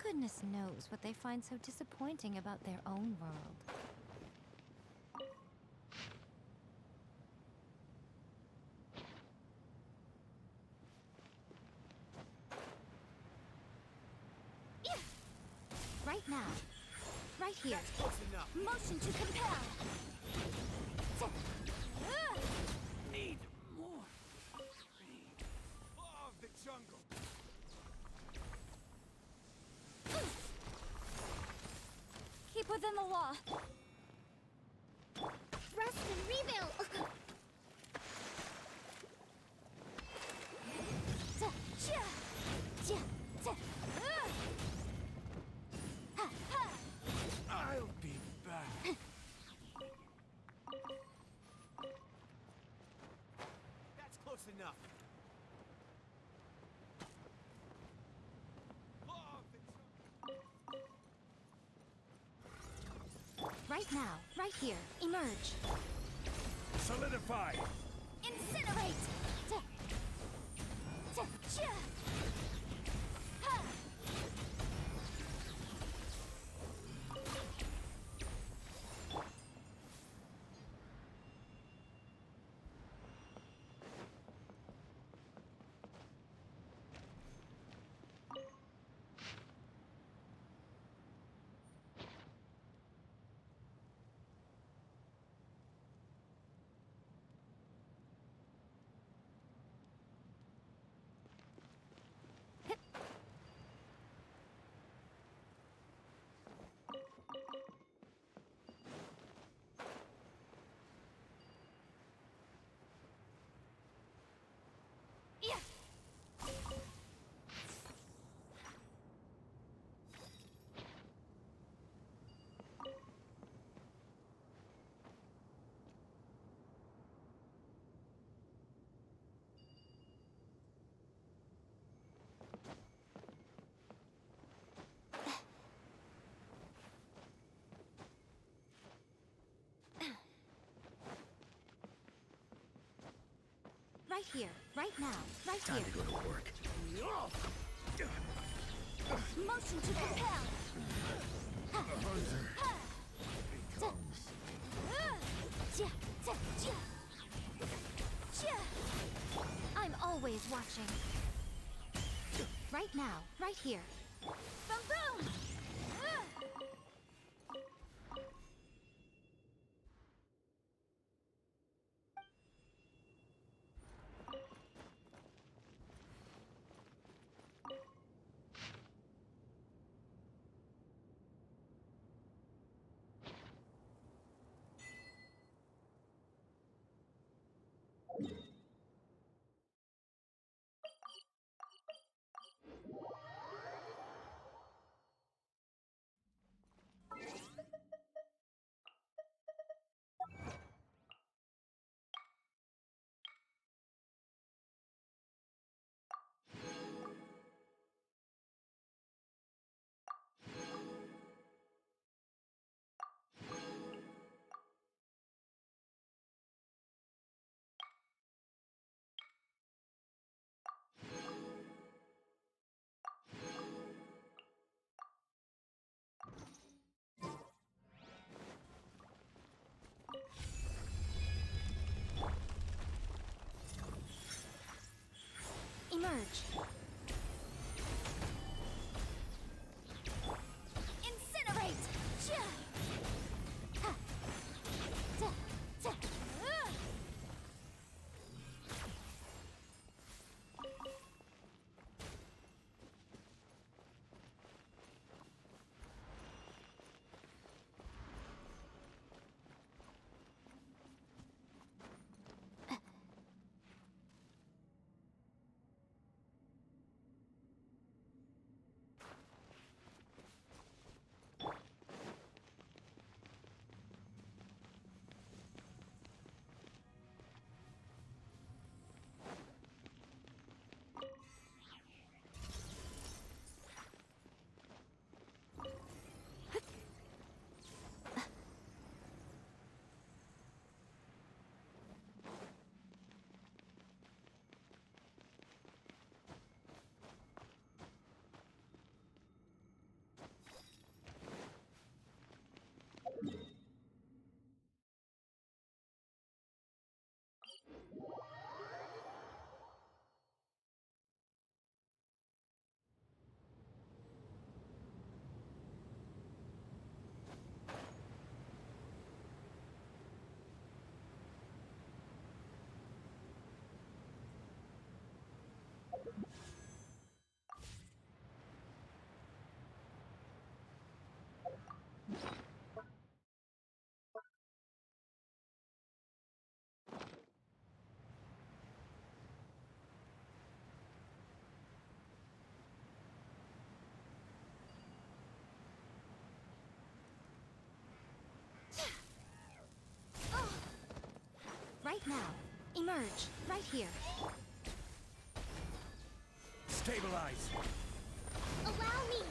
Goodness knows what they find so disappointing about their own world. Right now. Right here. Motion to compel. Need more. Law of the jungle. Keep within the law. Rest and rebuild! I'll be back. That's close enough. Right now. Right here. Emerge. Solidify. Incinerate! Right here, right now, right Time here. to go to work. Motion to compel. I'm always watching. Right now, right here. Boom boom! Emerge. Incinerate! Right now. Emerge. Right here. Stabilize. Allow me.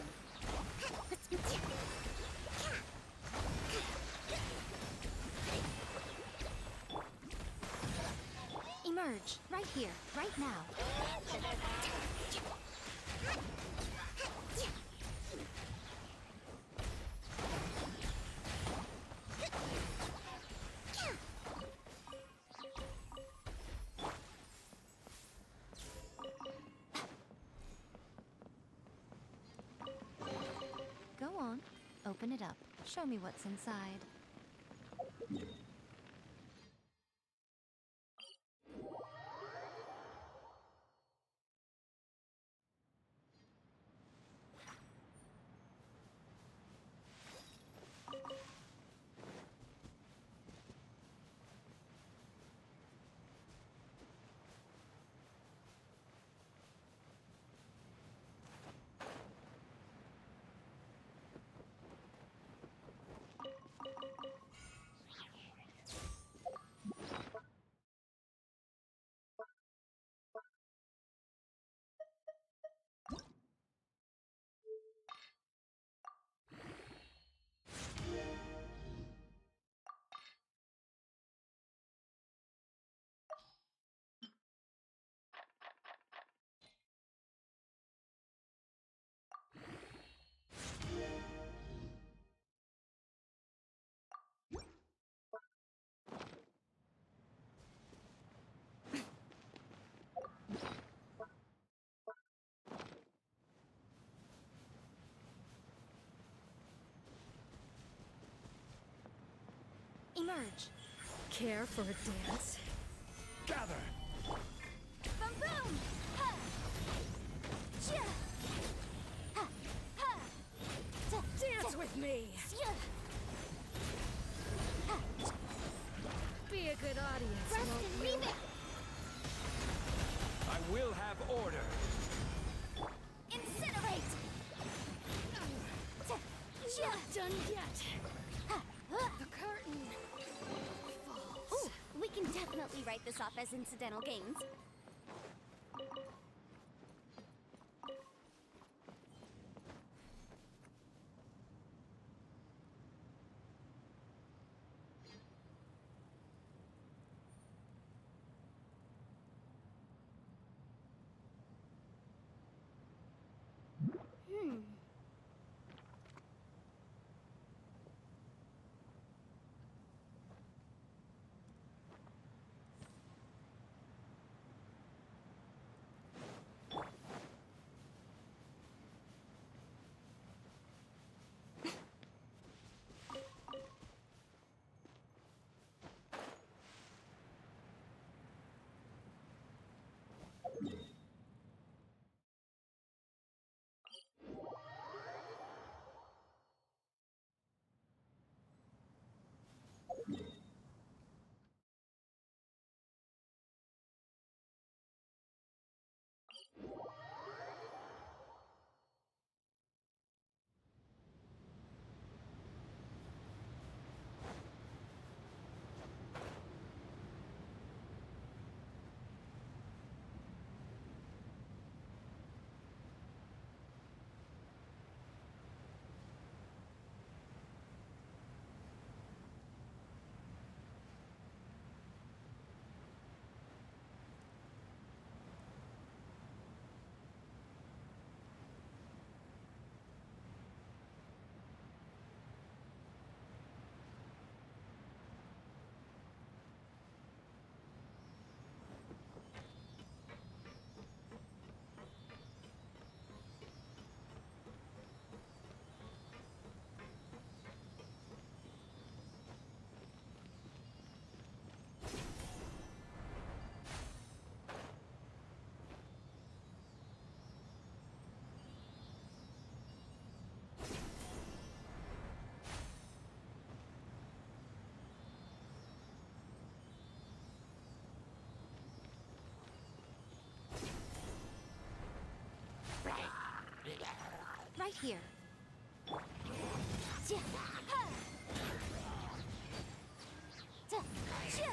Emerge. Right here. Right now. Go on. Open it up. Show me what's inside. emerge. Care for a dance? Gather! Boom boom! Ha! Chia! Ha! Ha! Dance with me! Chia! Ha! Be a good audience, Rest won't and you? leave it! I will have order. Incinerate! Chia! Not done yet. Ha! The curtain falls. Ooh, we can definitely write this off as incidental gains. Right here. Chia! Ha! Chia!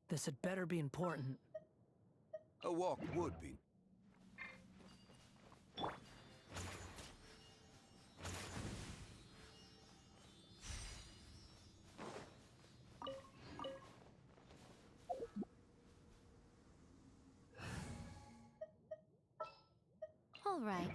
This had better be important. A walk would be. All right.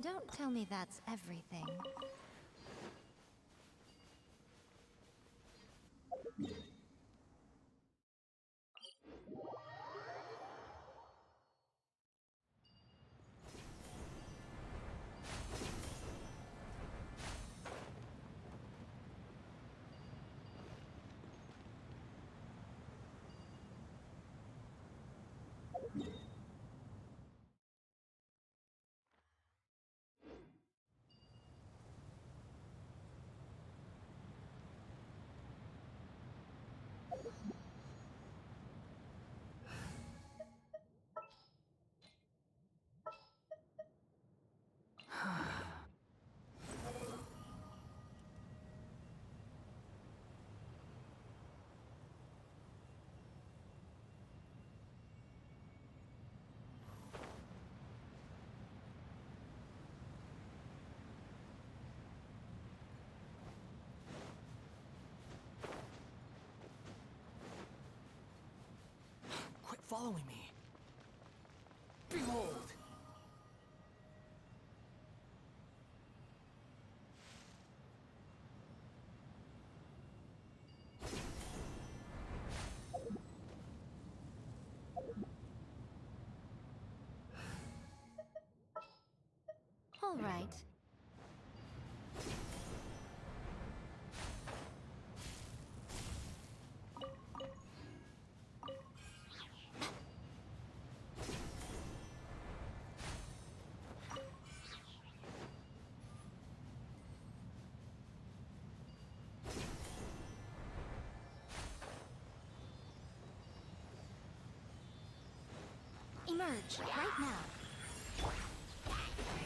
Don't tell me that's everything. Quit following me. Behold! All right. Emerge right now.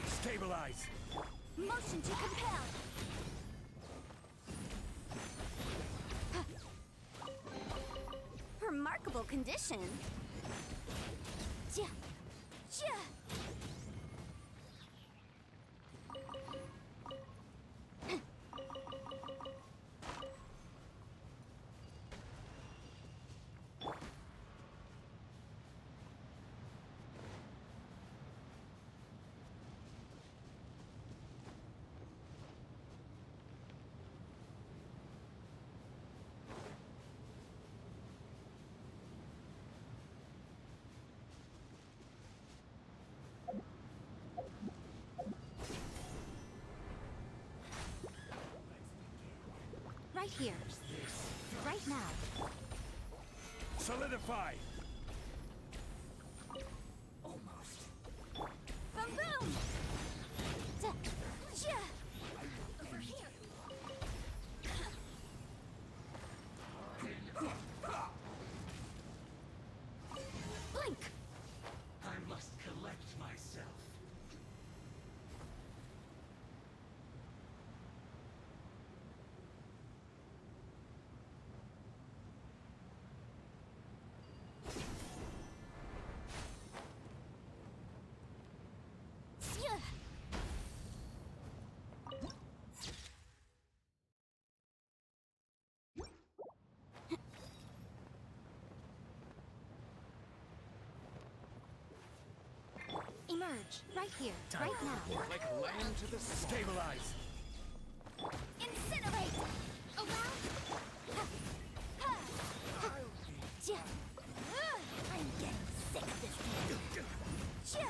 Stabilize! Motion to compel! Remarkable condition. Ja. Ja. Right here. Right now. Solidify! Boom boom! Ja. Ja. Over here. Blink! I must collect myself. Emerge. Right here. Right now. Like land to the stabilize. Incinerate! Around! I'm getting sick of this game.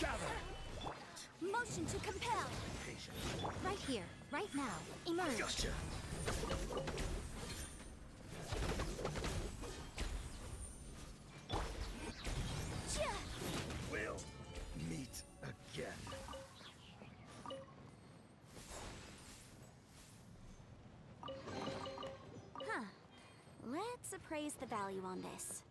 Gather! Motion to compel! Right here. Right now. Emerge. Gotcha! We'll meet again. Huh. Let's appraise the value on this.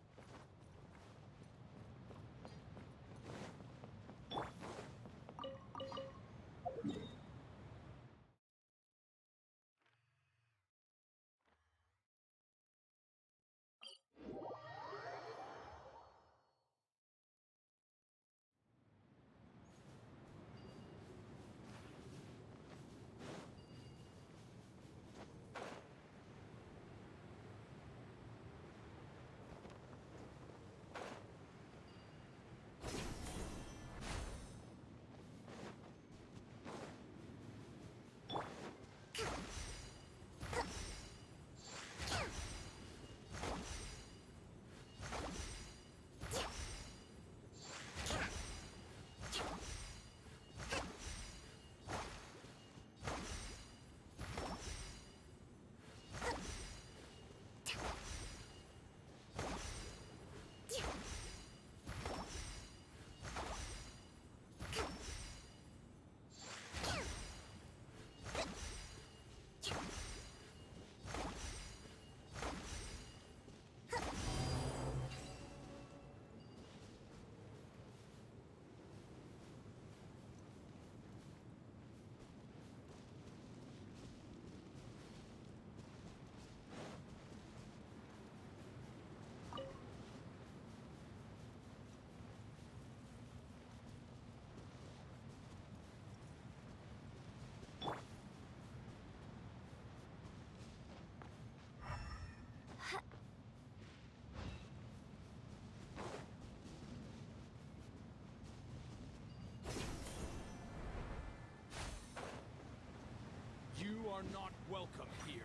You are not welcome here.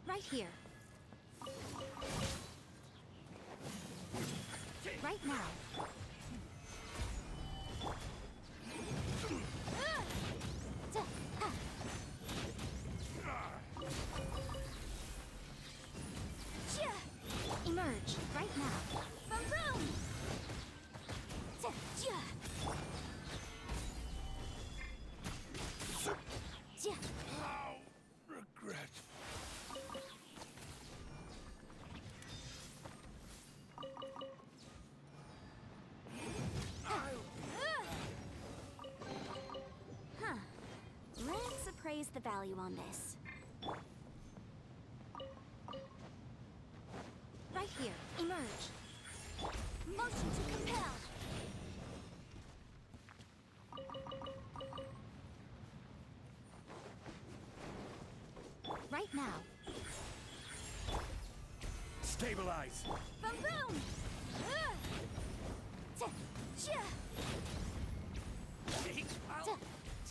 Right here. Right now. Emerge. Right now. Boom! How regret. Huh. Let's appraise the value on this. Right here. Emerge. Motion to compel! Right now. Stabilize. Boom! I'll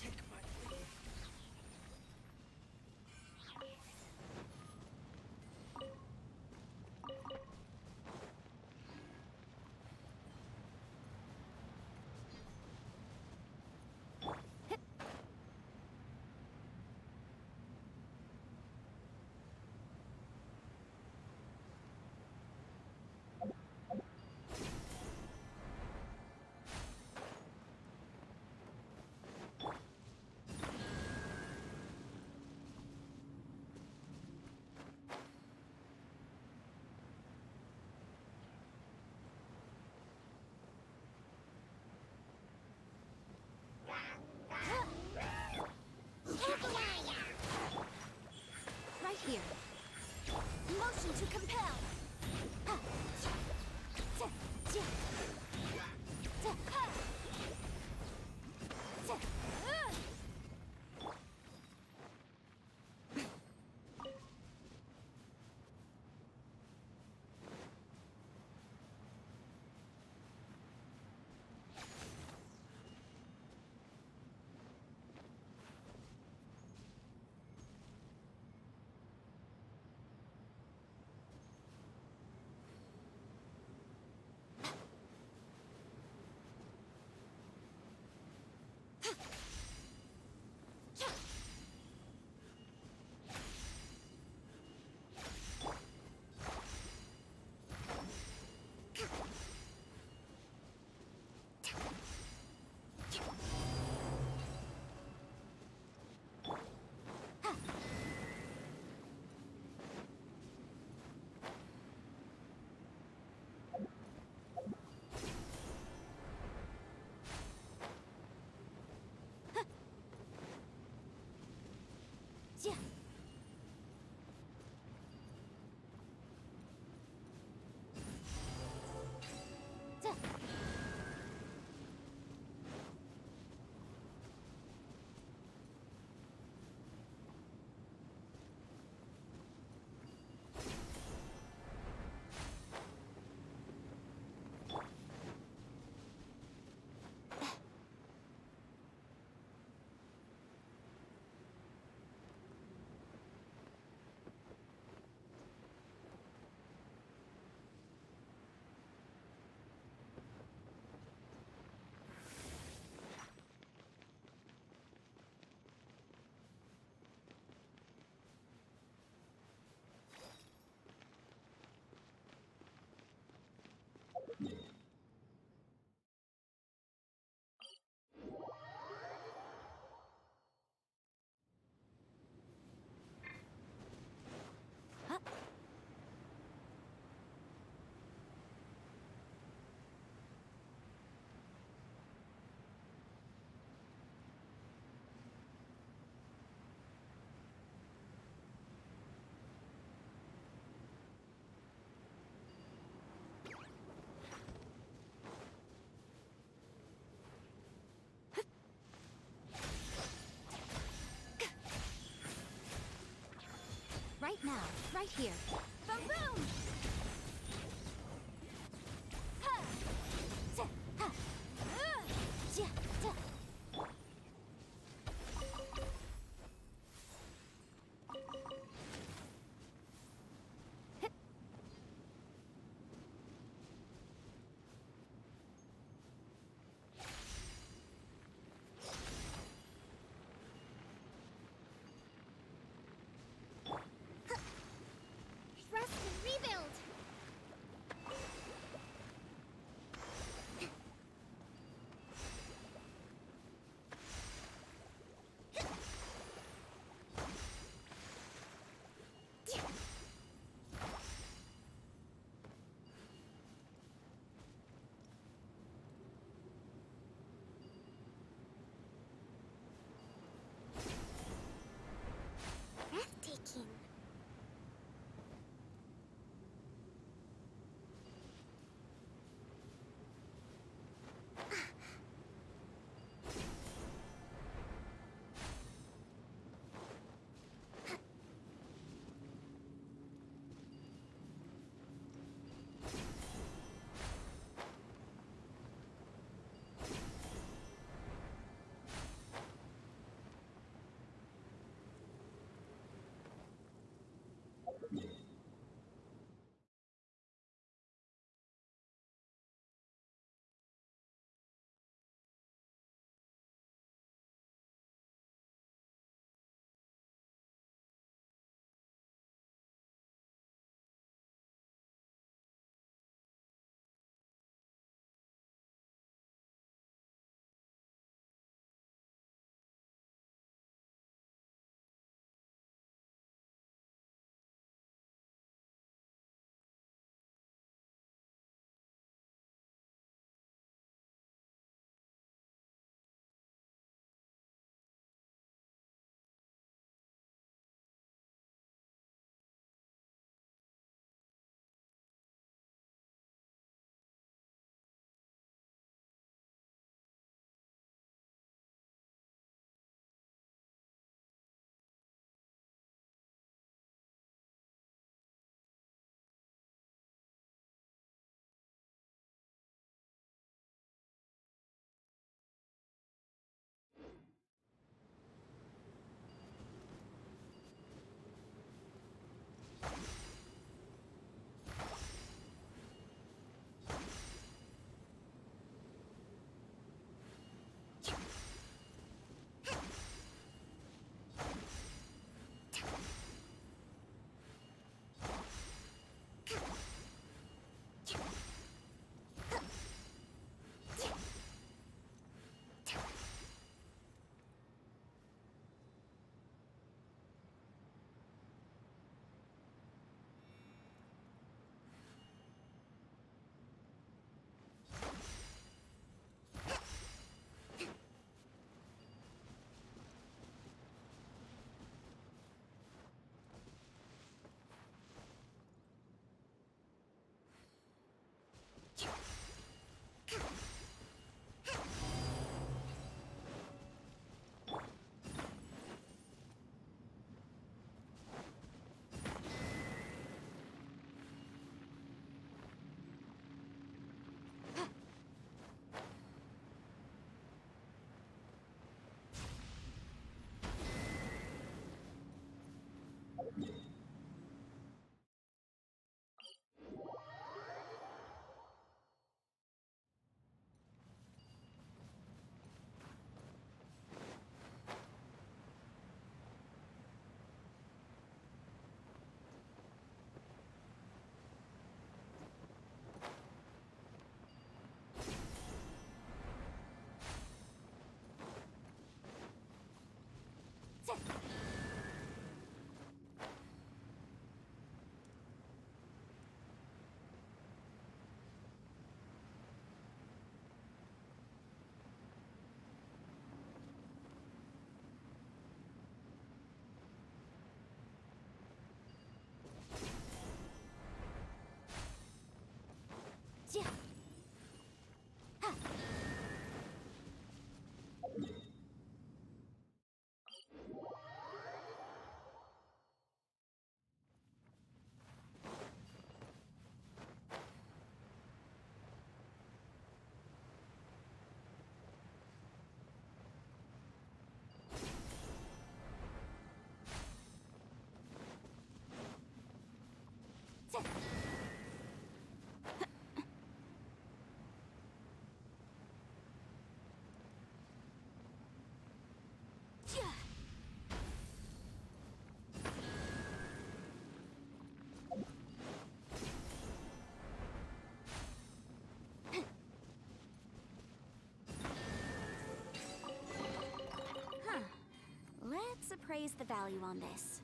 take my leave. Right here. Motion to compel! right now, right here. Boom! Ha! Ta! Ha! Ja! Ta! Trust and rebuild! Breathtaking. appraise the value on this.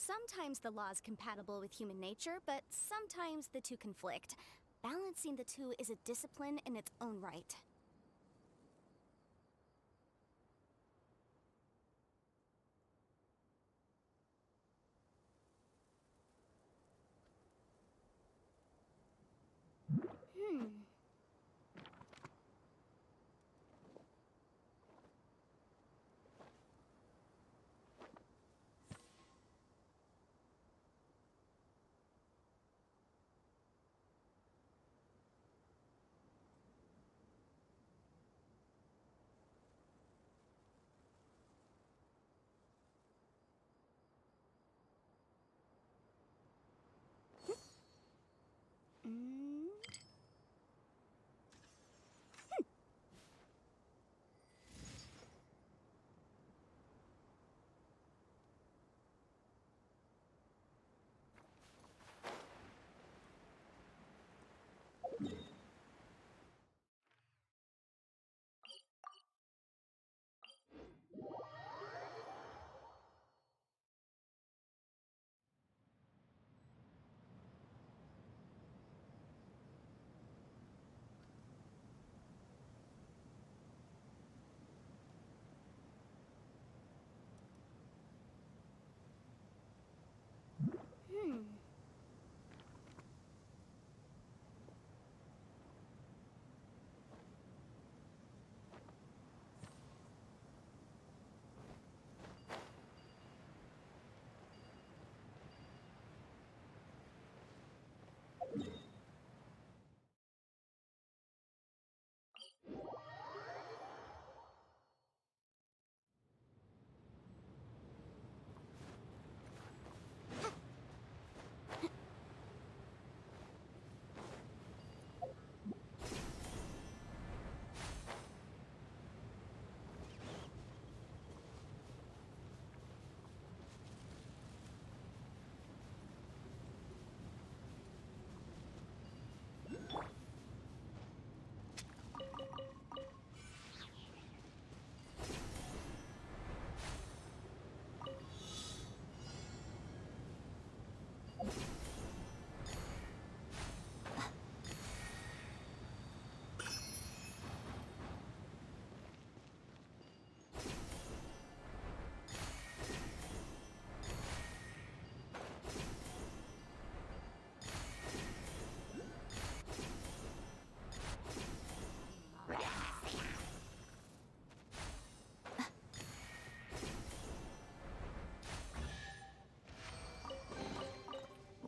Sometimes the law's compatible with human nature, but sometimes the two conflict. Balancing the two is a discipline in its own right.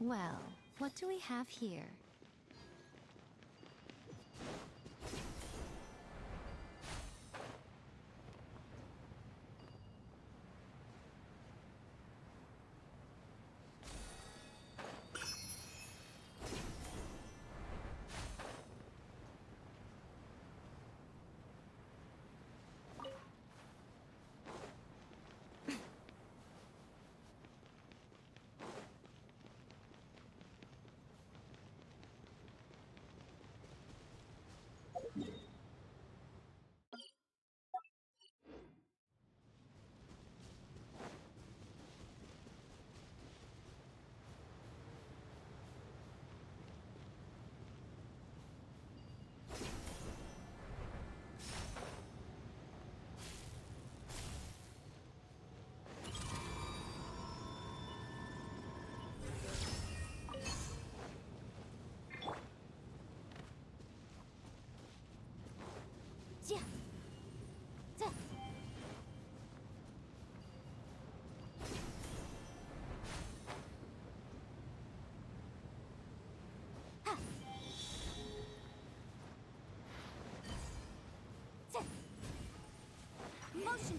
Well, what do we have here?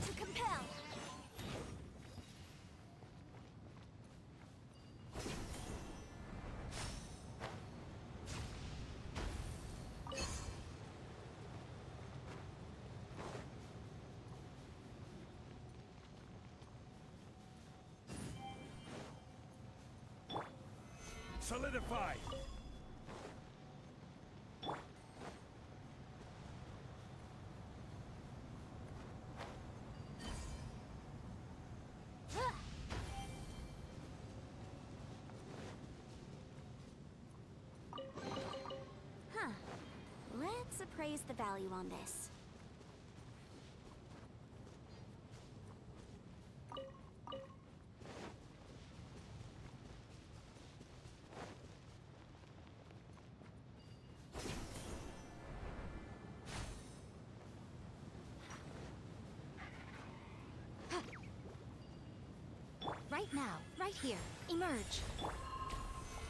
to compel. Solidify! Huh. Let's appraise the value on this. Right now, right here. Emerge.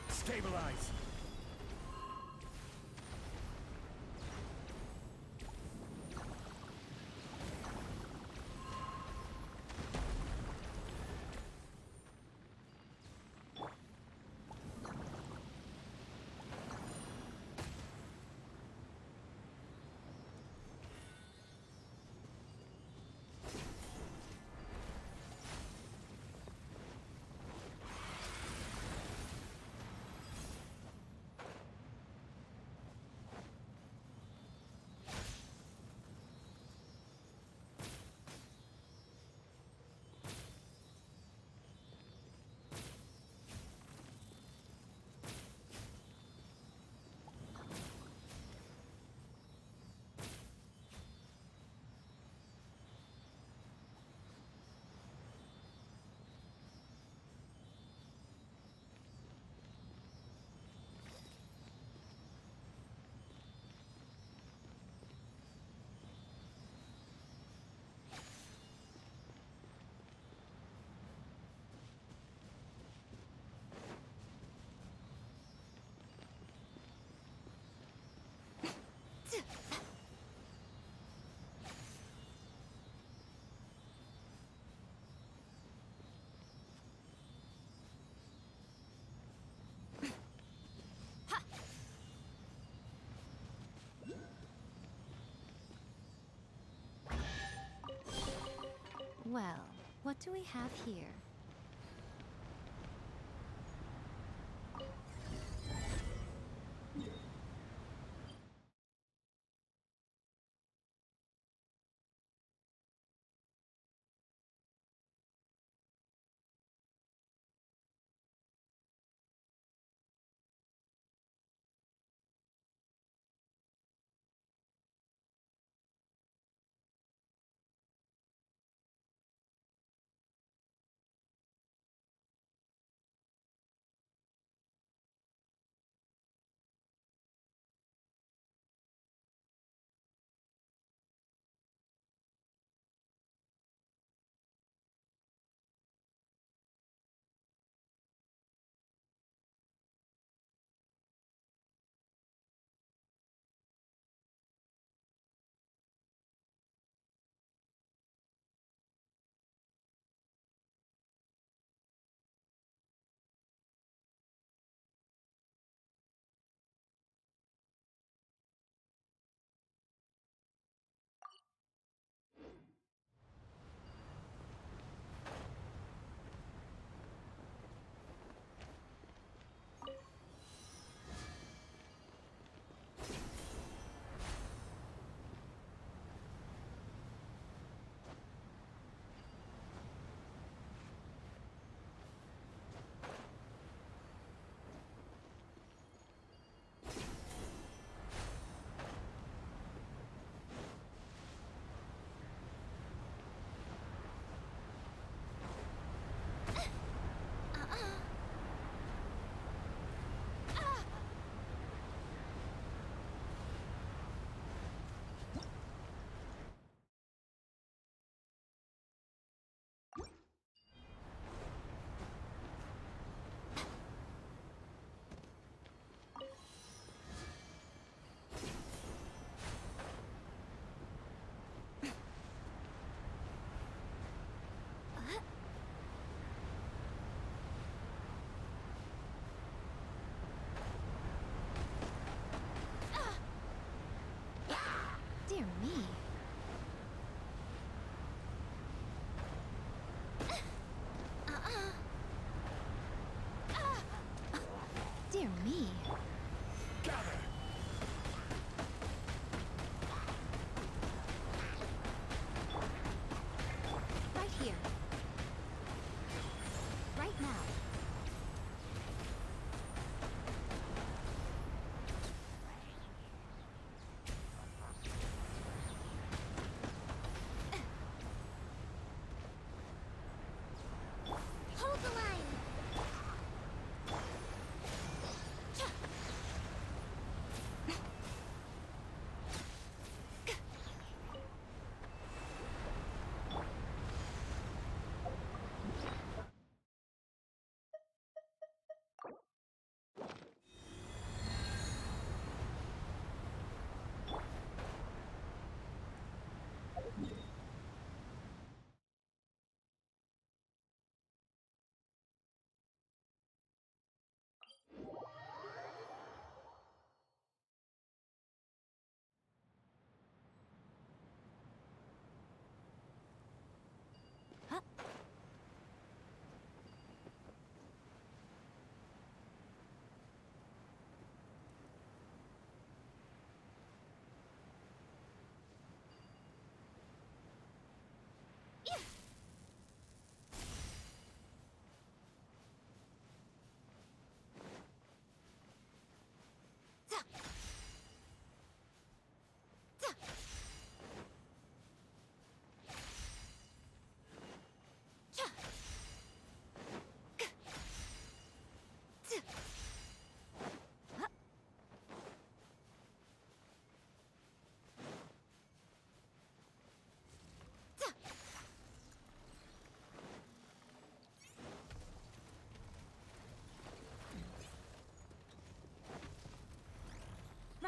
Stabilize! Well, what do we have here?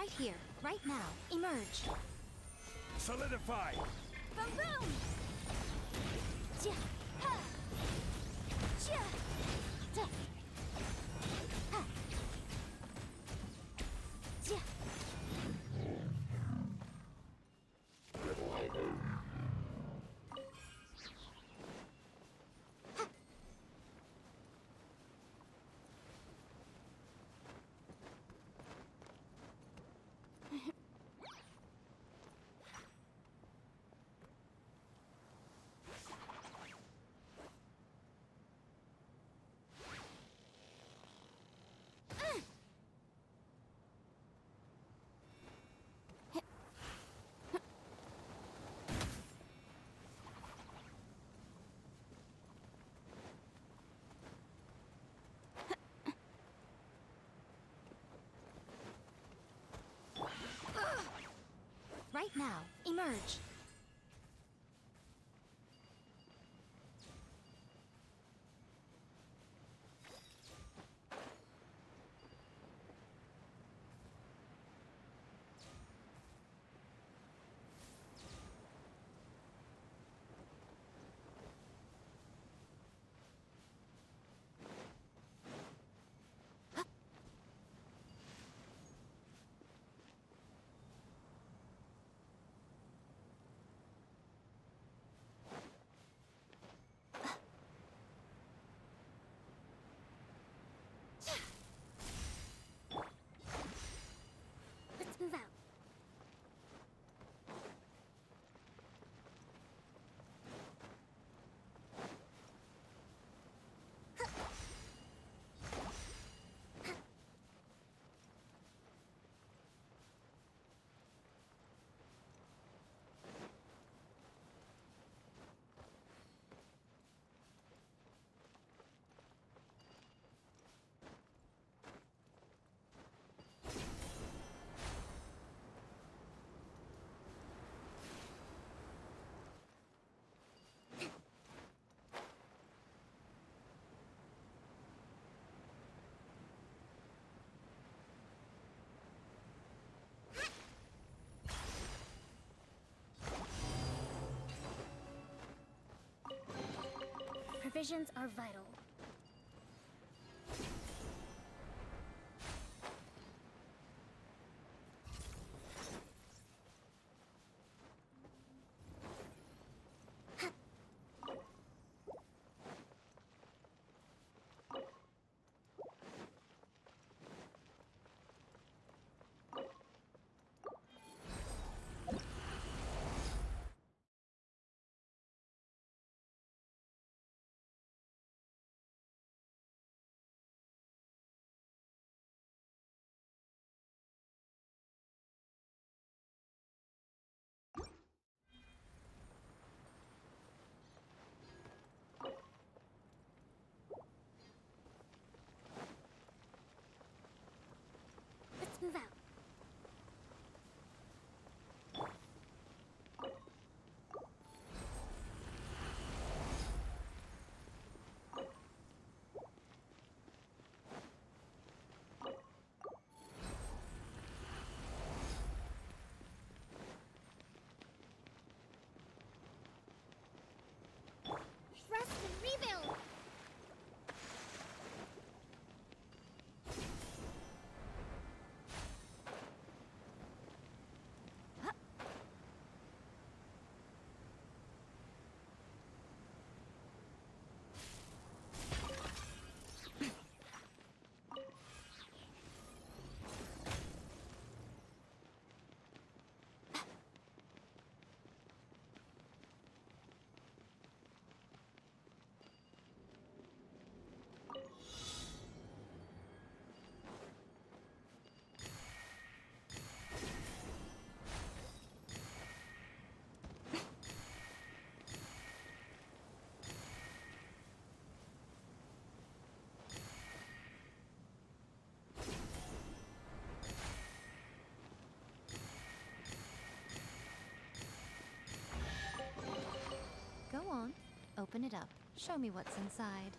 Right here, right now. Emerge. Solidify! Boom boom! Jia! Ha! Jia! Da! Ha! Jia! Right now. Emerge. Let's move out. Provisions are vital. Let's move out. Rest and rebuild! Go on. Open it up. Show me what's inside.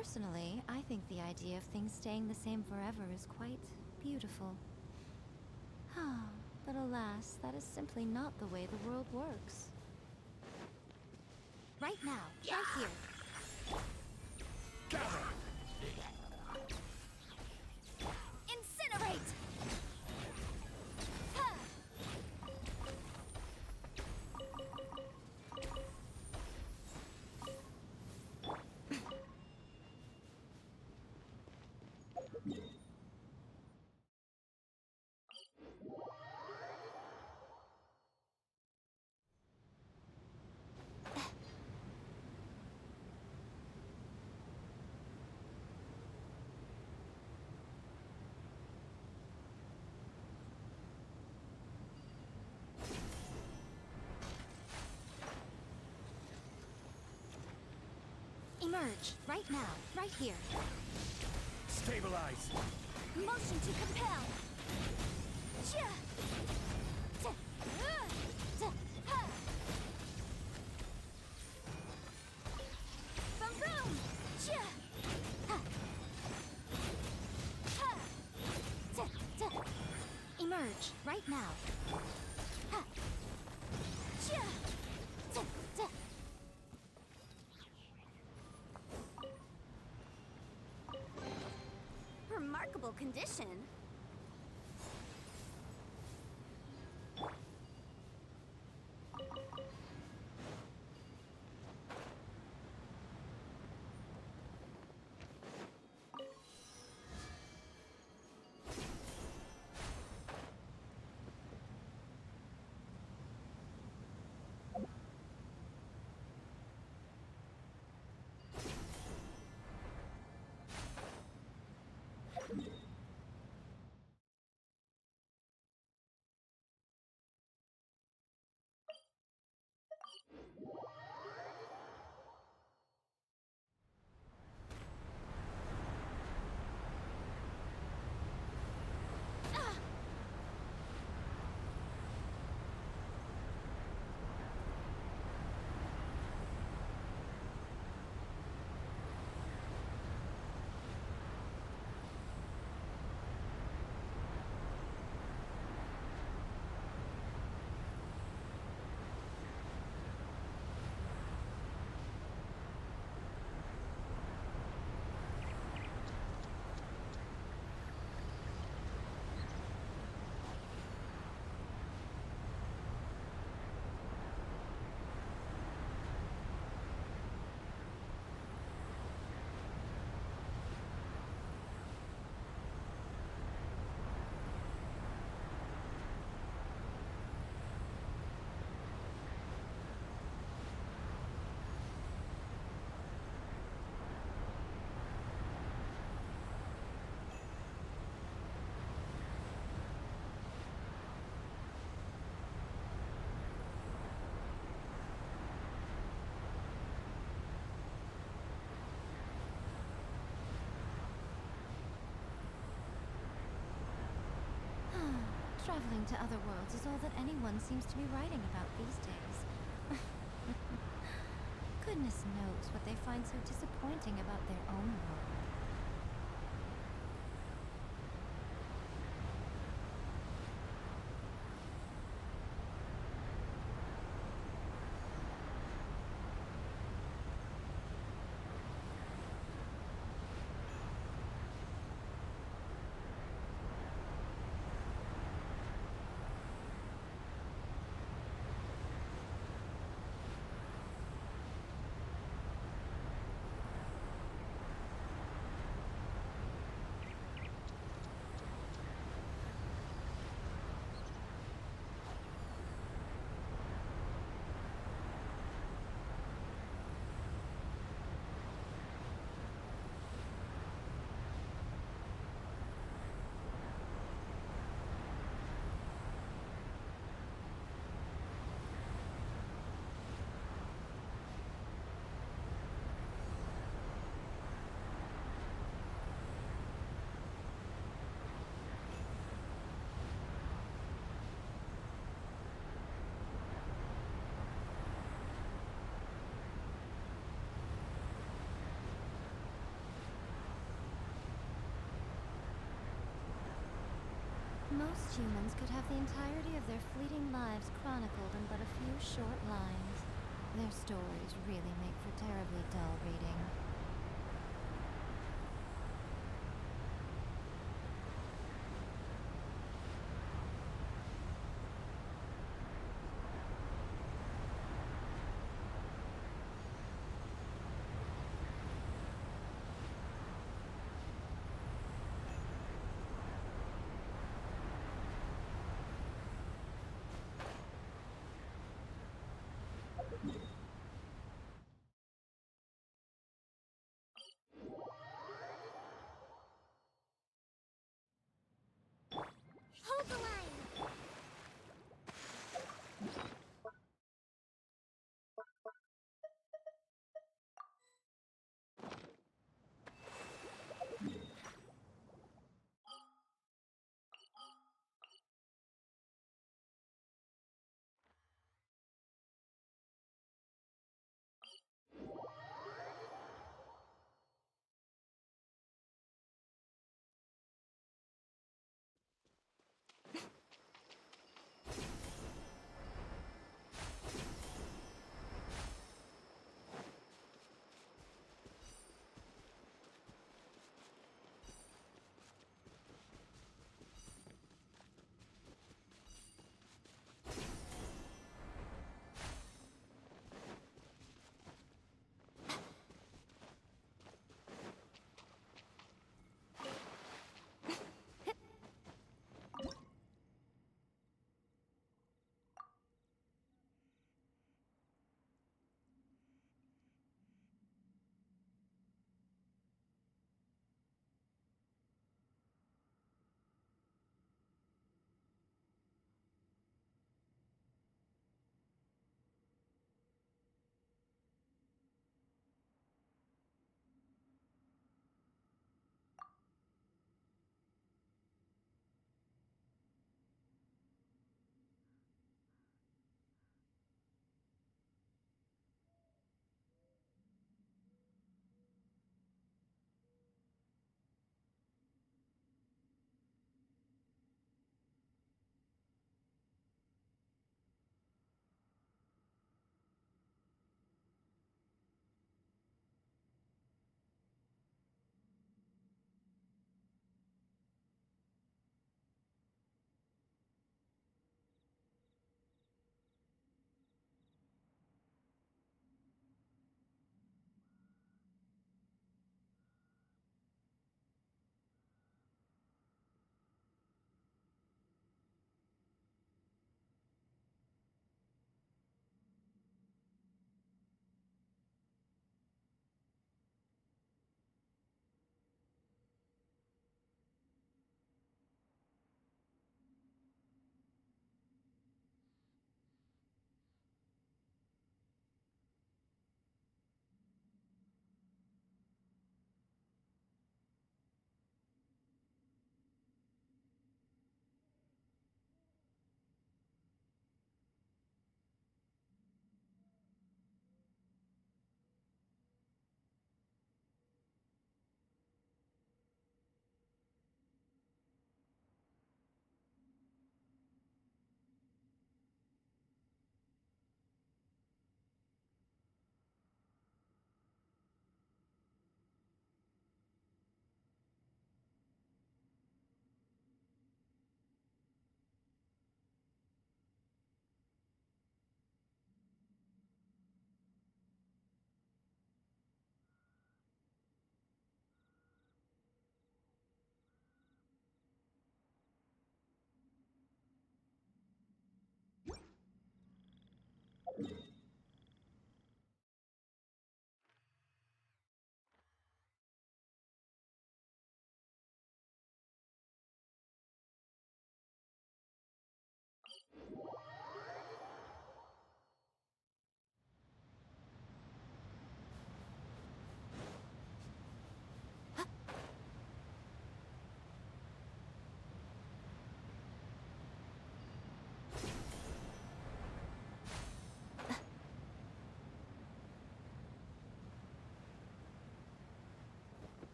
Personally, I think the idea of things staying the same forever is quite beautiful. But alas, that is simply not the way the world works. Right now, right here. Incinerate! Huh. Emerge, right now, right here. Stabilize! Motion to compel! Boom boom! Emerge, right now. Remarkable condition. Traveling to other worlds is all that anyone seems to be writing about these days. Goodness knows what they find so disappointing about their own world. Most humans could have the entirety of their fleeting lives chronicled in but a few short lines. Their stories really make for terribly dull reading. Hold the line!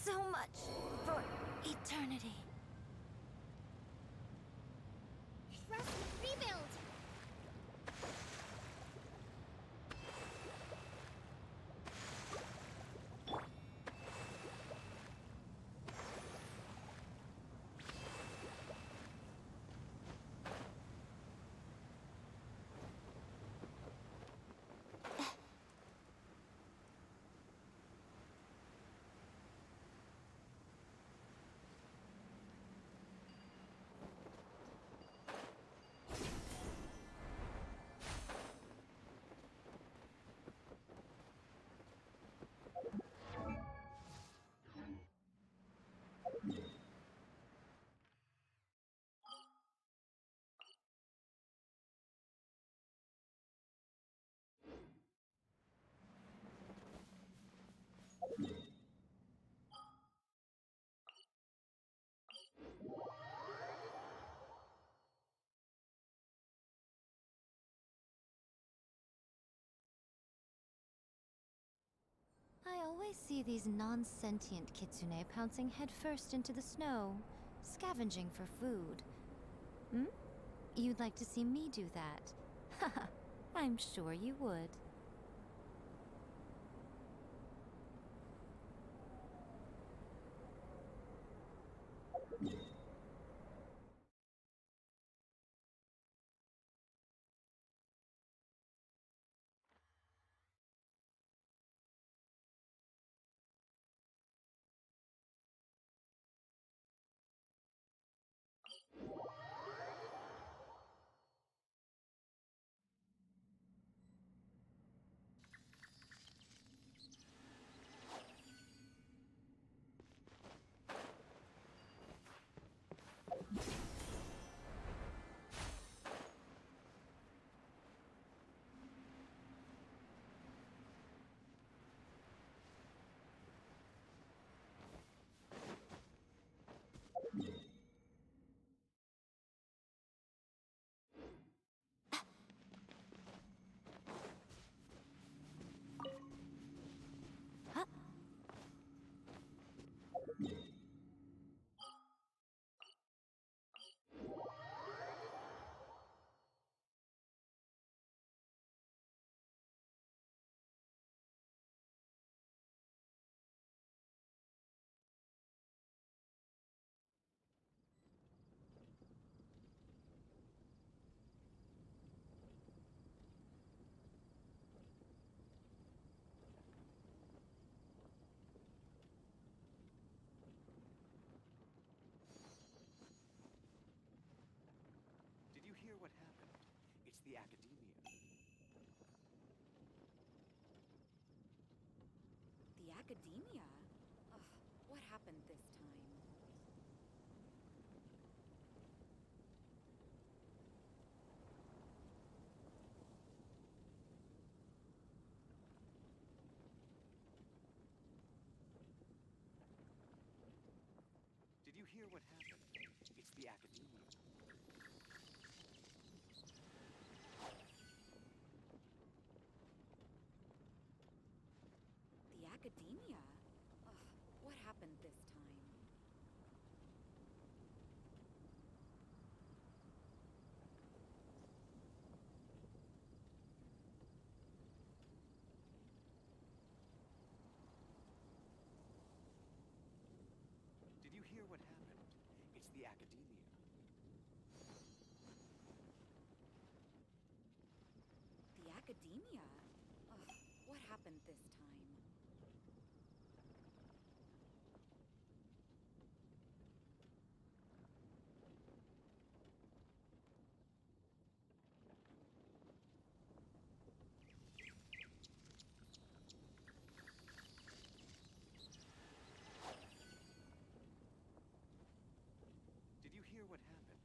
So much for eternity. always see these non-sentient kitsune pouncing headfirst into the snow, scavenging for food. Hmm? You'd like to see me do that? Haha, I'm sure you would. Did you hear what happened? It's the academia. The academia? Ugh, what happened this time? Did you hear what happened? It's the academia. The academia? Ugh, what happened this time? Did you hear what happened? It's the academia. The academia? Ugh, what happened this time? Did you hear what happened?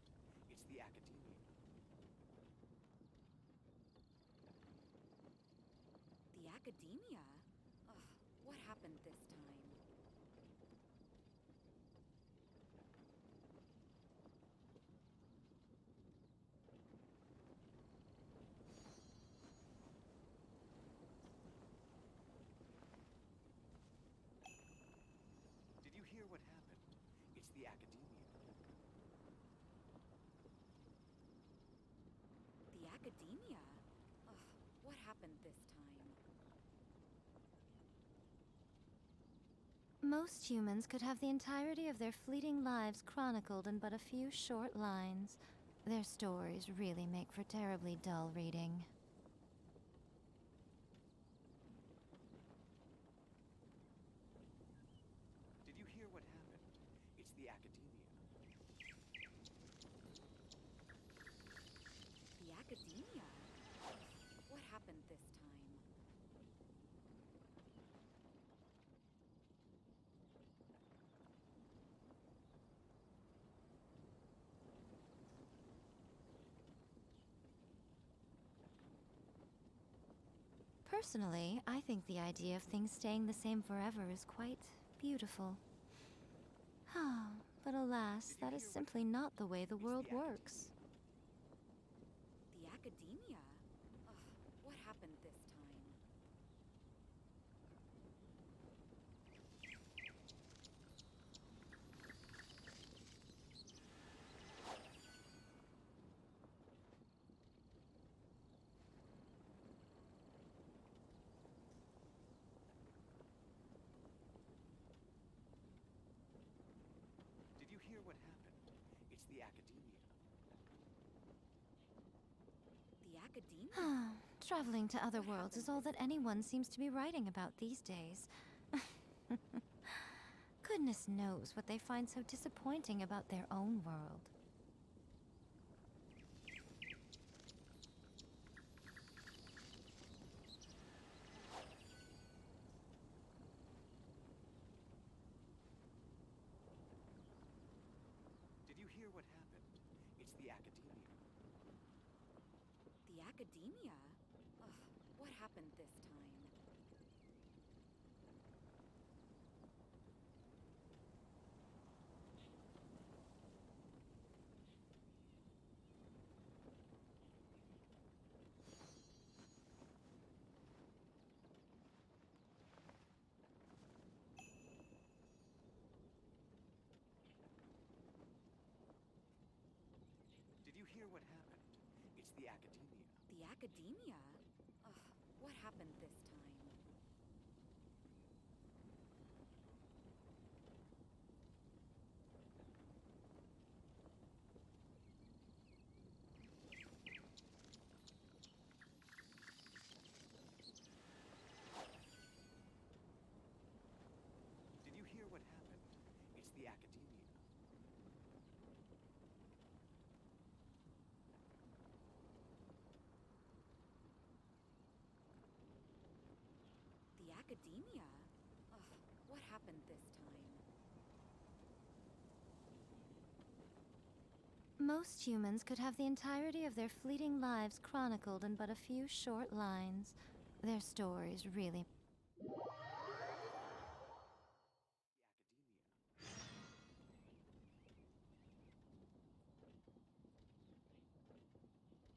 It's the academia. The academia? Ugh, what happened this time? Did you hear what happened? It's the academia. The academia? Ugh, what happened this time? Most humans could have the entirety of their fleeting lives chronicled in but a few short lines. Their stories really make for terribly dull reading. Did you hear what happened? It's the academia. The academia? Ugh, what happened this time? Personally, I think the idea of things staying the same forever is quite beautiful. But alas, that is simply not the way the world works. The academia? Ugh, what happened this time? what happened? It's the academia. The academia? Traveling to other worlds is all that anyone seems to be writing about these days. Goodness knows what they find so disappointing about their own world. Did you hear what happened? It's the academia. The academia? Ugh, what happened this time? Did you hear what happened? It's the academia. The academia? Ugh, what happened this time? Did you hear what happened? It's the academia. The academia? Ugh, what happened this time? Most humans could have the entirety of their fleeting lives chronicled in but a few short lines. Their stories really...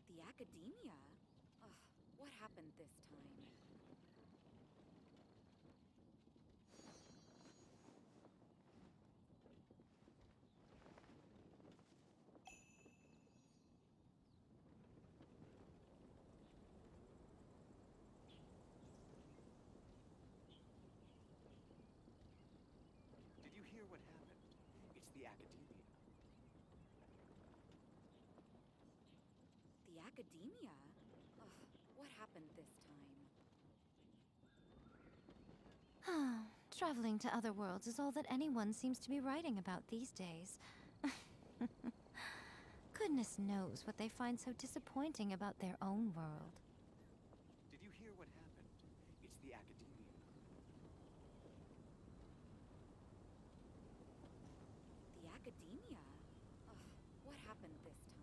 The academia? Ugh, what happened this time? Did you hear what happened? It's the academia. The academia? Ugh, what happened this time? Traveling to other worlds is all that anyone seems to be writing about these days. Goodness knows what they find so disappointing about their own world. Did you hear what happened? It's the academia. The academia? Ugh, what happened this time?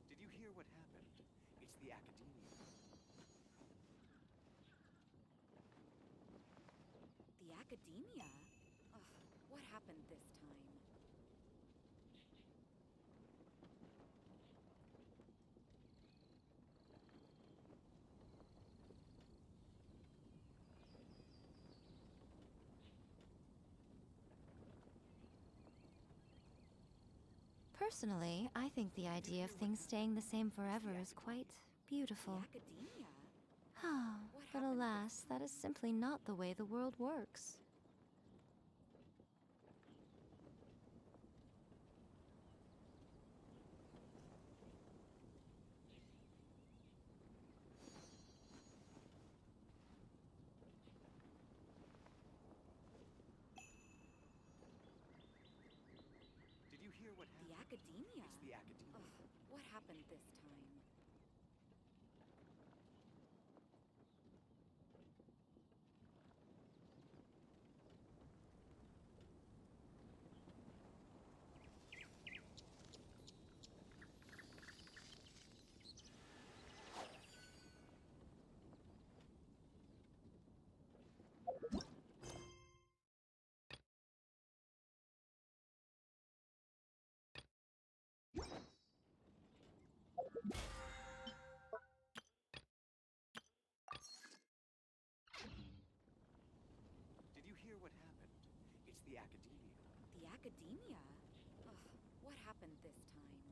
Did you hear what happened? It's the academia. The academia? Ugh, what happened this time? Personally, I think the idea of things staying the same forever is quite beautiful. Academia? But alas, that is simply not the way the world works. Did you hear what happened? The academia? It's the academia. Ugh, what happened this time? hear what happened? It's the academia. The academia? Ugh, what happened this time?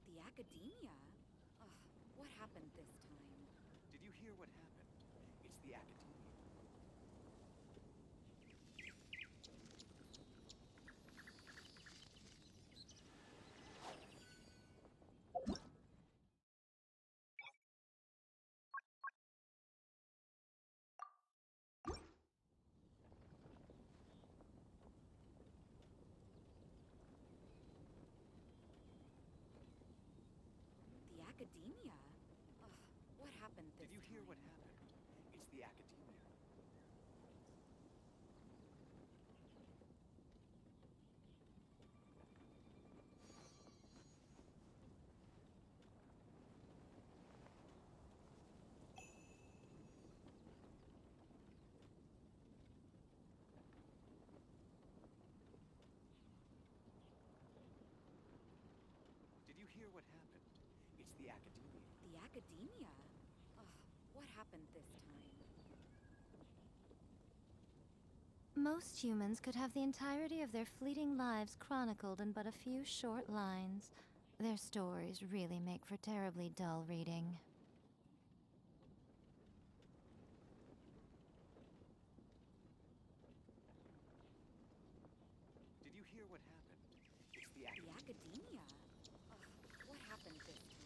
The academia? Ugh, what happened this time? Did you hear what happened? It's the academia. The academia? Ugh, what happened this Did you hear time? what happened? It's the academia. Did you hear what happened? It's the academia. The academia? Ugh, what happened this time? Most humans could have the entirety of their fleeting lives chronicled in but a few short lines. Their stories really make for terribly dull reading. Did you hear what happened? It's the The academia. academia? Ugh, what happened this time?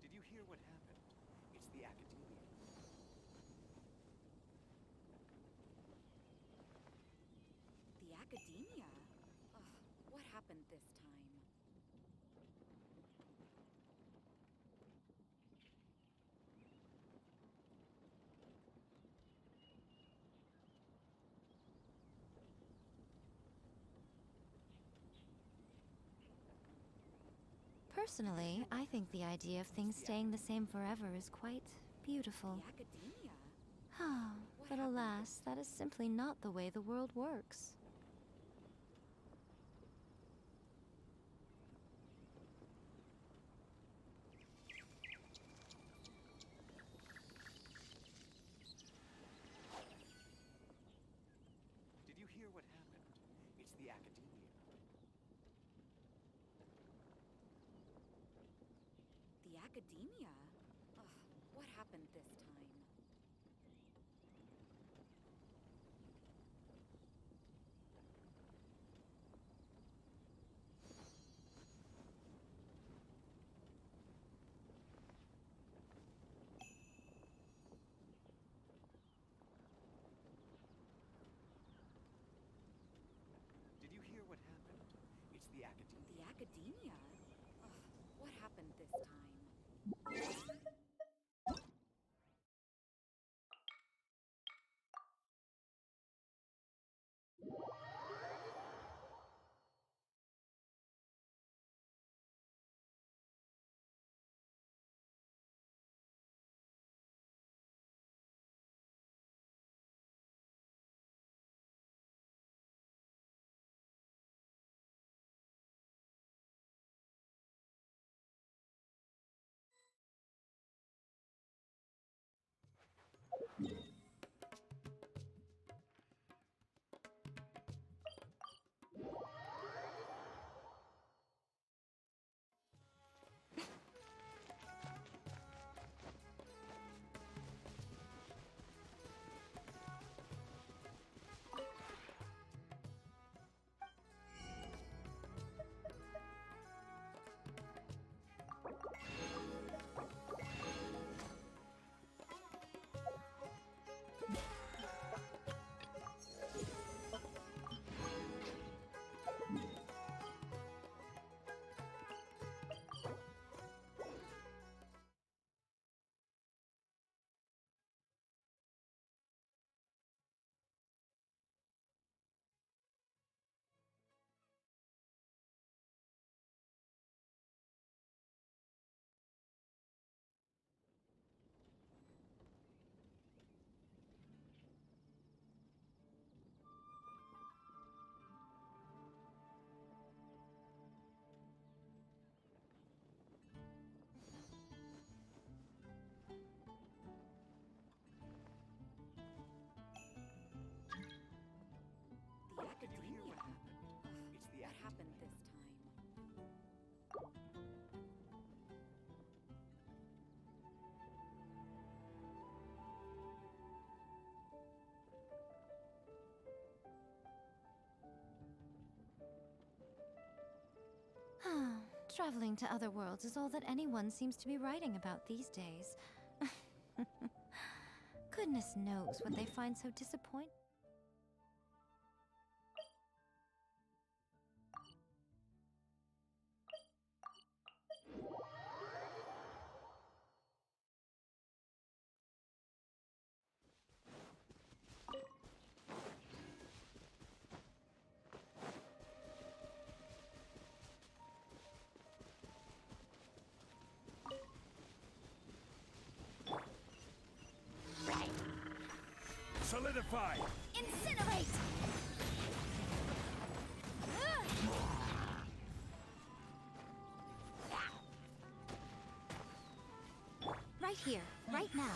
Did you hear what happened? It's the academia. The academia? Ugh, what happened this time? Personally, I think the idea of things staying the same forever is quite beautiful. The academia? But alas, that is simply not the way the world works. Did you hear what happened? It's the academia. The academia? Ugh, what happened this time? Did you hear what happened? It's the academia. The academia? Ugh, what happened this time? Traveling to other worlds is all that anyone seems to be writing about these days. Goodness knows what they find so disappointing. Solidify! Incinerate! Right here, right now.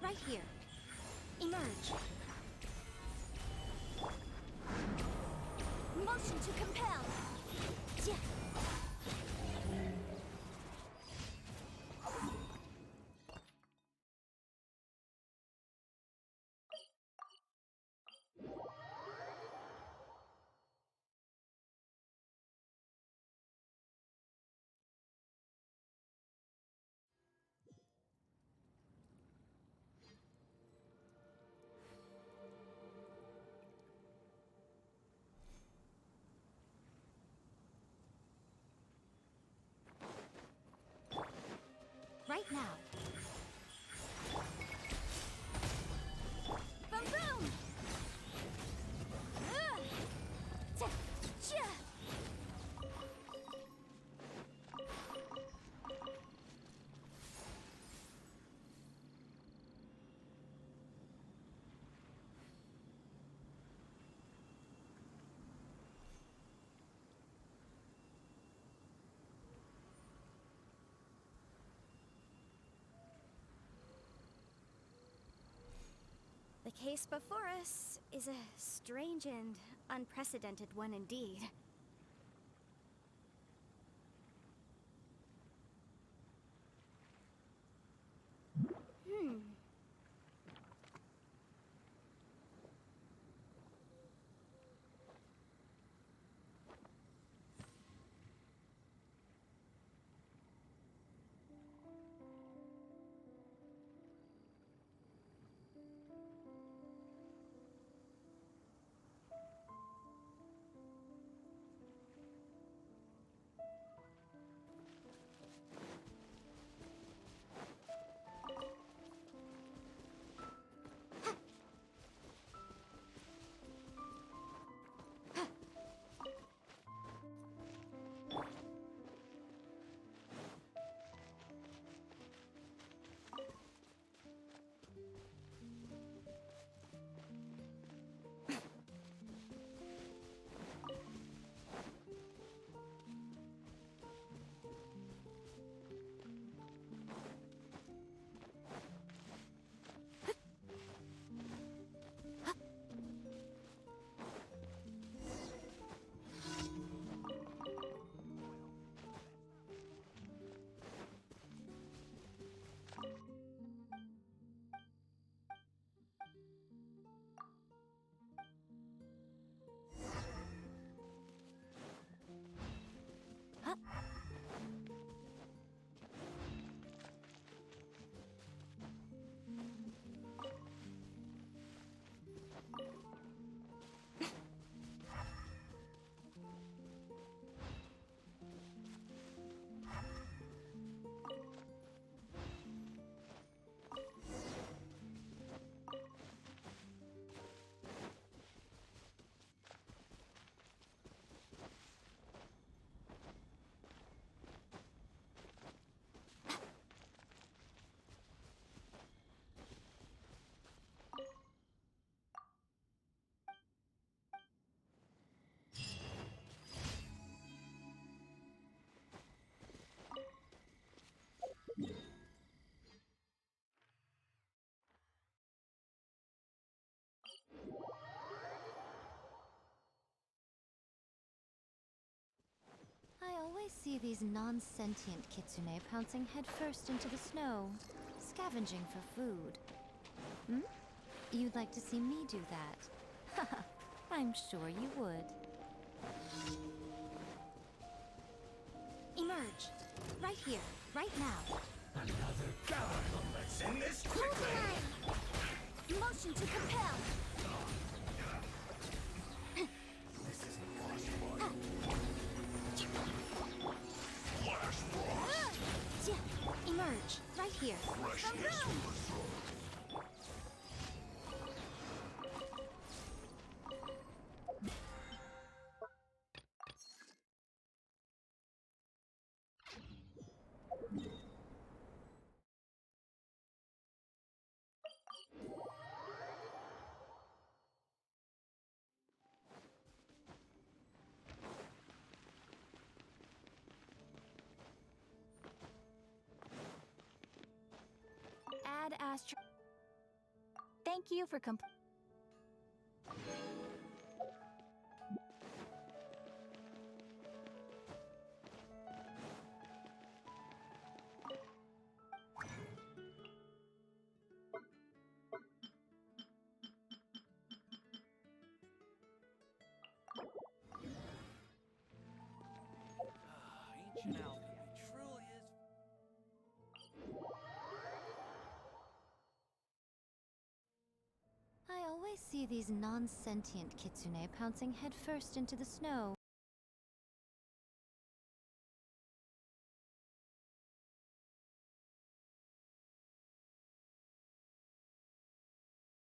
Right here. Emerge. Motion to compel! Yeah. Right now. Boom boom! The case before us is a strange and unprecedented one indeed. always see these non-sentient kitsune pouncing headfirst into the snow, scavenging for food. Hmm? You'd like to see me do that? Haha, I'm sure you would. Emerge. Right here. Right now. Another guard. Let's end this Hold quickly. the line. Motion to compel. This isn't Flash Frost. Emerge. Right here. Freshness to the throat. Add astro. Thank you for Ancient alchemy truly is. I always see these non-sentient kitsune pouncing headfirst into the snow,